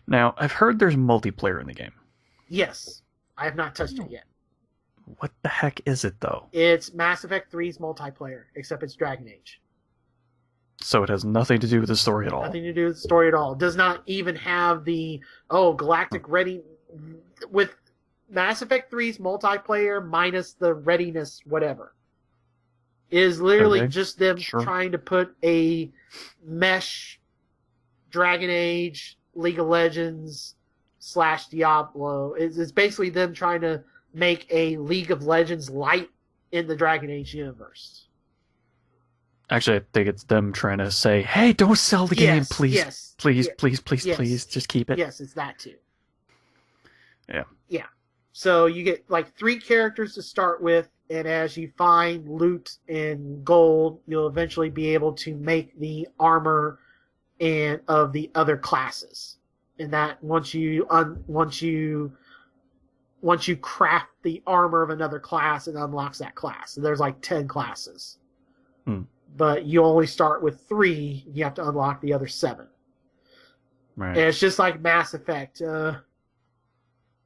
Now, I've heard there's multiplayer in the game. Yes. I have not touched it yet. What the heck is it, though? It's Mass Effect 3's multiplayer, except it's Dragon Age. So it has nothing to do with the story at all. Nothing to do with the story at all. It does not even have the, galactic ready... With Mass Effect 3's multiplayer minus the readiness, whatever. It is literally just them trying to put a mesh Dragon Age, League of Legends / Diablo. It's basically them trying to make a League of Legends light in the Dragon Age universe. Actually, I think it's them trying to say, hey, don't sell the game, please. Yes. Please, please. Just keep it. Yes, it's that too. Yeah. Yeah. So you get like 3 characters to start with, and as you find loot and gold, you'll eventually be able to make the armor and of the other classes. And that once you craft the armor of another class, it unlocks that class. So there's like 10 classes. But you only start with 3. You have to unlock the other 7. Right. And it's just like Mass Effect.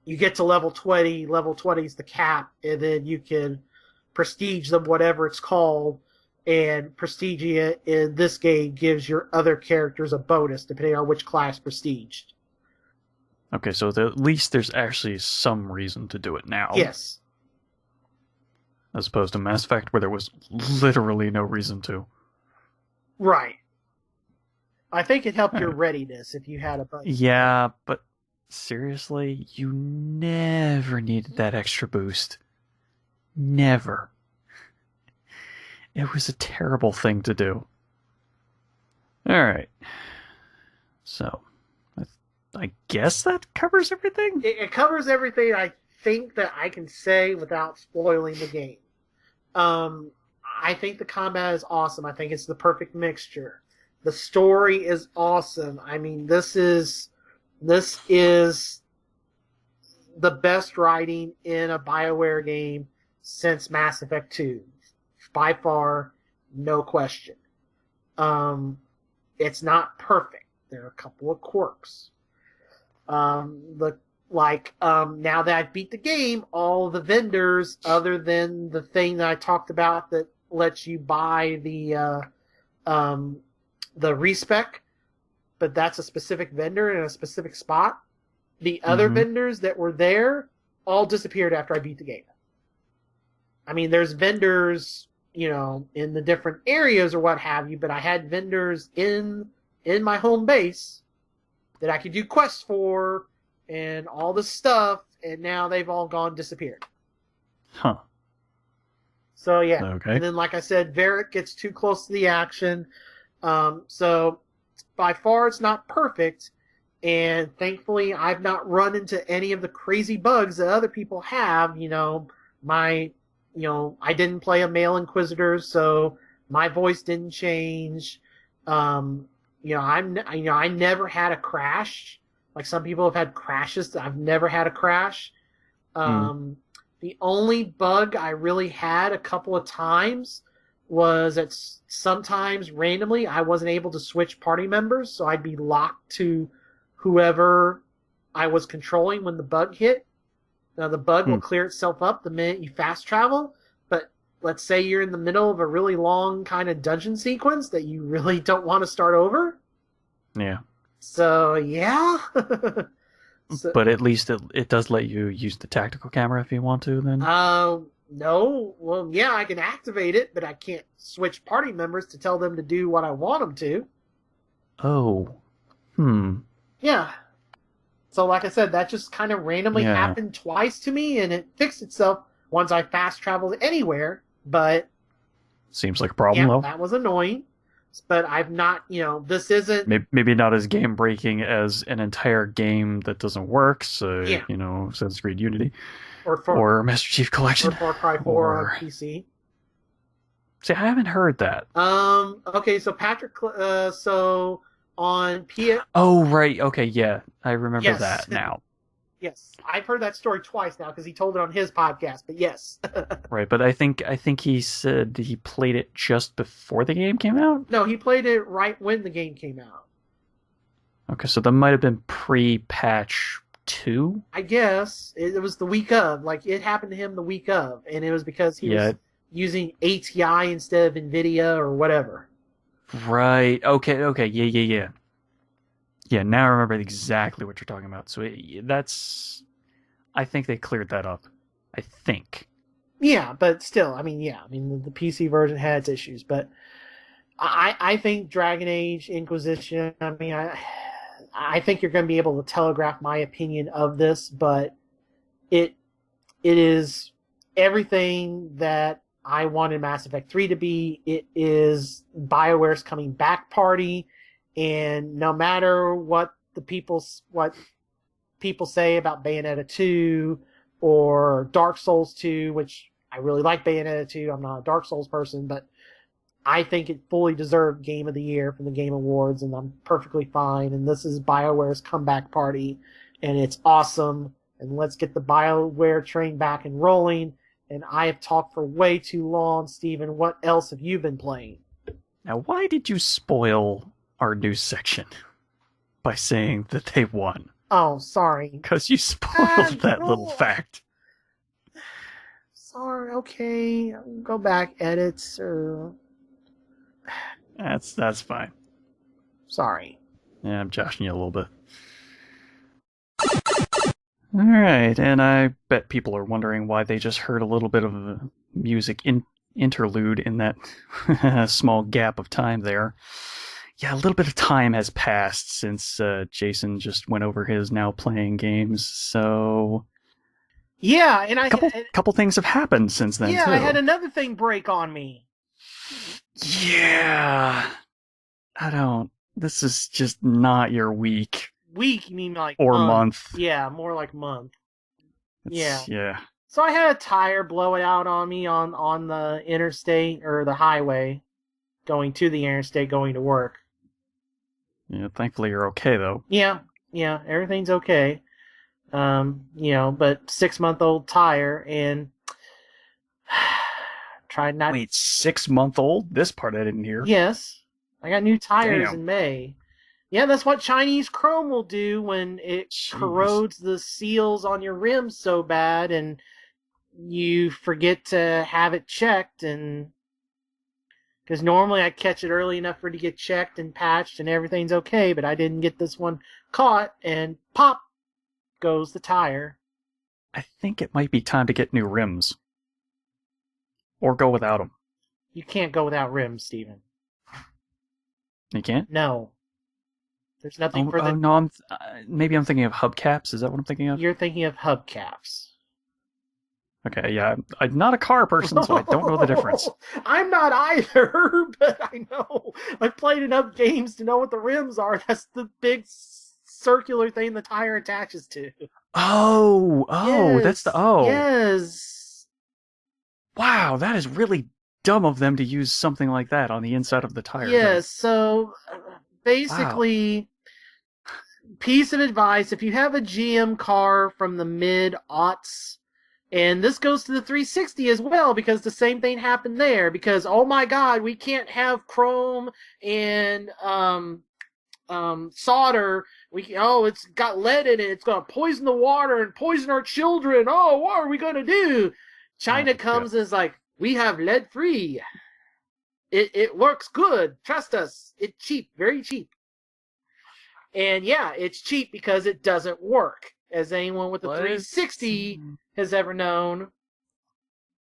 You get to level 20. Level 20 is the cap, and then you can prestige them, whatever it's called. And prestige it in this game gives your other characters a bonus, depending on which class prestiged. Okay, so at least there's actually some reason to do it now. Yes. As opposed to Mass Effect, where there was literally no reason to. Right. I think it helped your readiness if you had a bunch. Yeah, but seriously, you never needed that extra boost. Never. It was a terrible thing to do. Alright. So, I guess that covers everything? It covers everything I think that I can say without spoiling the game. I think the combat is awesome. I think it's the perfect mixture. The story is awesome. I mean, this is the best writing in a BioWare game since Mass Effect 2. By far, no question. It's not perfect. There are a couple of quirks. Now that I've beat the game, all the vendors, other than the thing that I talked about that lets you buy the respec, but that's a specific vendor in a specific spot. The other vendors that were there all disappeared after I beat the game. I mean, there's vendors, in the different areas or what have you, but I had vendors in my home base that I could do quests for and all this stuff, and now they've all disappeared. Huh. So, yeah. Okay. And then, like I said, Varric gets too close to the action. So, by far, it's not perfect, and thankfully, I've not run into any of the crazy bugs that other people have. I didn't play a male Inquisitor, so my voice didn't change. I never had a crash. Like some people have had crashes. I've never had a crash. The only bug I really had a couple of times was that sometimes randomly I wasn't able to switch party members, so I'd be locked to whoever I was controlling when the bug hit. Now the bug will clear itself up the minute you fast travel, but let's say you're in the middle of a really long kind of dungeon sequence that you really don't want to start over. Yeah. So, yeah. But at least it does let you use the tactical camera if you want to, then? No. Well, yeah, I can activate it, but I can't switch party members to tell them to do what I want them to. Oh. Yeah. So, like I said, that just kind of randomly happened twice to me, and it fixed itself once I fast traveled anywhere, but... Seems like a problem, though. That was annoying. But I've not, this isn't... Maybe not as game-breaking as an entire game that doesn't work, so, Assassin's Creed Unity. Or Master Chief Collection. Or Far Cry 4 on PC. See, I haven't heard that. Okay, so Patrick... so on PS... Oh, right, okay, yeah. I remember that now. Yes, I've heard that story twice now because he told it on his podcast. But yes, right. But I think he said he played it just before the game came out. No, he played it right when the game came out. Okay, so that might have been pre-patch 2? I guess it was the week of. Like, it happened to him the week of, and it was because he was using ATI instead of NVIDIA or whatever. Right. Okay. Yeah. Yeah, now I remember exactly what you're talking about. So that's... I think they cleared that up. I think. Yeah, but still, I mean, the PC version had its issues, but I think Dragon Age Inquisition, I mean, I think you're going to be able to telegraph my opinion of this, but it is everything that I wanted Mass Effect 3 to be. It is BioWare's coming back party, and no matter what people say about Bayonetta 2 or Dark Souls 2, which I really like Bayonetta 2. I'm not a Dark Souls person, but I think it fully deserved Game of the Year from the Game Awards, and I'm perfectly fine. And this is BioWare's comeback party, and it's awesome. And let's get the BioWare train back and rolling. And I have talked for way too long. Steven, what else have you been playing? Now, why did you spoil our news section by saying that they won? Oh, sorry. Because you spoiled that little fact. Sorry, okay. Go back, edits, or... That's fine. Sorry. Yeah, I'm joshing you a little bit. Alright, and I bet people are wondering why they just heard a little bit of a music interlude in that small gap of time there. Yeah, a little bit of time has passed since Jason just went over his now playing games, so... Yeah, and couple things have happened since then, yeah, too. I had another thing break on me. Yeah. This is just not your week. Week, you mean like... Or month. Yeah, more like month. Yeah. So I had a tire blow it out on me on the interstate, or the highway, going to the interstate, going to work. Yeah, thankfully you're okay, though. Yeah, everything's okay. But 6-month-old tire, and tried not... Wait, 6-month-old? This part I didn't hear. Yes. I got new tires Damn. in May. Yeah, that's what Chinese chrome will do when it corrodes the seals on your rims so bad, and you forget to have it checked, and... Because normally I catch it early enough for it to get checked and patched and everything's okay, but I didn't get this one caught, and pop goes the tire. I think it might be time to get new rims. Or go without them. You can't go without rims, Steven. You can't? No. There's nothing for the... Oh, no, maybe I'm thinking of hubcaps. Is that what I'm thinking of? You're thinking of hubcaps. Okay, yeah. I'm not a car person, so I don't know the difference. I'm not either, but I know. I've played enough games to know what the rims are. That's the big circular thing the tire attaches to. Oh, yes, that's the... Oh. Yes. Wow, that is really dumb of them to use something like that on the inside of the tire. Yes, so basically, piece of advice, if you have a GM car from the mid-aughts, and this goes to the 360 as well, because the same thing happened there, because, oh my god, we can't have chrome and solder. It's got lead in it, it's going to poison the water and poison our children. Oh, what are we going to do? China comes and is like, we have lead-free. It works good. Trust us. It's cheap. Very cheap. And yeah, it's cheap because it doesn't work. As anyone with a 360 has ever known.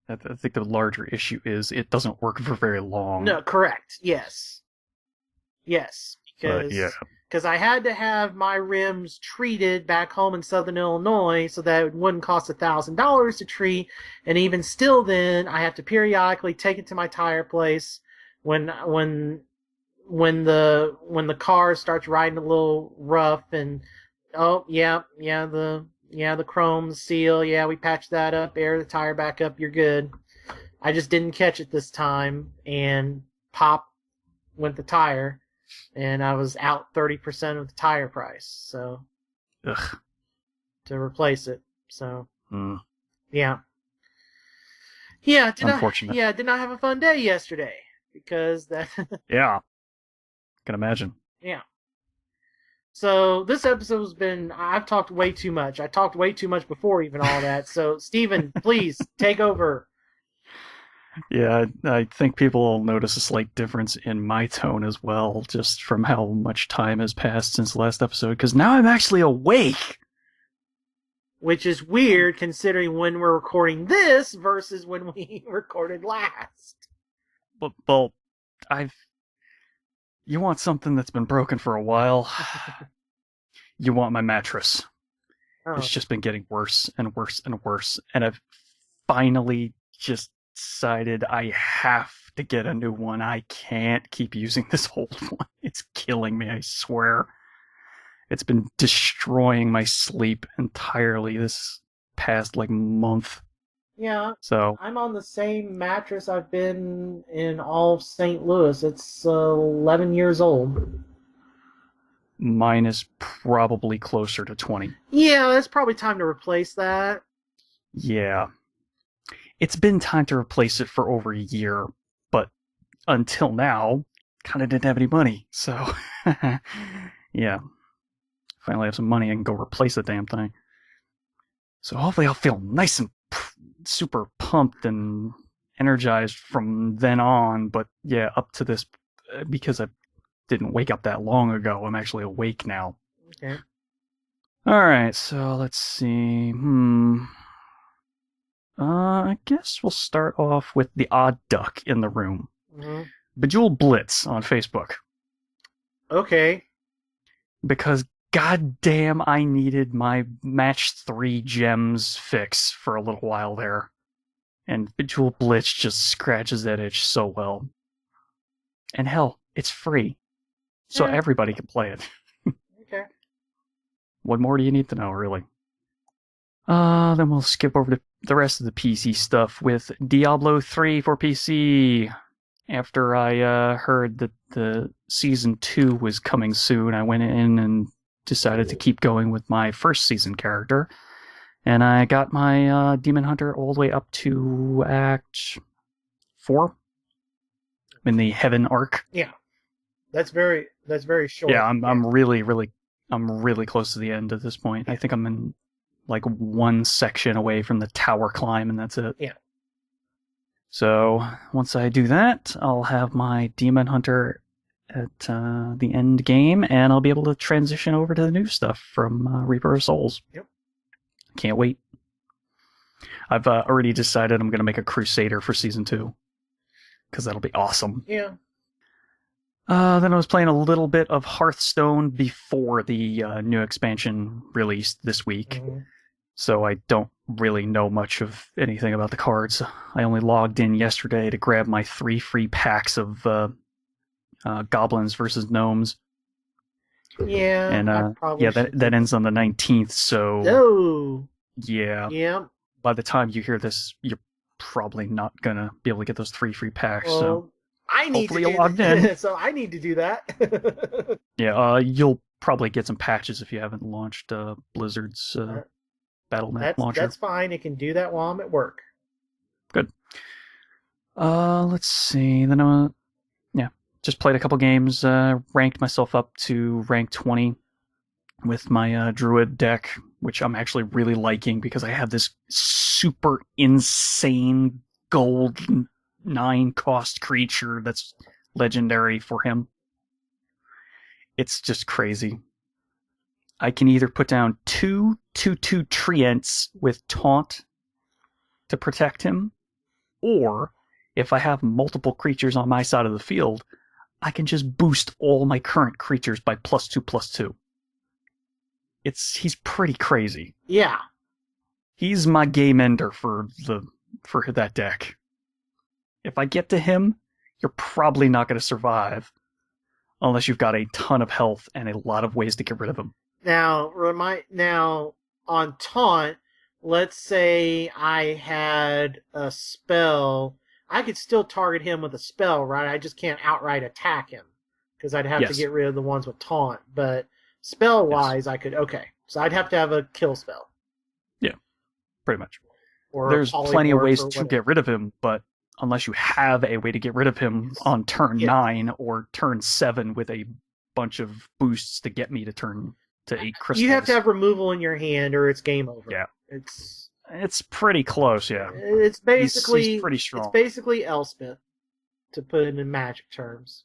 I think the larger issue is it doesn't work for very long. No, correct. Yes. Because I had to have my rims treated back home in Southern Illinois so that it wouldn't cost $1,000 to treat. And even still then, I have to periodically take it to my tire place when the car starts riding a little rough, and the chrome seal, we patched that up, air the tire back up, you're good. I just didn't catch it this time, and pop went the tire, and I was out 30% of the tire price, so to replace it. So unfortunate. Did not have a fun day yesterday because that yeah, can imagine. Yeah. So this episode's been. I've talked way too much. I talked way too much before even all that. So Steven, please take over. Yeah, I think people will notice a slight difference in my tone as well, just from how much time has passed since the last episode, because now I'm actually awake! Which is weird considering when we're recording this versus when we recorded last. Well, you want something that's been broken for a while? You want my mattress. Oh. It's just been getting worse and worse and worse, and I've finally just decided I have to get a new one. I can't keep using this old one. It's killing me, I swear. It's been destroying my sleep entirely this past, month. Yeah, So I'm on the same mattress I've been in all of St. Louis. It's 11 years old. mine is probably closer to 20. Yeah, it's probably time to replace that. Yeah. It's been time to replace it for over a year, but until now, kind of didn't have any money. So, yeah. Finally have some money, I can go replace the damn thing. So hopefully I'll feel nice and super pumped and energized from then on. But yeah, up to this, because I didn't wake up that long ago, I'm actually awake now. Okay. Alright, so let's see. I guess we'll start off with the odd duck in the room. Mm-hmm. Bejeweled Blitz on Facebook. Okay. Because goddamn, I needed my match 3 gems fix for a little while there. And Bejeweled Blitz just scratches that itch so well. And hell, it's free. So everybody can play it. Okay. What more do you need to know, really? Then we'll skip over to the rest of the PC stuff with Diablo 3 for PC. After I heard that the Season 2 was coming soon, I went in and decided to keep going with my first season character. And I got my Demon Hunter all the way up to Act 4 in the Heaven arc. Yeah. That's very short. Yeah, I'm really close to the end at this point. I think I'm in one section away from the tower climb, and that's it. Yeah. So once I do that, I'll have my Demon Hunter at the end game, and I'll be able to transition over to the new stuff from Reaper of Souls. Yep. Can't wait. I've already decided I'm going to make a Crusader for Season 2, because that'll be awesome. Yeah. Then I was playing a little bit of Hearthstone before the new expansion released this week. Mm-hmm. So I don't really know much of anything about the cards. I only logged in yesterday to grab my 3 free packs of goblins versus gnomes. Yeah. And that ends on the 19th, so Oh. Yeah. Yeah. By the time you hear this, you're probably not gonna be able to get those 3 free packs. Well, so I need hopefully to you're logged in. So I need to do that. Yeah, you'll probably get some patches if you haven't launched Blizzard's Battle.net launcher. That's fine. It can do that while I'm at work. Good. Let's see. Then just played a couple games. Ranked myself up to rank 20 with my Druid deck, which I'm actually really liking because I have this super insane gold 9 cost creature that's legendary for him. It's just crazy. I can either put down 2 2/2 Treants with Taunt to protect him, or if I have multiple creatures on my side of the field, I can just boost all my current creatures by +2/+2. He's pretty crazy. Yeah. He's my game ender for that deck. If I get to him, you're probably not going to survive unless you've got a ton of health and a lot of ways to get rid of him. Now on Taunt, let's say I had a spell. I could still target him with a spell, right? I just can't outright attack him because I'd have to get rid of the ones with Taunt. But spell-wise, I could. Okay, so I'd have to have a kill spell. Yeah, pretty much. Or there's plenty of ways to get rid of him, but unless you have a way to get rid of him on turn 9 or turn 7 with a bunch of boosts to get me to turn to 8 crystals. You have to have removal in your hand, or it's game over. Yeah. It's pretty close, yeah. It's basically he's pretty strong. It's basically Elspeth, to put it in Magic terms.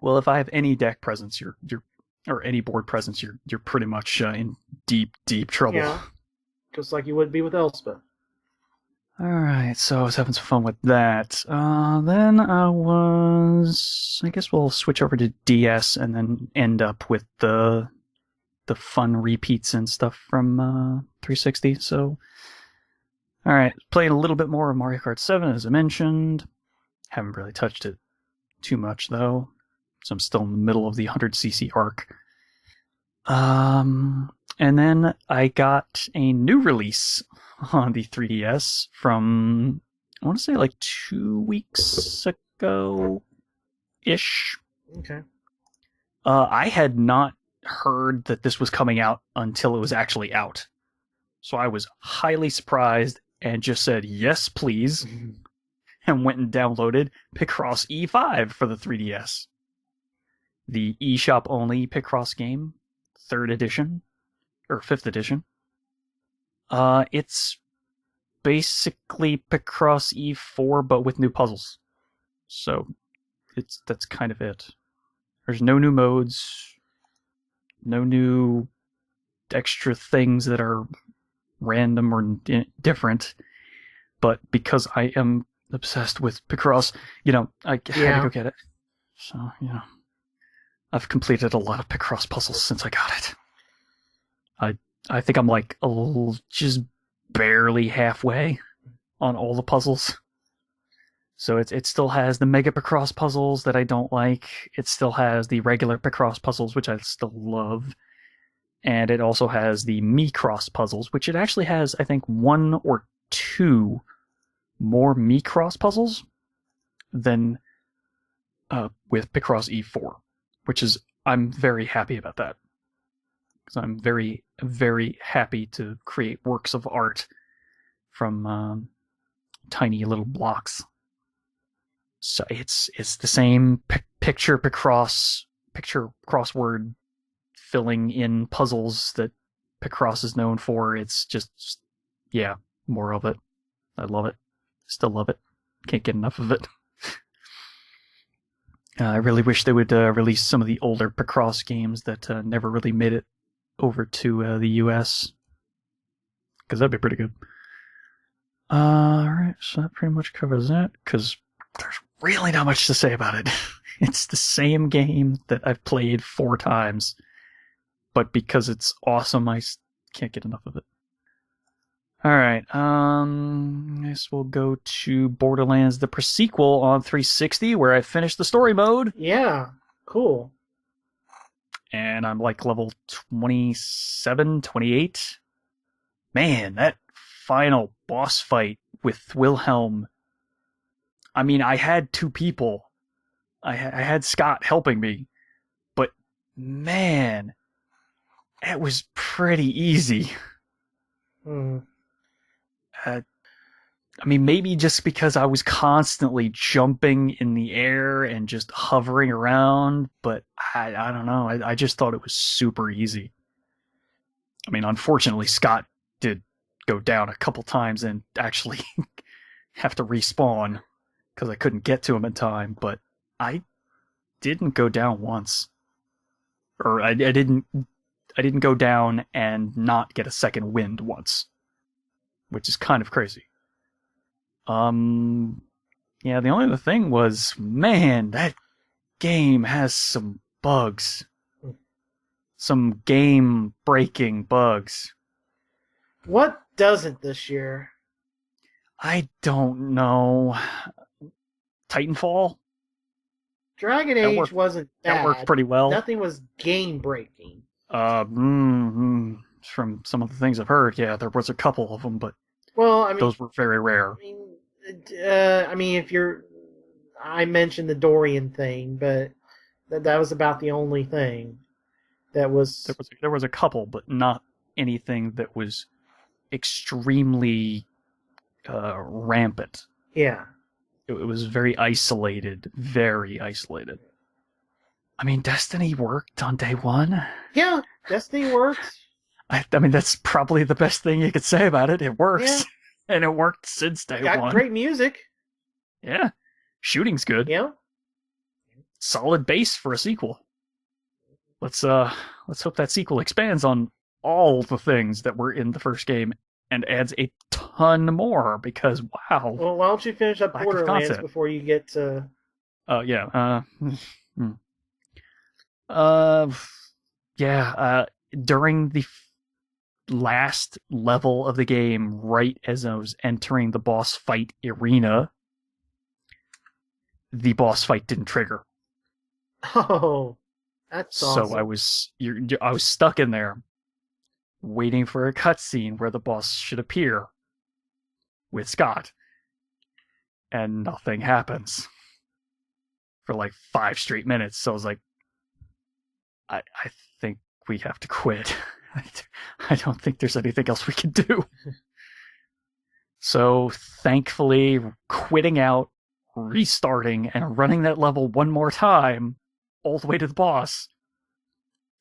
Well, if I have any deck presence, or any board presence, you're pretty much in deep trouble. Yeah, just like you would be with Elspeth. All right, so I was having some fun with that. Then I guess we'll switch over to DS and then end up with the fun repeats and stuff from 360. So, all right, playing a little bit more of Mario Kart 7, as I mentioned. Haven't really touched it too much, though. So I'm still in the middle of the 100cc arc. And then I got a new release on the 3DS from, I want to say, like 2 weeks ago-ish. Okay. I had not heard that this was coming out until it was actually out. So I was highly surprised and just said, yes, please, and went and downloaded Picross E5 for the 3DS. The eShop only Picross game, 3rd edition, or 5th edition. It's basically Picross E4, but with new puzzles. So that's kind of it. There's no new modes, no new extra things that are random or different. But because I am obsessed with Picross, I had to go get it. So, I've completed a lot of Picross puzzles since I got it. I think I'm like just barely halfway on all the puzzles. So it still has the Mega Picross puzzles that I don't like. It still has the regular Picross puzzles, which I still love. And it also has the Micross puzzles, which it actually has, I think, 1 or 2 more Micross puzzles than with Picross E4, which is, I'm very happy about that. Because I'm very, very happy to create works of art from tiny little blocks. So it's the same picture crossword filling in puzzles that Picross is known for. It's just, more of it. I love it. Still love it. Can't get enough of it. I really wish they would release some of the older Picross games that never really made it over to the US. Because that'd be pretty good. Alright, so that pretty much covers that, because there's really not much to say about it. It's the same game that I've played 4 times, but because it's awesome, I can't get enough of it. Alright, I guess we'll go to Borderlands, the pre-sequel on 360, where I finished the story mode. Yeah, cool. And I'm like level 27, 28. Man, that final boss fight with Wilhelm. I mean, I had 2 people. I had Scott helping me. But, man, it was pretty easy. I mean, maybe just because I was constantly jumping in the air and just hovering around, but I don't know. I just thought it was super easy. I mean, unfortunately, Scott did go down a couple times and actually have to respawn because I couldn't get to him in time, but I didn't go down once. Or I didn't go down and not get a second wind once, which is kind of crazy. Yeah, the only other thing was, man, that game has some bugs. Some game-breaking bugs. What doesn't this year? I don't know. Titanfall? Dragon Age wasn't bad. That worked pretty well. Nothing was game-breaking. From some of the things I've heard, yeah, there was a couple of them, but those were very rare. I mentioned the Dorian thing, but that was about the only thing that was. There was a couple, but not anything that was extremely rampant. Yeah. It was very isolated, very isolated. I mean, Destiny worked on day one. Yeah, Destiny worked. I mean, that's probably the best thing you could say about it. It works. Yeah. And it worked since day Got one. great music. Yeah. Shooting's good. Yeah. Solid base for a sequel. Let's hope that sequel expands on all the things that were in the first game and adds a ton more, because wow. Well, why don't you finish up Borderlands before you get to... during the last level of the game, right as I was entering the boss fight arena, the boss fight didn't trigger. Oh, that's awesome. So I was stuck in there, waiting for a cutscene where the boss should appear with Scott, and nothing happens for like 5 straight minutes. So I was like, I think we have to quit. I don't think there's anything else we can do. So thankfully, quitting out, restarting, and running that level one more time, all the way to the boss,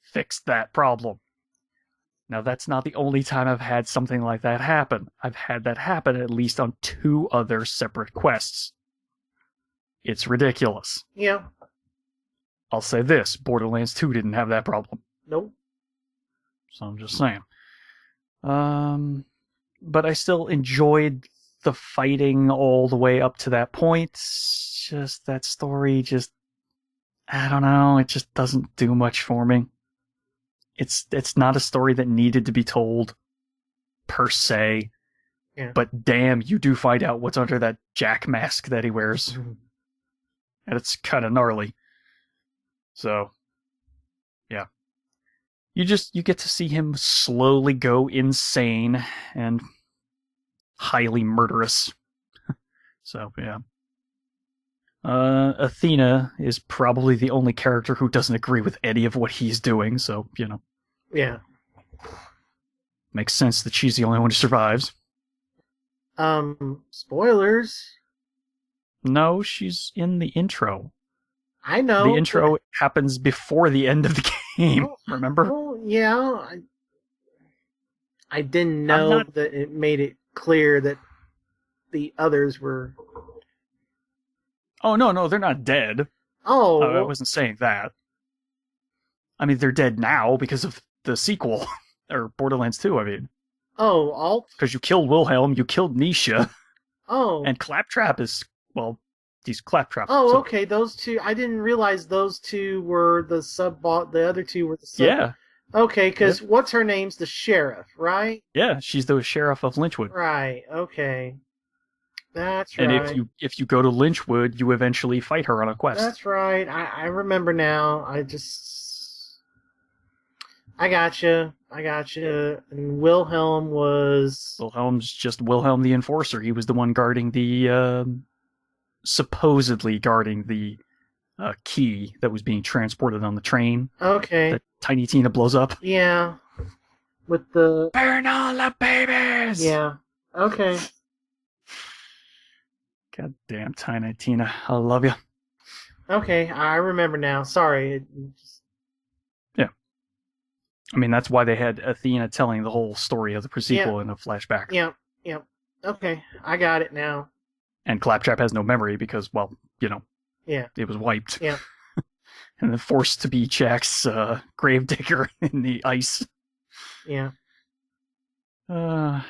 fixed that problem. Now, that's not the only time I've had something like that happen. I've had that happen at least on 2 other separate quests. It's ridiculous. Yeah. I'll say this, Borderlands 2 didn't have that problem. Nope. So I'm just saying. But I still enjoyed the fighting all the way up to that point. Just that story I don't know, it just doesn't do much for me. It's not a story that needed to be told, per se. Yeah. But damn, you do find out what's under that Jack mask that he wears. And it's kind of gnarly. So, yeah. You get to see him slowly go insane and highly murderous. So, yeah. Athena is probably the only character who doesn't agree with any of what he's doing, so, you know. Yeah. Makes sense that she's the only one who survives. Spoilers. No, she's in the intro. I know. The intro happens before the end of the game, remember? Oh, yeah. I didn't know that it made it clear that the others were... Oh, no, they're not dead. Oh. I wasn't saying that. I mean, they're dead now because of the sequel, or Borderlands 2, I mean. Oh, because you killed Wilhelm, you killed Nisha. Oh. And Claptrap is, well, he's Claptrap. Oh, so. Okay, those two, I didn't realize those two were the the other two were the sub. Yeah. Okay, because what's her name's the sheriff, right? Yeah, she's the sheriff of Lynchwood. Right, okay. That's right. And if you go to Lynchwood, you eventually fight her on a quest. That's right. I remember now. I gotcha. And Wilhelm's just Wilhelm the Enforcer. He was the one guarding the supposedly guarding the key that was being transported on the train. Okay. That Tiny Tina blows up. Yeah. With the burn all the babies. Yeah. Okay. God damn Tiny Tina, I love you. Okay, I remember now. Sorry. Yeah. I mean, that's why they had Athena telling the whole story of the prequel in a flashback. Yep. Okay, I got it now. And Claptrap has no memory because, well, you know, it was wiped. Yeah. And then forced to be Jack's gravedigger in the ice. Yeah. Yeah.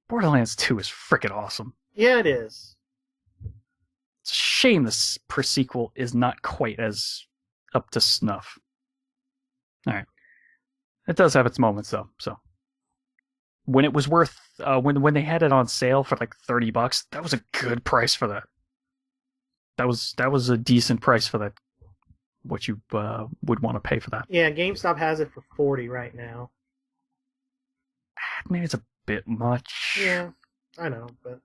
Borderlands 2 is freaking awesome. Yeah, it is. It's a shame this pre-sequel is not quite as up to snuff. Alright. It does have its moments, though, so. When it was worth, when they had it on sale for like $30, that was a good price for that. That was a decent price for that. What you would want to pay for that. Yeah, GameStop has it for $40 right now. Maybe it's a bit much. Yeah, I know, but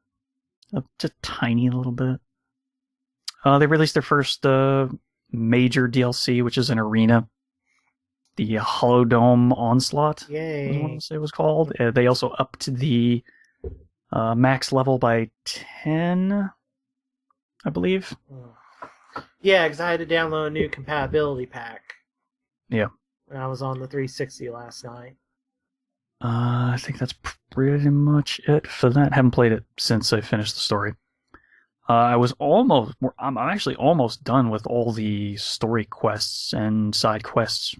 just a tiny little bit. They released their first major DLC, which is an arena. The Holodome Onslaught. Yay! Was what I want to say it was called. They also upped the max level by 10, I believe. Yeah, because I had to download a new compatibility pack. Yeah. And I was on the 360 last night. I think that's pretty much it for that. Haven't played it since I finished the story. I'm actually almost done with all the story quests and side quests.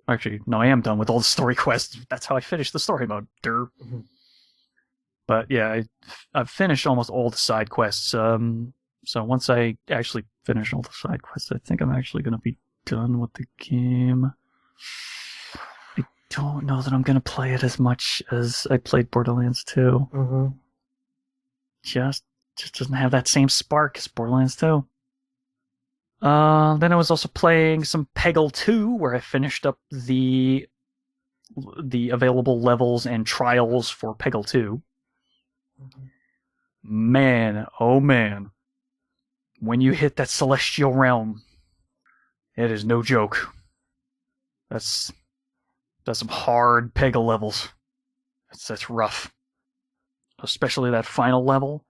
Actually, no, I am done with all the story quests. That's how I finished the story mode. Mm-hmm. But yeah, I've finished almost all the side quests. So once I actually finish all the side quests, I think I'm actually going to be done with the game. I don't know that I'm going to play it as much as I played Borderlands 2. Mm-hmm. Just doesn't have that same spark as Borderlands 2. Then I was also playing some Peggle 2, where I finished up the available levels and trials for Peggle 2. Mm-hmm. Man, oh man. When you hit that celestial realm, it is no joke. That's some hard Peggle levels. That's rough. Especially that final level.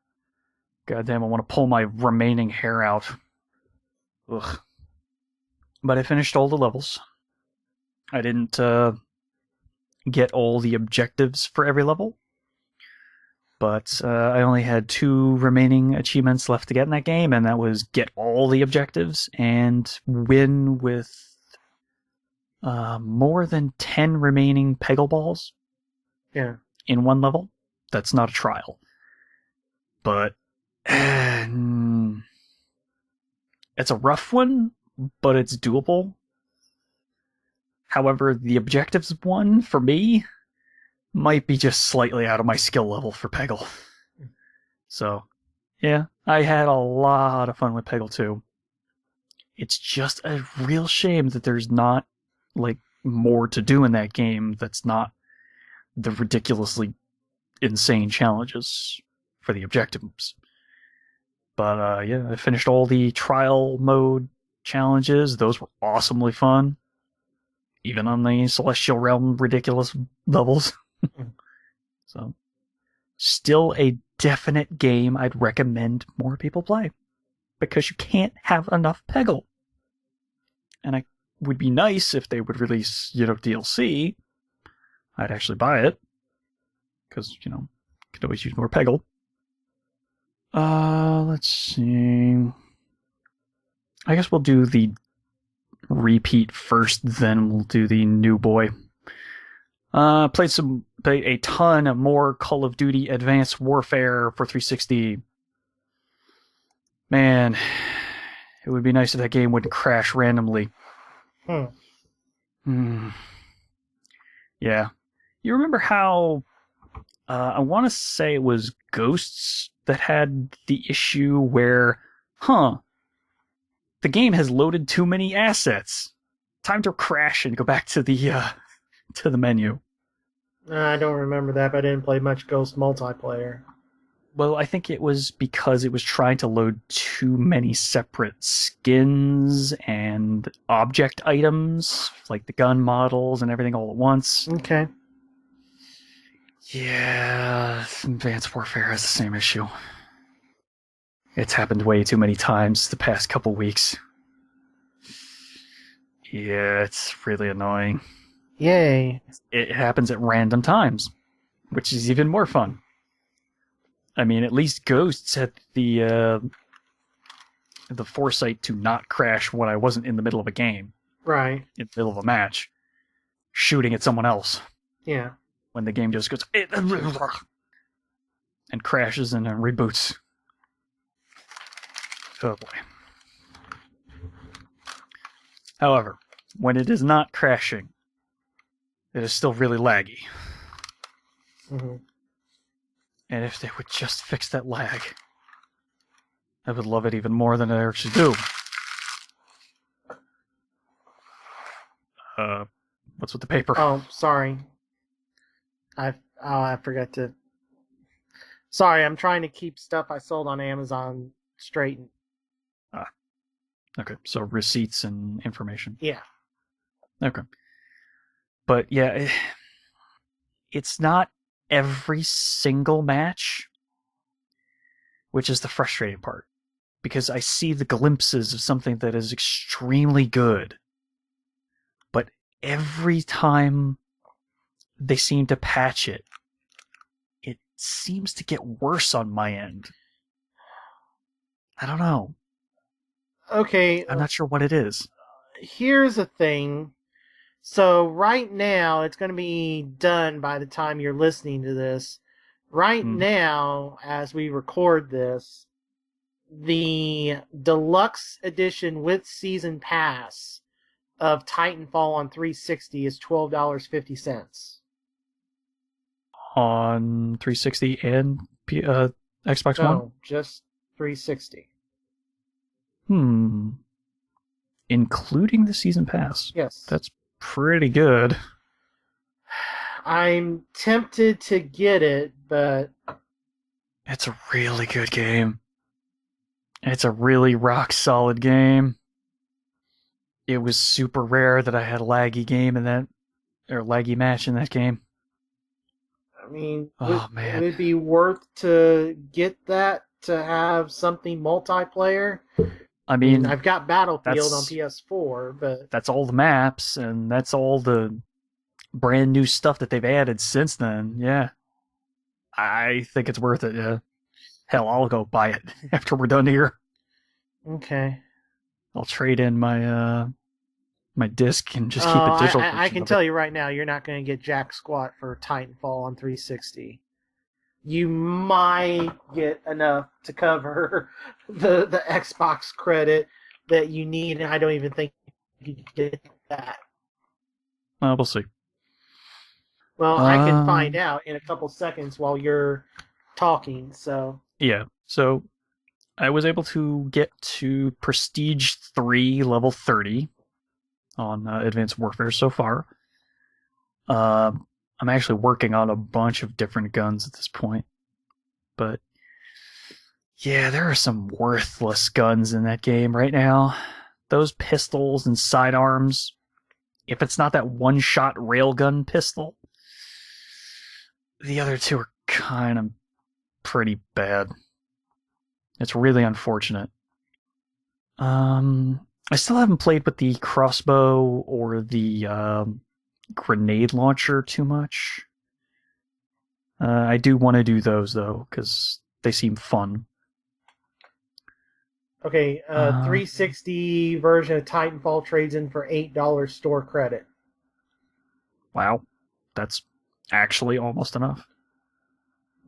Goddamn, I want to pull my remaining hair out. Ugh. But I finished all the levels. I didn't get all the objectives for every level. But I only had 2 remaining achievements left to get in that game, and that was get all the objectives and win with more than 10 remaining Peggle balls. Yeah. In one level. That's not a trial. But it's a rough one, but it's doable. However, the objectives one, for me, might be just slightly out of my skill level for Peggle. So, yeah, I had a lot of fun with Peggle 2. It's just a real shame that there's not, like, more to do in that game that's not the ridiculously insane challenges for the objectives. But yeah, I finished all the trial mode challenges. Those were awesomely fun. Even on the Celestial Realm ridiculous levels. So, still a definite game I'd recommend more people play. Because you can't have enough Peggle. And it would be nice if they would release, DLC. I'd actually buy it. Because, could always use more Peggle. Let's see. I guess we'll do the repeat first, then we'll do the new boy. Played a ton more Call of Duty Advanced Warfare for 360. Man, it would be nice if that game wouldn't crash randomly. Yeah. You remember how I want to say it was Ghosts that had the issue where, the game has loaded too many assets. Time to crash and go back to the menu. I don't remember that, but I didn't play much Ghost multiplayer. Well, I think it was because it was trying to load too many separate skins and object items, like the gun models and everything all at once. Okay. Yeah, Advanced Warfare has the same issue. It's happened way too many times the past couple weeks. Yeah, it's really annoying. Yay. It happens at random times, which is even more fun. I mean, at least Ghosts had the foresight to not crash when I wasn't in the middle of a game. Right. In the middle of a match. Shooting at someone else. Yeah. When the game just goes and crashes and then reboots. Oh boy. However, when it is not crashing, it is still really laggy. Mm-hmm. And if they would just fix that lag, I would love it even more than I actually do. What's with the paper? Oh, sorry. I forgot to. Sorry, I'm trying to keep stuff I sold on Amazon straight. Okay, so receipts and information. Yeah. Okay. But yeah, it's not every single match, which is the frustrating part. because I see the glimpses of something that is extremely good. But every time they seem to patch it, it seems to get worse on my end. I don't know. Okay. I'm not sure what it is. Here's the thing. So right now, it's going to be done by the time you're listening to this. Right now, as we record this, the deluxe edition with season pass of Titanfall on 360 is $12.50. On 360 and Xbox One? No, just 360. Including the season pass? Yes. That's pretty good. I'm tempted to get it, but... It's a really good game. It's a really rock-solid game. It was super rare that I had a laggy game in that, or laggy match in that game. I mean, man. would it be worth to get that to have something multiplayer? I mean, I've got Battlefield on PS4, but... That's all the maps, and that's all the brand new stuff that they've added since then, yeah. I think it's worth it, yeah. Hell, I'll go buy it after we're done here. Okay. I'll trade in my my disc and just keep it digital. I can tell you right now, you're not going to get jack squat for Titanfall on 360. You might get enough to cover the Xbox credit that you need, and I don't even think you can get that. Well, we'll see. Well, I can find out in a couple seconds while you're talking, so... Yeah, so I was able to get to Prestige 3, level 30 on Advanced Warfare so far. I'm actually working on a bunch of different guns at this point. But, yeah, there are some worthless guns in that game right now. Those pistols and sidearms, if it's not that one-shot railgun pistol, the other two are kind of pretty bad. It's really unfortunate. I still haven't played with the crossbow or the grenade launcher too much. I do want to do those, though, because they seem fun. Okay, 360 version of Titanfall trades in for $8 store credit. Wow. That's actually almost enough.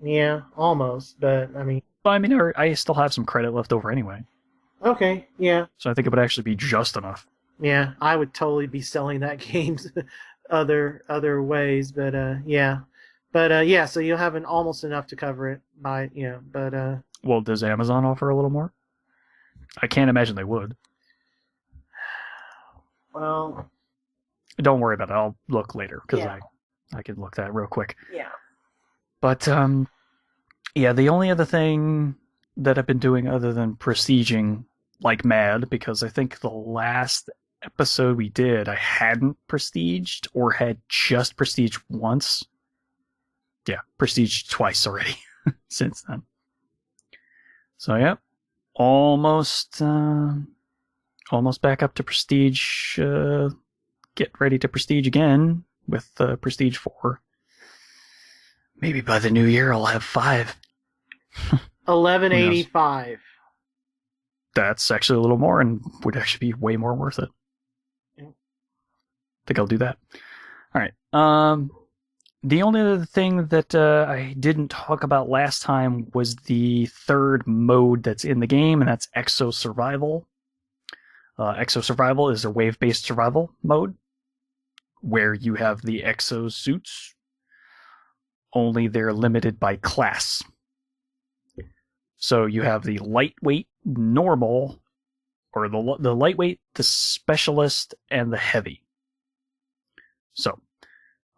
Yeah, almost, but I mean... I still have some credit left over anyway. Okay, yeah. So I think it would actually be just enough. Yeah, I would totally be selling that game other ways, but yeah. But yeah, so you'll have almost enough to cover it by, but... Well, does Amazon offer a little more? I can't imagine they would. Well... Don't worry about it. I'll look later, because yeah. I can look that real quick. Yeah. But, yeah, the only other thing that I've been doing other than prestiging like mad, because I think the last episode we did, I hadn't prestiged, or had just prestiged once. Yeah, prestiged twice already since then. So, yeah, almost back up to prestige. Get ready to prestige again with Prestige 4. Maybe by the new year I'll have 5. $11.85. That's actually a little more and would actually be way more worth it. Yeah. I think I'll do that. All right. The only other thing that I didn't talk about last time was the third mode that's in the game, and that's Exo Survival. Exo Survival is a wave-based survival mode where you have the exo suits, only they're limited by class. So you have the lightweight, normal, or the lightweight, the specialist, and the heavy. So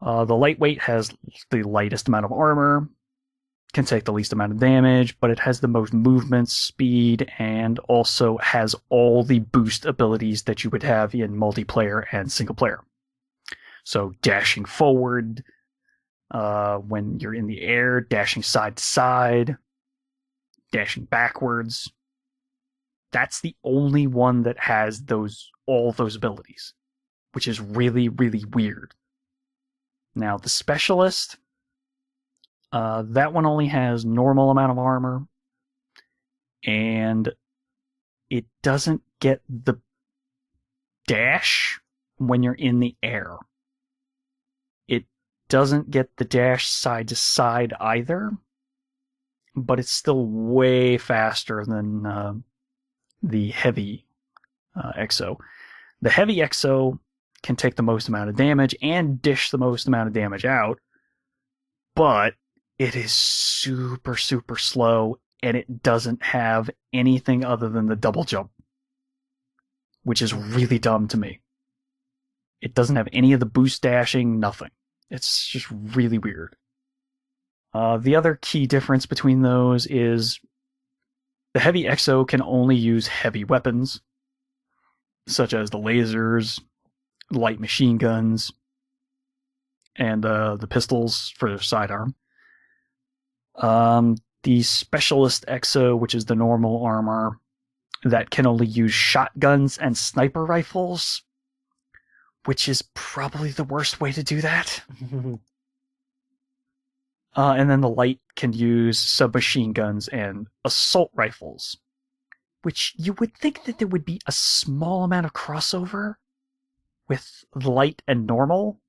the lightweight has the lightest amount of armor, can take the least amount of damage, but it has the most movement speed and also has all the boost abilities that you would have in multiplayer and single player. So dashing forward when you're in the air, dashing side to side, dashing backwards. That's the only one that has all those abilities, which is really, really weird. Now, the Specialist, that one only has normal amount of armor, and it doesn't get the dash when you're in the air. It doesn't get the dash side to side either, but it's still way faster than the heavy exo. The heavy exo can take the most amount of damage and dish the most amount of damage out, but it is super, super slow, and it doesn't have anything other than the double jump, which is really dumb to me. It doesn't have any of the boost dashing, nothing. It's just really weird. The other key difference between those is the heavy exo can only use heavy weapons, such as the lasers, light machine guns, and the pistols for their sidearm. The Specialist exo, which is the normal armor, that can only use shotguns and sniper rifles, which is probably the worst way to do that. And then the light can use submachine guns and assault rifles, which you would think that there would be a small amount of crossover with light and normal,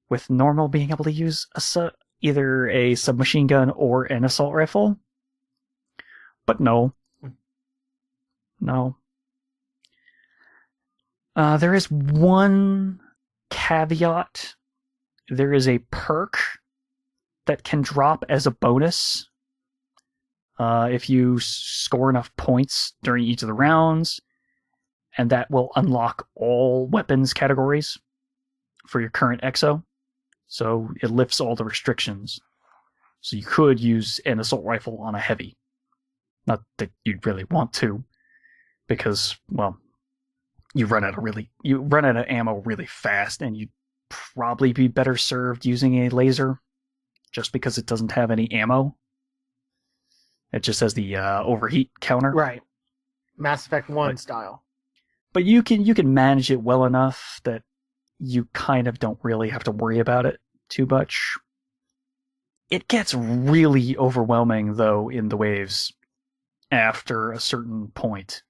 with normal being able to use either a submachine gun or an assault rifle. But no. No. There is one caveat. There is a perk that can drop as a bonus if you score enough points during each of the rounds, and that will unlock all weapons categories for your current exo. So it lifts all the restrictions. So you could use an assault rifle on a heavy. Not that you'd really want to, because, well, you run out of ammo really fast, and you'd probably be better served using a laser, just because it doesn't have any ammo. It just has the overheat counter. Right. Mass Effect 1 style. But you can manage it well enough that you kind of don't really have to worry about it too much. It gets really overwhelming, though, in the waves after a certain point.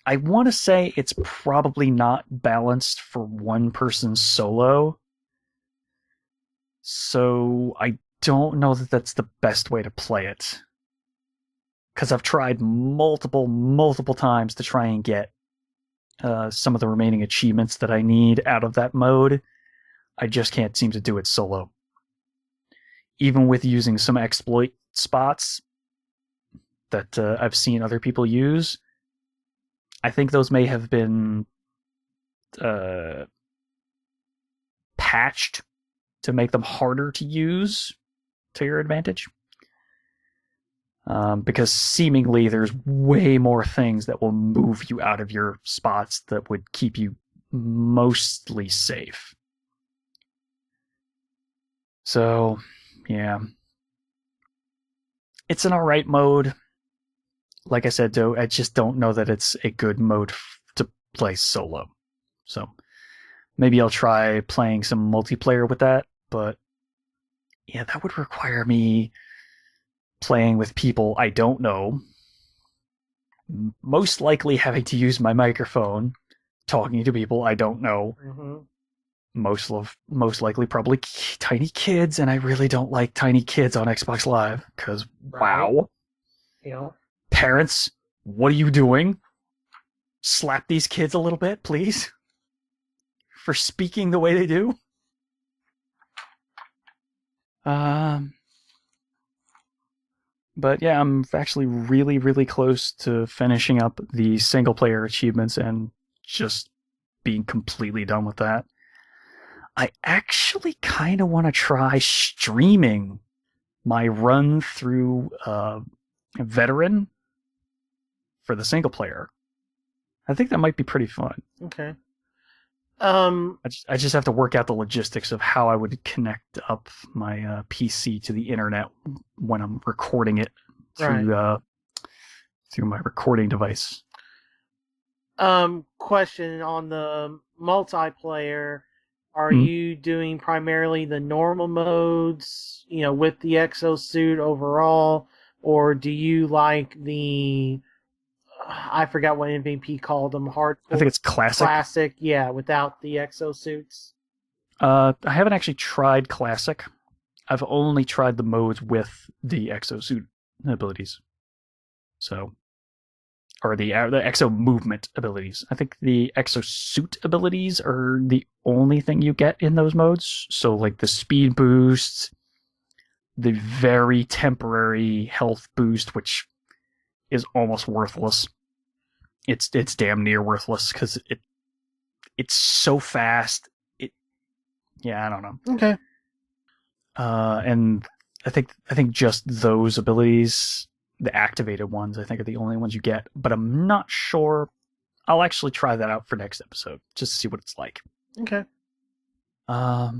I want to say it's probably not balanced for one person solo. So I don't know that that's the best way to play it. Because I've tried multiple times to try and get some of the remaining achievements that I need out of that mode. I just can't seem to do it solo. Even with using some exploit spots that I've seen other people use, I think those may have been patched to make them harder to use to your advantage. Because seemingly there's way more things that will move you out of your spots that would keep you mostly safe. So, yeah. It's an alright mode. Like I said, though, I just don't know that it's a good mode to play solo. So, maybe I'll try playing some multiplayer with that, but yeah, that would require me playing with people I don't know, most likely having to use my microphone, talking to people I don't know, most likely probably tiny kids, and I really don't like tiny kids on Xbox Live, because wow. Yeah. Parents, what are you doing? Slap these kids a little bit, please, for speaking the way they do. But yeah, I'm actually really, really close to finishing up the single-player achievements and just being completely done with that. I actually kind of want to try streaming my run through Veteran for the single-player. I think that might be pretty fun. Okay. I just have to work out the logistics of how I would connect up my PC to the internet when I'm recording it through my recording device. Question on the multiplayer. Are you doing primarily the normal modes, with the exosuit overall, or do you like the, I forgot what MVP called them, hardcore? I think it's classic. Classic, yeah, without the exosuits. I haven't actually tried classic. I've only tried the modes with the exosuit abilities. So, or the exo movement abilities. I think the exosuit abilities are the only thing you get in those modes. So, like the speed boost, the very temporary health boost, which is almost worthless. It's damn near worthless because it's so fast. I don't know. Okay. And I think just those abilities, the activated ones, I think are the only ones you get. But I'm not sure. I'll actually try that out for next episode just to see what it's like. Okay. But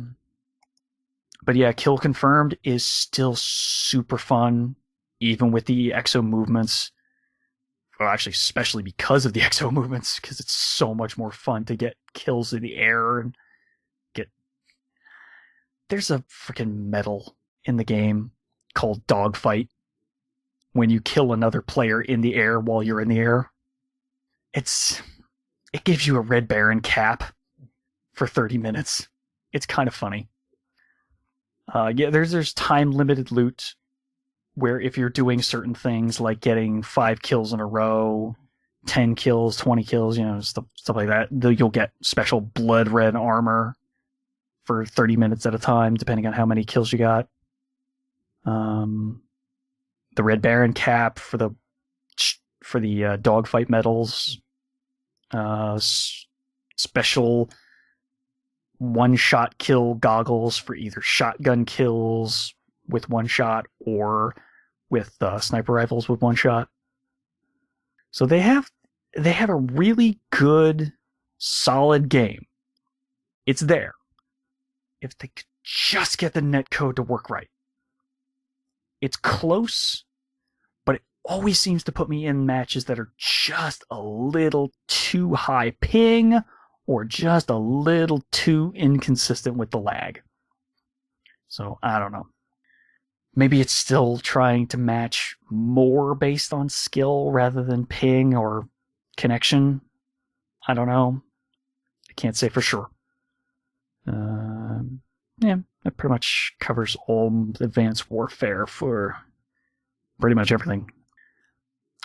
yeah, Kill Confirmed is still super fun, even with the exo movements. Well, actually, especially because of the exo movements, because it's so much more fun to get kills in the air and get. There's a freaking medal in the game called Dogfight. When you kill another player in the air while you're in the air, it gives you a Red Baron cap for 30 minutes. It's kind of funny. There's time limited loot where if you're doing certain things like getting 5 kills in a row, 10 kills, 20 kills, stuff like that, you'll get special blood red armor for 30 minutes at a time, depending on how many kills you got. The Red Baron cap for the dogfight medals. Special one-shot kill goggles for either shotgun kills with one shot or with sniper rifles with one shot. So they have a really good, solid game. It's there. If they could just get the netcode to work right. It's close, but it always seems to put me in matches that are just a little too high ping or just a little too inconsistent with the lag. So, I don't know. Maybe it's still trying to match more based on skill rather than ping or connection. I don't know. I can't say for sure. That pretty much covers all Advanced Warfare for pretty much everything.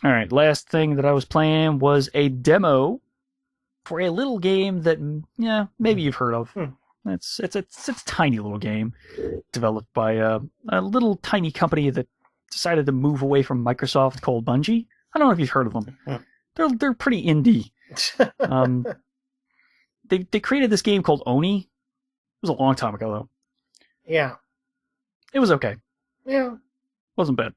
All right, last thing that I was playing was a demo for a little game that, maybe you've heard of. It's a tiny little game developed by a little tiny company that decided to move away from Microsoft called Bungie. I don't know if you've heard of them. They're pretty indie. They created this game called Oni. It was a long time ago though. Yeah. It was okay. Yeah. Wasn't bad.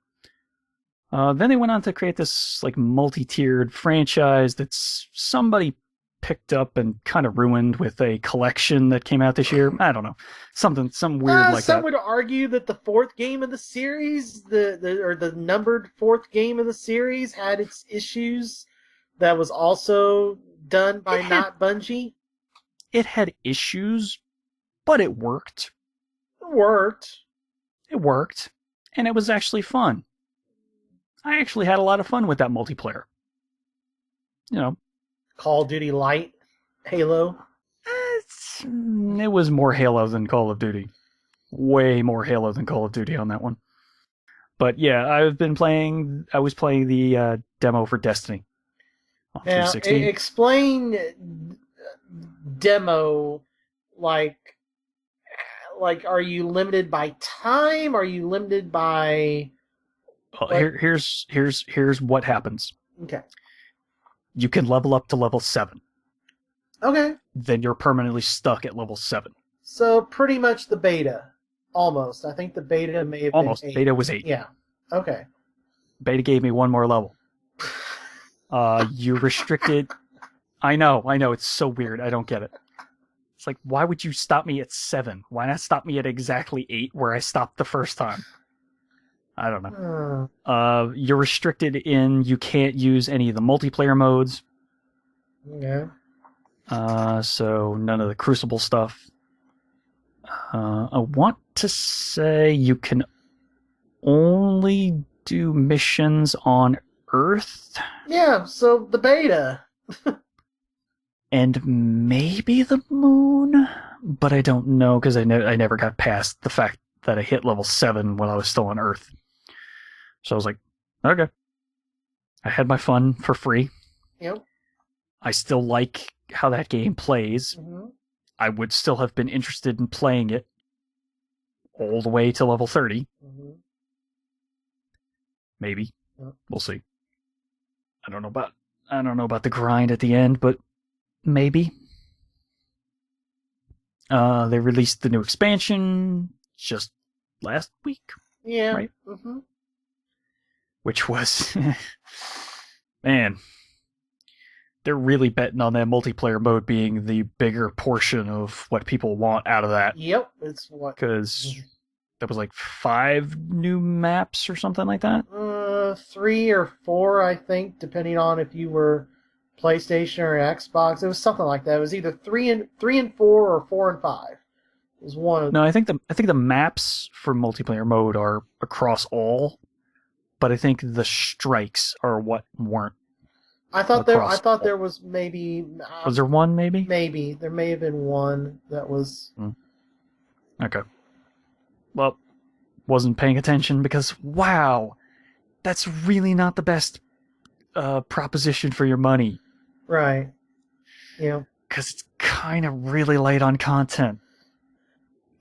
Then they went on to create this like multi-tiered franchise that's somebody picked up and kind of ruined with a collection that came out this year. I don't know. Some weird like that. Some would argue that the fourth game of the series, the numbered fourth game of the series, had its issues. That was also done by not Bungie. It had issues, but it worked. It worked, and it was actually fun. I actually had a lot of fun with that multiplayer. Call of Duty Light, Halo. It was more Halo than Call of Duty. Way more Halo than Call of Duty on that one. But yeah, I was playing the demo for Destiny on 360. Explain demo, like, are you limited by time? Are you limited by? Well, here's what happens. Okay. You can level up to level 7. Okay. Then you're permanently stuck at level 7. So pretty much the beta, almost. I think the beta may have almost. been 8. Beta was 8. Yeah. Okay. Beta gave me one more level. You're restricted. I know. It's so weird. I don't get it. It's like, why would you stop me at 7? Why not stop me at exactly 8 where I stopped the first time? I don't know. You're restricted in you can't use any of the multiplayer modes. Yeah. So none of the Crucible stuff. I want to say you can only do missions on Earth. Yeah, so the beta. And maybe the moon, but I don't know because I never got past the fact that I hit level 7 when I was still on Earth. So I was like, okay. I had my fun for free. Yep. I still like how that game plays. Mm-hmm. I would still have been interested in playing it all the way to level 30. Mm-hmm. Maybe. Yep. We'll see. I don't know about the grind at the end, but maybe. They released the new expansion just last week. Yeah. Right? Mm-hmm. Which was... Man. They're really betting on that multiplayer mode being the bigger portion of what people want out of that. Yep. It's what... Because there was like 5 new maps or something like that? 3 or 4, I think, depending on if you were PlayStation or Xbox. It was something like that. It was either 3 and 4 or 4 and 5. It was one of... No, I think the maps for multiplayer mode are across all, but I think the strikes are what weren't. I thought there was maybe... Was there one, maybe? Maybe. There may have been one that was... Okay. Well, wasn't paying attention because, wow, that's really not the best proposition for your money. Right. Yeah. Because it's kind of really light on content.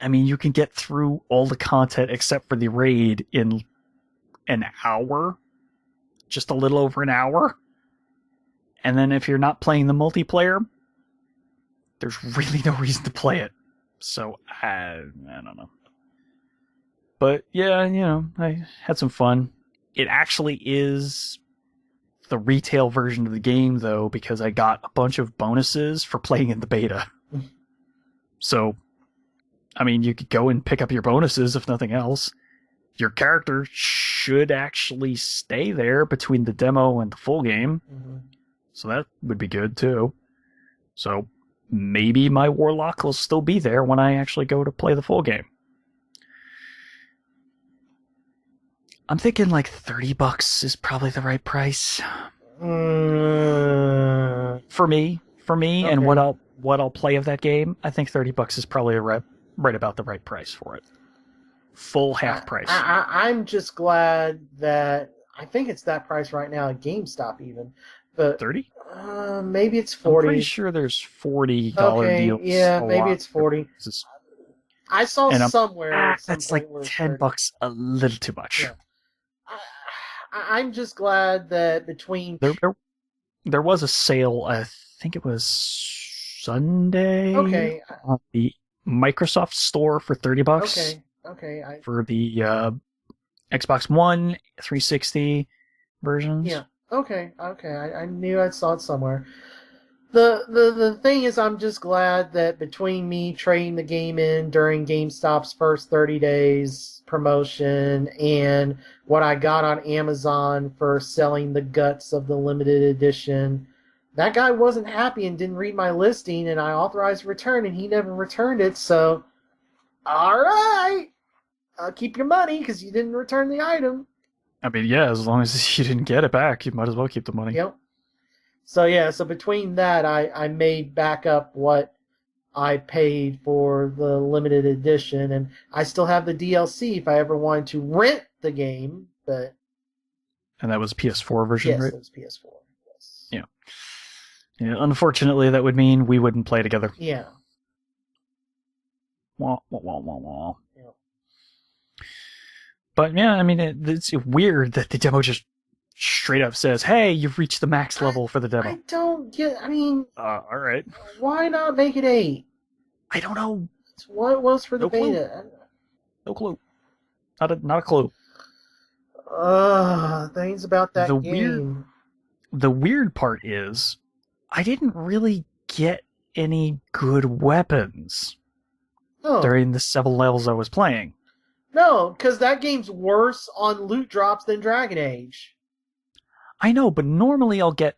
I mean, you can get through all the content except for the raid in an hour. Just a little over an hour. And then if you're not playing the multiplayer, there's really no reason to play it. So, I don't know. But, yeah, I had some fun. It actually is the retail version of the game, though, because I got a bunch of bonuses for playing in the beta. So, I mean, you could go and pick up your bonuses, if nothing else. Your character should actually stay there between the demo and the full game. Mm-hmm. So that would be good, too. So maybe my Warlock will still be there when I actually go to play the full game. I'm thinking like $30 is probably the right price. For me, okay. And what I'll play of that game, I think $30 is probably right about the right price for it. Full half price. I'm just glad that I think it's that price right now at GameStop even. But 30? Maybe it's 40. I'm pretty sure there's $40 deals. Yeah, maybe it's 40. I saw somewhere. That's like $10 a little too much. Yeah. I'm just glad that between there was a sale. I think it was Sunday. Okay. On the Microsoft Store for $30. Okay. For the Xbox One 360 versions. Yeah. Okay. I knew I saw it somewhere. The thing is, I'm just glad that between me trading the game in during GameStop's first 30 days promotion and what I got on Amazon for selling the guts of the limited edition, that guy wasn't happy and didn't read my listing, and I authorized return, and he never returned it. So, all right, I'll keep your money because you didn't return the item. I mean, yeah, as long as you didn't get it back, you might as well keep the money. Yep. So between that, I made back up what I paid for the limited edition, and I still have the DLC if I ever wanted to rent the game. But and that was PS4 version, yes, right? Yes, it was PS4. Yes. Yeah. Unfortunately, that would mean we wouldn't play together. Yeah. Wah, wah, wah, wah, wah. Yeah. But yeah, I mean, it's weird that the demo just straight up says, "Hey, you've reached the max level for the demo." I don't get. I mean, all right. Why not make it 8? I don't know. It's what it was for the beta. No clue. Not a clue. Things about that game. The weird part is, I didn't really get any good weapons during the 7 levels I was playing. No, because that game's worse on loot drops than Dragon Age. I know, but normally I'll get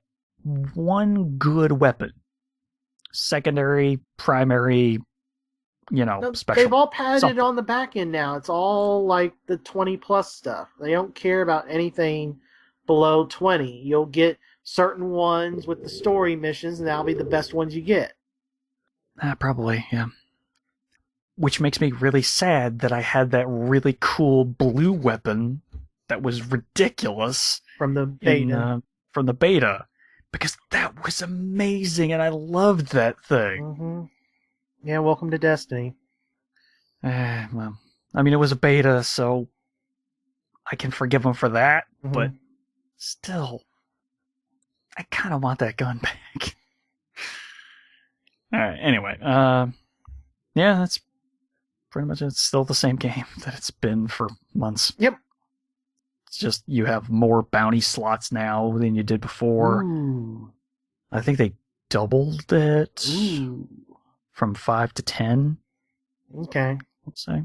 one good weapon. Secondary, primary, No, special. they've all padded something. on the back end now. It's all like the 20 plus stuff. They don't care about anything below 20. You'll get certain ones with the story missions, and that'll be the best ones you get. Probably, yeah. Which makes me really sad that I had that really cool blue weapon that was ridiculous From the beta. from the beta, because that was amazing and I loved that thing. Mm-hmm. Yeah, welcome to Destiny. Well, I mean, it was a beta, so I can forgive them for that, but still, I kind of want that gun back. All right, anyway, yeah, that's pretty much it's still the same game that it's been for months. Yep. It's just you have more bounty slots now than you did before. Ooh. I think they doubled it Ooh. from 5 to 10. Okay. Let's say.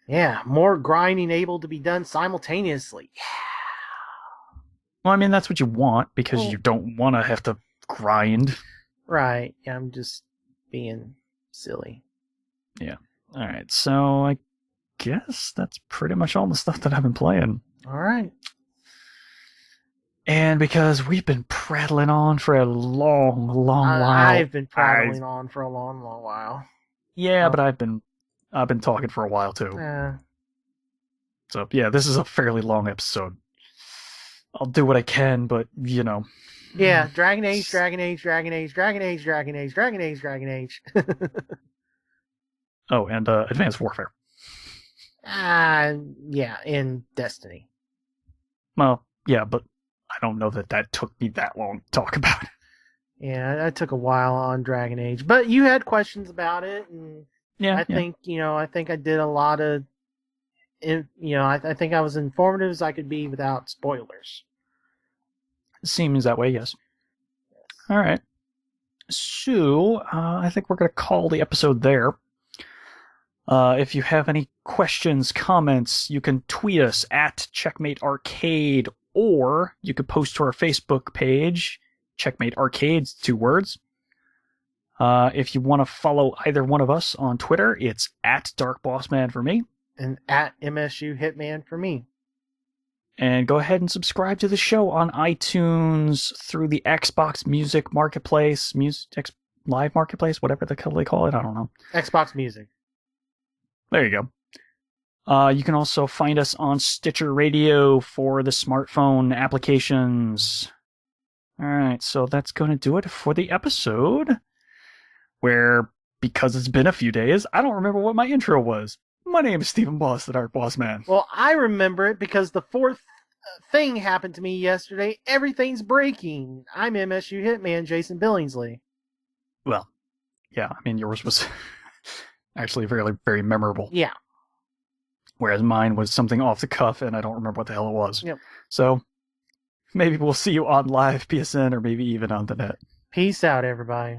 Yeah, more grinding able to be done simultaneously. Well, I mean, that's what you want because you don't want to have to grind. Right. Yeah, I'm just being silly. Yeah. All right. So I guess that's pretty much all the stuff that I've been playing. All right. And because we've been prattling on for a long while. I've been prattling on for a long while. Yeah, but I've been talking for a while too. So yeah, this is a fairly long episode. I'll do what I can, but Yeah, Dragon Age. Oh, and Advanced Warfare. Yeah, in Destiny. Well, yeah, but I don't know that took me that long to talk about. Yeah, I took a while on Dragon Age, but you had questions about it, and yeah, I think I did a lot of, I think I was informative as I could be without spoilers. Seems that way, yes. All right. So, I think we're going to call the episode there. If you have any questions, comments, you can tweet us at Checkmate Arcade, or you could post to our Facebook page, Checkmate Arcades, 2 words. If you want to follow either one of us on Twitter, it's at DarkBossman for me. And at MSU Hitman for me. And go ahead and subscribe to the show on iTunes through the Xbox Music Marketplace, Live Marketplace, whatever the hell they call it. I don't know. Xbox Music. There you go. You can also find us on Stitcher Radio for the smartphone applications. All right, so that's going to do it for the episode, where, because it's been a few days, I don't remember what my intro was. My name is Stephen Boss, the Dark Boss Man. Well, I remember it because the fourth thing happened to me yesterday. Everything's breaking. I'm MSU Hitman Jason Billingsley. Well, yeah, I mean, yours was actually very, very memorable. Yeah. Whereas mine was something off the cuff, and I don't remember what the hell it was. Yep. So, maybe we'll see you on live PSN, or maybe even on the net. Peace out, everybody.